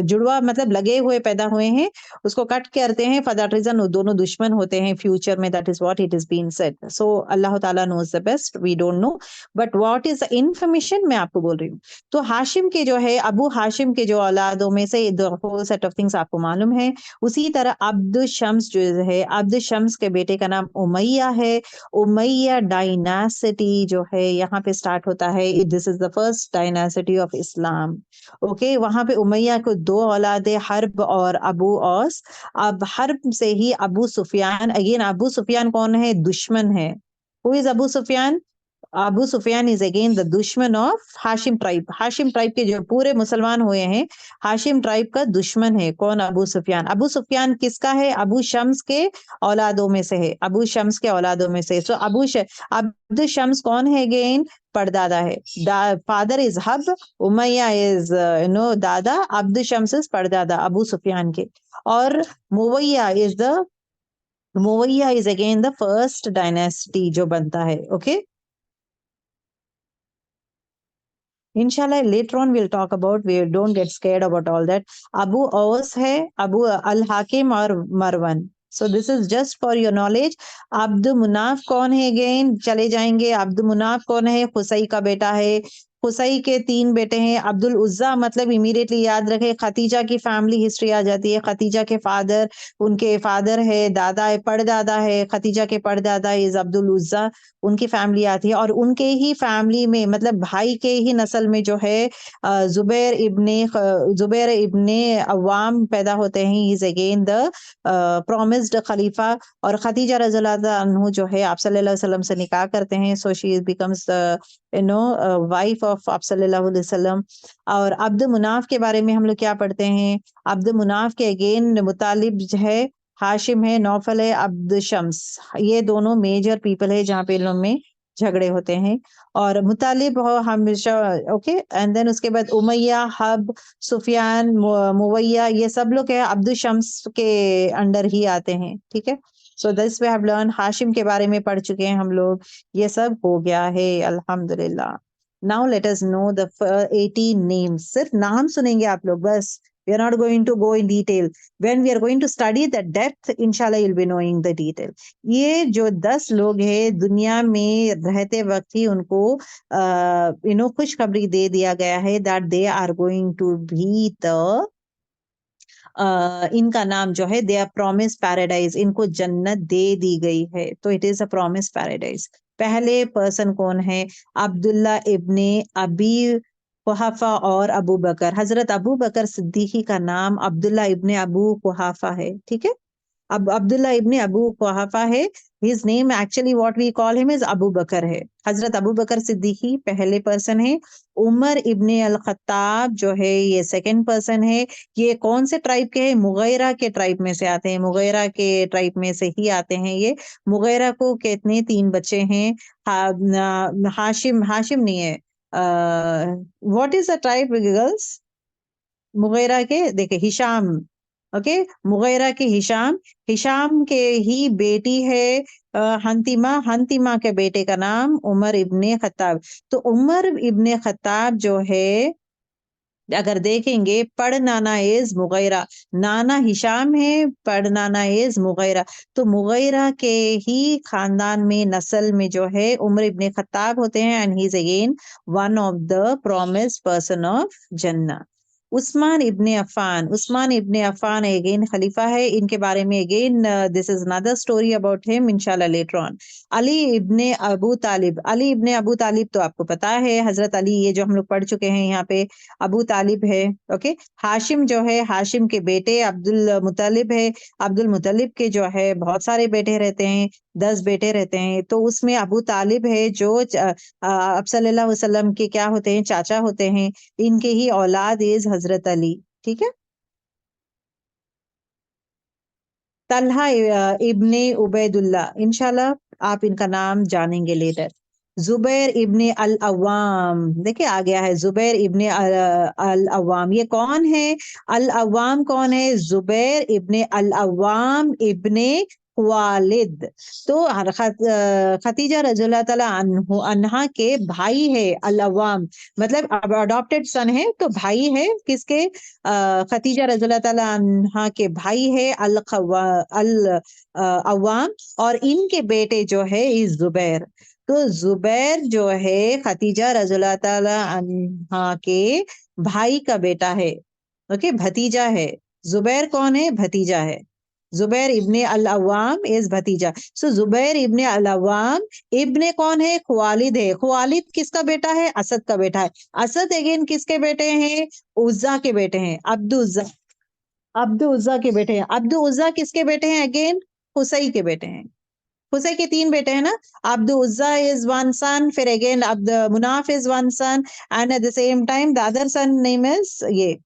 जुड़वा मतलब लगे हुए पैदा हुए हैं, उसको कट करते हैं, फॉर दैट रीजन वो दोनों दुश्मन होते हैं फ्यूचर में, that is what it is been said. So Allah ताला knows the best, we don't know, but what is the information मैं आपको बोल रही हूँ। तो हाशिम के जो है, अबू हाशिम के जो औलादों में से the whole set of things आपको मालूम है। उसी तरह अब्द शम्स जो है, अब्द शम्स के बेटे का नाम उमैया है। उमैया डायनासिटी जो है यहाँ पे स्टार्ट होता है, this is the first dynasty of Islam, okay. वहां पे उमैया को दो औलादे, हर्ब और अबू औस। अब हर्ब से ही Abu Sufyan, again Abu Sufyan कौन है? दुश्मन है। Who is Abu Sufyan? Abu Sufyan is again the दुश्मन of Hashim tribe. Hashim tribe के जो पूरे मुसलमान हुए हैं, हाशिम ट्राइब का दुश्मन है कौन? अबू सुफियान। अबू सुफियान किसका है? अबू शम्स के औलादों में से है, अबू शम्स के औलादों में से। सो अब्द शम्स कौन है? अगेन परदादा है। Father is Harb, Umayya is no दादा, अब्द शम्स इज परदादा अबू सुफियान के। और Muawiya is again the first dynasty जो बनता है, okay. Inshallah, later on we'll talk about. We don't get scared about all that. Abu Aws है, Abu Al Hakim और Marwan. So this is just for your knowledge. अब्द Munaf कौन है? Again चले जाएंगे। अब्द मुनाफ कौन है? खुसई का बेटा है। खुसई के तीन बेटे हैं। अब्दुल उज्जा, मतलब इमीडिएटली याद रखे, खतीजा की फैमिली हिस्ट्री आ जाती है। खतीजा के फादर, उनके फादर है, दादा है, पड़दादा है, खतीजा के पड़दादा इज अब्दुल उज्जा, उनकी फैमिली आती है। और उनके ही फैमिली में, मतलब भाई के ही नस्ल में जो है जुबैर इब्ने अवाम पैदा होते हैं। He is again the promised खलीफा। और खतीजा रज़ियल्लाहु अन्हु जो है आप सल्लल्लाहु अलैहि वसल्लम से निकाह करते हैं, so she becomes wife of आप सल्लल्लाहु अलैहि वसल्लम। और अब्द मुनाफ के बारे में हम लोग क्या पढ़ते हैं? अब्द मुनाफ के अगेन मुतालिब है, हाशिम है, नौफल है, अब्द शम्स, ये दोनों मेजर पीपल है जहाँ पे इन लोग में झगड़े होते हैं। और मुतालिब हो हमेशा, ओके। एंड देन उसके बाद उमैया, हब, सुफियान, मुवैया, ये सब लोग है अब्द शम्स के अंडर ही आते हैं, ठीक है। So this we have learn. Hashim के बारे में पढ़ चुके हैं हम लोग, ये सब हो गया है अल्हम्दुलिल्लाह। Now let us know the 18 names. सिर्फ नाम सुनेंगे आप लोग बस, we are not going to go in detail. When we are going to study the depth, inshallah you'll be knowing the detail. ये जो 10 लोग हैं दुनिया में रहते वक्त ही उनको खुशखबरी दे दिया गया है that they are going to be the इनका नाम जो है, दे आर प्रॉमिस पैराडाइज, इनको जन्नत दे दी गई है, तो it is a promise paradise. पहले पर्सन कौन है? अब्दुल्ला इब्ने अबी कुहाफा और अबू बकर। हजरत अबू बकर सिद्दीकी का नाम अब्दुल्ला इब्ने अबू कुहाफा है, ठीक है। अब अब्दुल्ला इब्ने अबू कुहाफा है, his name actually what we call him is Abu Bakr है। हजरत अबू बकर सिद्दीकी पहले पर्सन है। उमर इब्ने अल खत्ताब जो है ये सेकंड पर्सन है। ये कौन से ट्राइब के हैं? मुगैरा के ट्राइब में से आते हैं, मुगैरा के ट्राइब में से ही आते हैं ये। मुगैरा को कितने 3 बच्चे हैं। हाशिम, हाशिम नहीं है, what is the tribe girls? Mughira के देखे हिशाम, ओके, मुगैरा के हिशाम, हिशाम के ही बेटी है हंतिमा, हंतिमा के बेटे का नाम उमर इब्ने खत्ताब। तो उमर इब्ने खत्ताब जो है अगर देखेंगे पड़ नाना इज मुगैरा, नाना हिशाम है, पड़ नाना इज मुगैरा। तो मुगैरा के ही खानदान में नस्ल में जो है उमर इब्ने खत्ताब होते हैं and he is again one of the promised person of जन्नत। उस्मान इब्ने अफान, उस्मान इब्ने अफान अगेन खलीफा है। इनके बारे में again this is another story about him इंशाल्लाह लेटर ऑन। अली इब्ने अबू तालिब, अली इब्ने अबू तालिब तो आपको पता है हजरत अली, ये जो हम लोग पढ़ चुके हैं यहाँ पे, अबू तालिब है, ओके। हाशिम जो है, हाशिम के बेटे अब्दुल मुतलिब है, अब्दुल मुतलिब के जो है बहुत सारे बेटे रहते हैं, 10 बेटे रहते हैं। तो उसमें अबू तालिब है जो अब सल्लल्लाहु अलैहि वसल्लम के क्या होते हैं? चाचा होते हैं। इनके ही औलाद इज हजरत अली, ठीक है। तल्हा इब्ने उबैदुल्ला, इंशाल्लाह आप इनका नाम जानेंगे लेटर। जुबैर इब्ने अल अवाम, देखिए आ गया है जुबैर इब्ने अल अवाम। ये कौन है? अल अवाम कौन है? जुबैर इब्ने अल अवाम इब्ने वालिद। तो खतीजा रज़ियल्लाहु ताला अन्हा के भाई है अल अवाम, मतलब अडॉप्टेड सन है, तो भाई है किसके? खतीजा रज़ियल्लाहु ताला अन्हा के भाई है अल अवाम, और इनके बेटे जो है इस जुबैर। तो जुबैर जो है खतीजा रज़ियल्लाहु ताला अन्हा के भाई का बेटा है, ओके, भतीजा है। जुबैर कौन है? भतीजा है। जुबैर इब्ने अल अवाम इज भतीजा। सो जुबैर इब्ने अल अवाम इब्ने कौन है? खुवालिद है। खुवालिद किसका बेटा है? असद का बेटा है। असद अगेन किसके बेटे हैं? उज्जा के बेटे हैं। अब्दु उज्जा, अब्दु उज्जा के बेटे हैं। अब्दु उज्जा किसके बेटे हैं? अगेन हुसै के बेटे हैं। हुसै के 3 बेटे हैं ना, Abdu Uzza is one son, फिर again Abd Munaf is one son, and at the same time the other son name is ये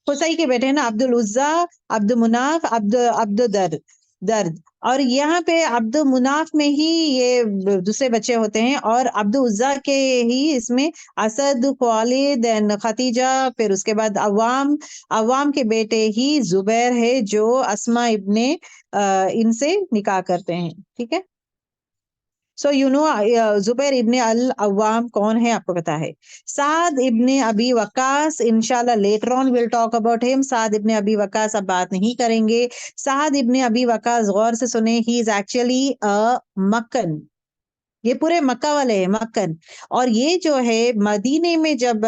हुसै के बेटे हैं ना, अब्दुल उज्जा, अब्द मुनाफ, अब्द दर्द, दर्द। और यहाँ पे अब्द मुनाफ में ही ये दूसरे बच्चे होते हैं, और अब्द उज्जा के ही इसमें असद, खालिद एंड खतीजा, फिर उसके बाद अवाम, अवाम के बेटे ही जुबैर है जो अस्मा इब्ने इनसे निकाह करते हैं, ठीक है। सो यू नो जुबैर इब्ने अल अवाम कौन है? आपको पता है। साद इब्ने अबी वकास, इंशाल्लाह later on will talk about him. Saad इब्ने अबी वकास अब बात नहीं करेंगे। साद इब्ने अबी वकास गौर से सुने, ही इज एक्चुअली अ मक्कन, ये पूरे मक्का वाले हैं, मक्कन। और ये जो है मदीने में जब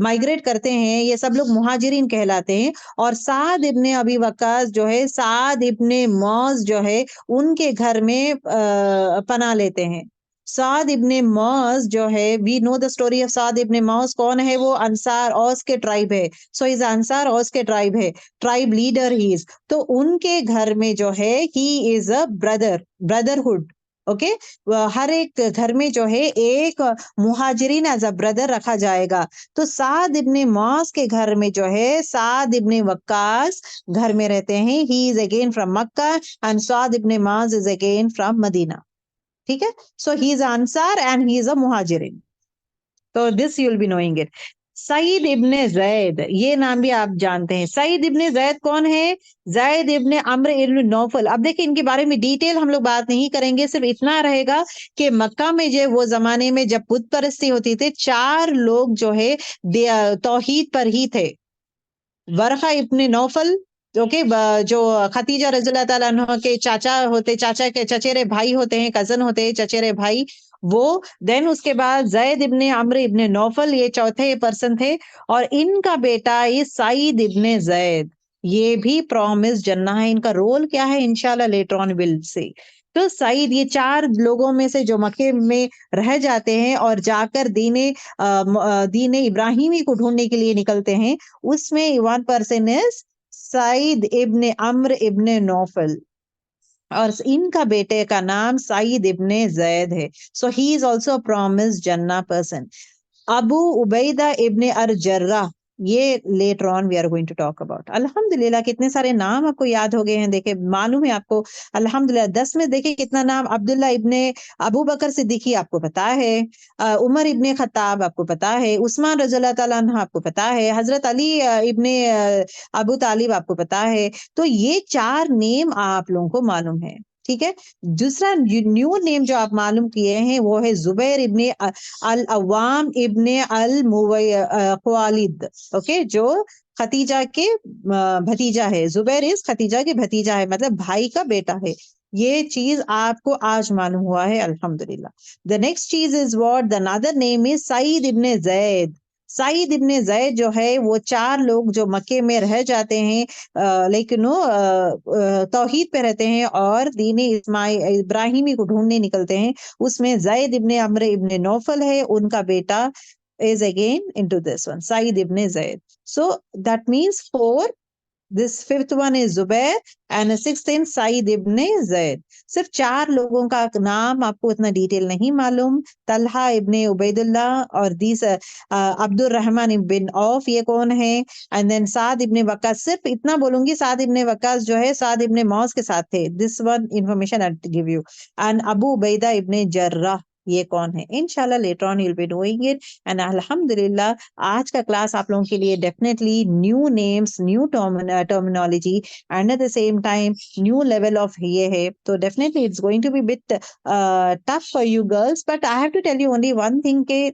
माइग्रेट करते हैं, ये सब लोग मुहाजिरीन कहलाते हैं। और साद इब्ने अबी वक्कास जो है, साद इब्ने मौज जो है, उनके घर में पनाह लेते हैं। साद इब्ने मौज जो है, we know the story of Saad इब्ने मौज। कौन है वो? अंसार औस के ट्राइब है। सो इज अंसार औस के ट्राइब है, ट्राइब लीडर ही इज। तो उनके घर में जो है he is a brother, brotherhood, okay. हर एक घर में जो है एक मुहाजिरीन एज अ ब्रदर रखा जाएगा। तो साद इब्ने मौस के घर में जो है साद इब्ने वक्कास घर में रहते हैं। He is again from Mecca and Saad इब्ने Muadh is again from Medina, ठीक है। सो ही इज अंसार एंड ही इज अ मुहाजिरिन। तो this you will be knowing it. Saeed Ibn Zaid, ये नाम भी आप जानते हैं। सईद इब्ने जैद कौन है? जैद इब्ने अम्र इब्ने नौफल। अब देखिए इनके बारे में डिटेल हम लोग बात नहीं करेंगे, सिर्फ इतना रहेगा कि मक्का में जो वो जमाने में जब बुत परस्ती होती थी, 4 लोग जो है तौहीद पर ही थे। वरखा इब्ने नौफल, ओके, जो खतीजा रज़ियल्लाहु ताला अन्हा के चाचा होते, चाचा के चचेरे भाई होते हैं, कजन होते हैं, चचेरे भाई वो। देन उसके बाद जैद इब्ने अम्र इब्ने नौफल, ये चौथे पर्सन थे। और इनका बेटा ये सईद इब्ने जैद, ये भी प्रॉमिस जन्नह है। इनका रोल क्या है? इंशाल्लाह लेटर ऑन विल से। तो सईद, ये 4 लोगों में से जो मक्के में रह जाते हैं और जाकर दीने इब्राहिमी को ढूंढने के लिए निकलते हैं, उसमें one person is Saeed ibn Amr ibn Naufal, और इनका बेटे का नाम सईद इब्ने जैद है। So he is also promise जन्ना person. Abu Ubaida ibn ar Jarrah, ये later on we are going to talk about. अल्हम्दुलिल्लाह कितने सारे नाम आपको याद हो गए हैं। देखे मालूम है आपको, अल्हम्दुलिल्लाह 10 में देखे कितना नाम। अब्दुल्ला इब्ने अबू बकर सिद्दीकी आपको पता है, उमर इब्ने खत्ताब आपको पता है, उस्मान रज़ियल्लाहु ताला अन्हु आपको पता है, हजरत अली इब्ने अबू तालिब आपको पता है। तो ये 4 नेम आप लोगों को मालूम है, ठीक है। दूसरा न्यू नेम जो आप मालूम किए हैं वो है जुबैर इब्ने अल अवाम इब्ने अल ख्वालिद, ओके, जो खतीजा के भतीजा है। जुबैर इस खतीजा के भतीजा है, मतलब भाई का बेटा है। ये चीज आपको आज मालूम हुआ है, अल्हम्दुलिल्लाह। द नेक्स्ट चीज is what the another name is Saeed Ibn Zaid. Saeed Ibn Zaid जो है वो 4 लोग जो मक्के में रह जाते हैं, लेकिन तौहीद पे रहते हैं और दीनी इब्राहिमी को ढूंढने निकलते हैं। उसमें जैद इब्ने अम्र इब्ने नौफल है, उनका बेटा is again into this one, Said ibn Zaid. So that means 4. This 5th one is Zubair and the 6th in Said ibn Zaid. सिर्फ 4 लोगों का नाम आपको इतना डिटेल नहीं मालूम। तलहा इब्ने उबैदुल्लाह और अब्दुल रहमान इब्न औफ, ये कौन है? एंड देन साद इब्ने वक्कास, सिर्फ इतना बोलूंगी, साद इब्ने वक्कास जो है साद इब्ने मौस के साथ थे। This one information I give you. And Abu Ubaida ibn Jarrah, ये कौन है? इंशाल्लाह later on you will be doing it. And अल्हम्दुलिल्लाह आज का क्लास आप लोगों के लिए definitely new names, new terminology and at the same time new level of ये है। तो definitely it's going to be bit tough for you girls, but I have to tell you only one thing के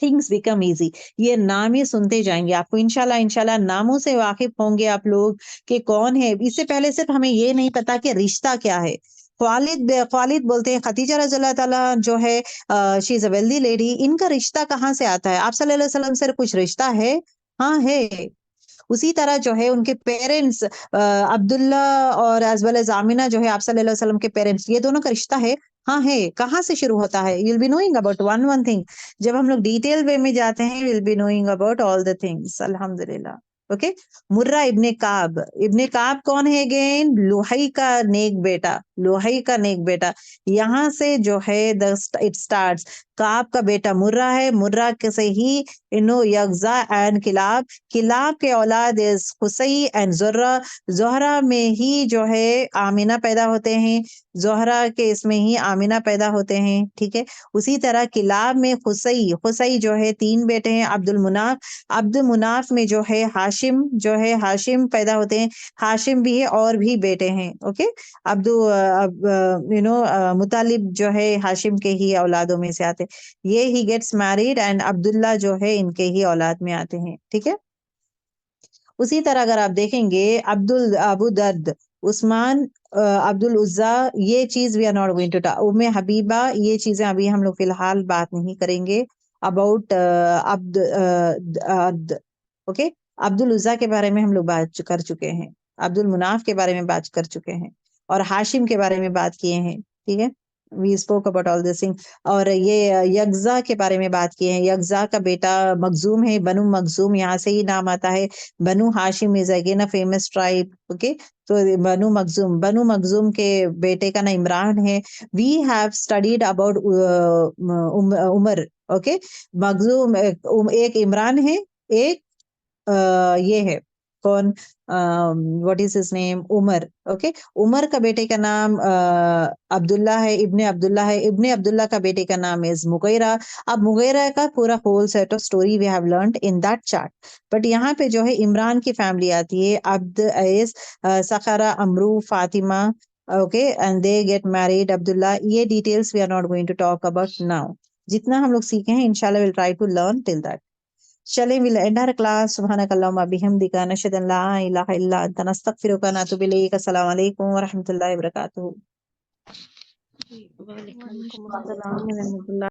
things become easy. ये नाम ही सुनते जाएंगे आपको, इंशाल्लाह नामों से वाकिफ होंगे आप लोग कि कौन है। इससे पहले सिर्फ हमें ये नहीं पता कि रिश्ता क्या है। ख्वालिद बोलते हैं, खतीजा रज़ियल्लाहु ताला जो है she is a wealthy lady, इनका रिश्ता कहाँ से आता है? आप सल्लल्लाहु अलैहि वसल्लम से कुछ रिश्ता है? हाँ है। उसी तरह जो है उनके पेरेंट्स अब्दुल्ला और एज वेल एज आमिना जो है आप सल्लल्लाहु अलैहि वसल्लम के पेरेंट्स, ये दोनों का रिश्ता है। हाँ है। कहाँ से शुरू होता है? You will be knowing about one thing. जब हम लोग डिटेल वे में जाते हैं will be knowing about all the things, अल्हम्दुलिल्लाह। ओके। मुर्रा इब्ने काब, इब्ने काब कौन है? अगेन लुहई का नेक बेटा, लुहई का नेक बेटा। यहाँ से जो है इट स्टार्ट्स। काब का बेटा मुर्रा है, मुर्रा के से ही यगजा एंड किलाब, किलाब के औलाद इज खुसई एंड जोहरा, जोहरा में ही जो है आमिना पैदा होते हैं, जोहरा के इसमें ही आमिना पैदा होते हैं, ठीक है। उसी तरह किलाब में खुसई, खुसई जो है 3 बेटे हैं। अब्दुल मुनाफ, अब्दुल मुनाफ में जो है हाशिम, जो है हाशिम पैदा होते हैं, हाशिम भी है और भी बेटे हैं, ओके। मुतालिब जो है हाशिम के ही औलादों में से आते हैं। ये he gets married and Abdullah जो है इनके ही औलाद में आते हैं, ठीक है। उसी तरह अगर आप देखेंगे अब्दुल अबू दर्द, उस्मान, अब्दुल उज्जा, ये चीज we are not going to talk. Umm Habiba, ये चीजें अभी हम लोग फिलहाल बात नहीं करेंगे। About okay. अब्दुल उज्जा के बारे में हम लोग बात कर चुके हैं, अब्दुल मुनाफ के बारे में बात कर चुके हैं और हाशिम के बारे में बात किए हैं, ठीक है। We spoke about all this thing. और ये यगजा के बारे में बात किए हैं। यगजा का बेटा मखजूम है, बनु मखजूम, यहाँ से ही नाम आता है। Banu Hashim is again a famous tribe, okay. तो बनु मखजूम के बेटे का नाम इमरान है। We have studied about Umar, okay. Makhzum एक इमरान है, एक ये है कौन, what is his name, Umar, okay. Umar का बेटे का नाम अब्दुल्ला है, इब्ने अब्दुल्ला है। इब्ने अब्दुल्ला का बेटे का नाम इज मुगैरा। अब मुगैरा का पूरा whole set of story we have learned in that chart, but यहाँ पे जो है इमरान की फैमिली आती है, Abd is Sakhra, Amr, Fatima, okay, and they get married, Abdullah. ये details we are not going to talk about now. जितना हम लोग सीखे हैं इंशाल्लाह will try to learn till that. चलें, we'll end our class. Subhanakallahumma bihamdika nashhadu an la ilaha illa anta nastaghfiruka wa natubu ilayk. Assalamu alaikum wa rahmatullahi wa barakatuh. जी, वालेकुम वालेकुम अस्सलाम। अस्सलाम व रहमतुल्लाह।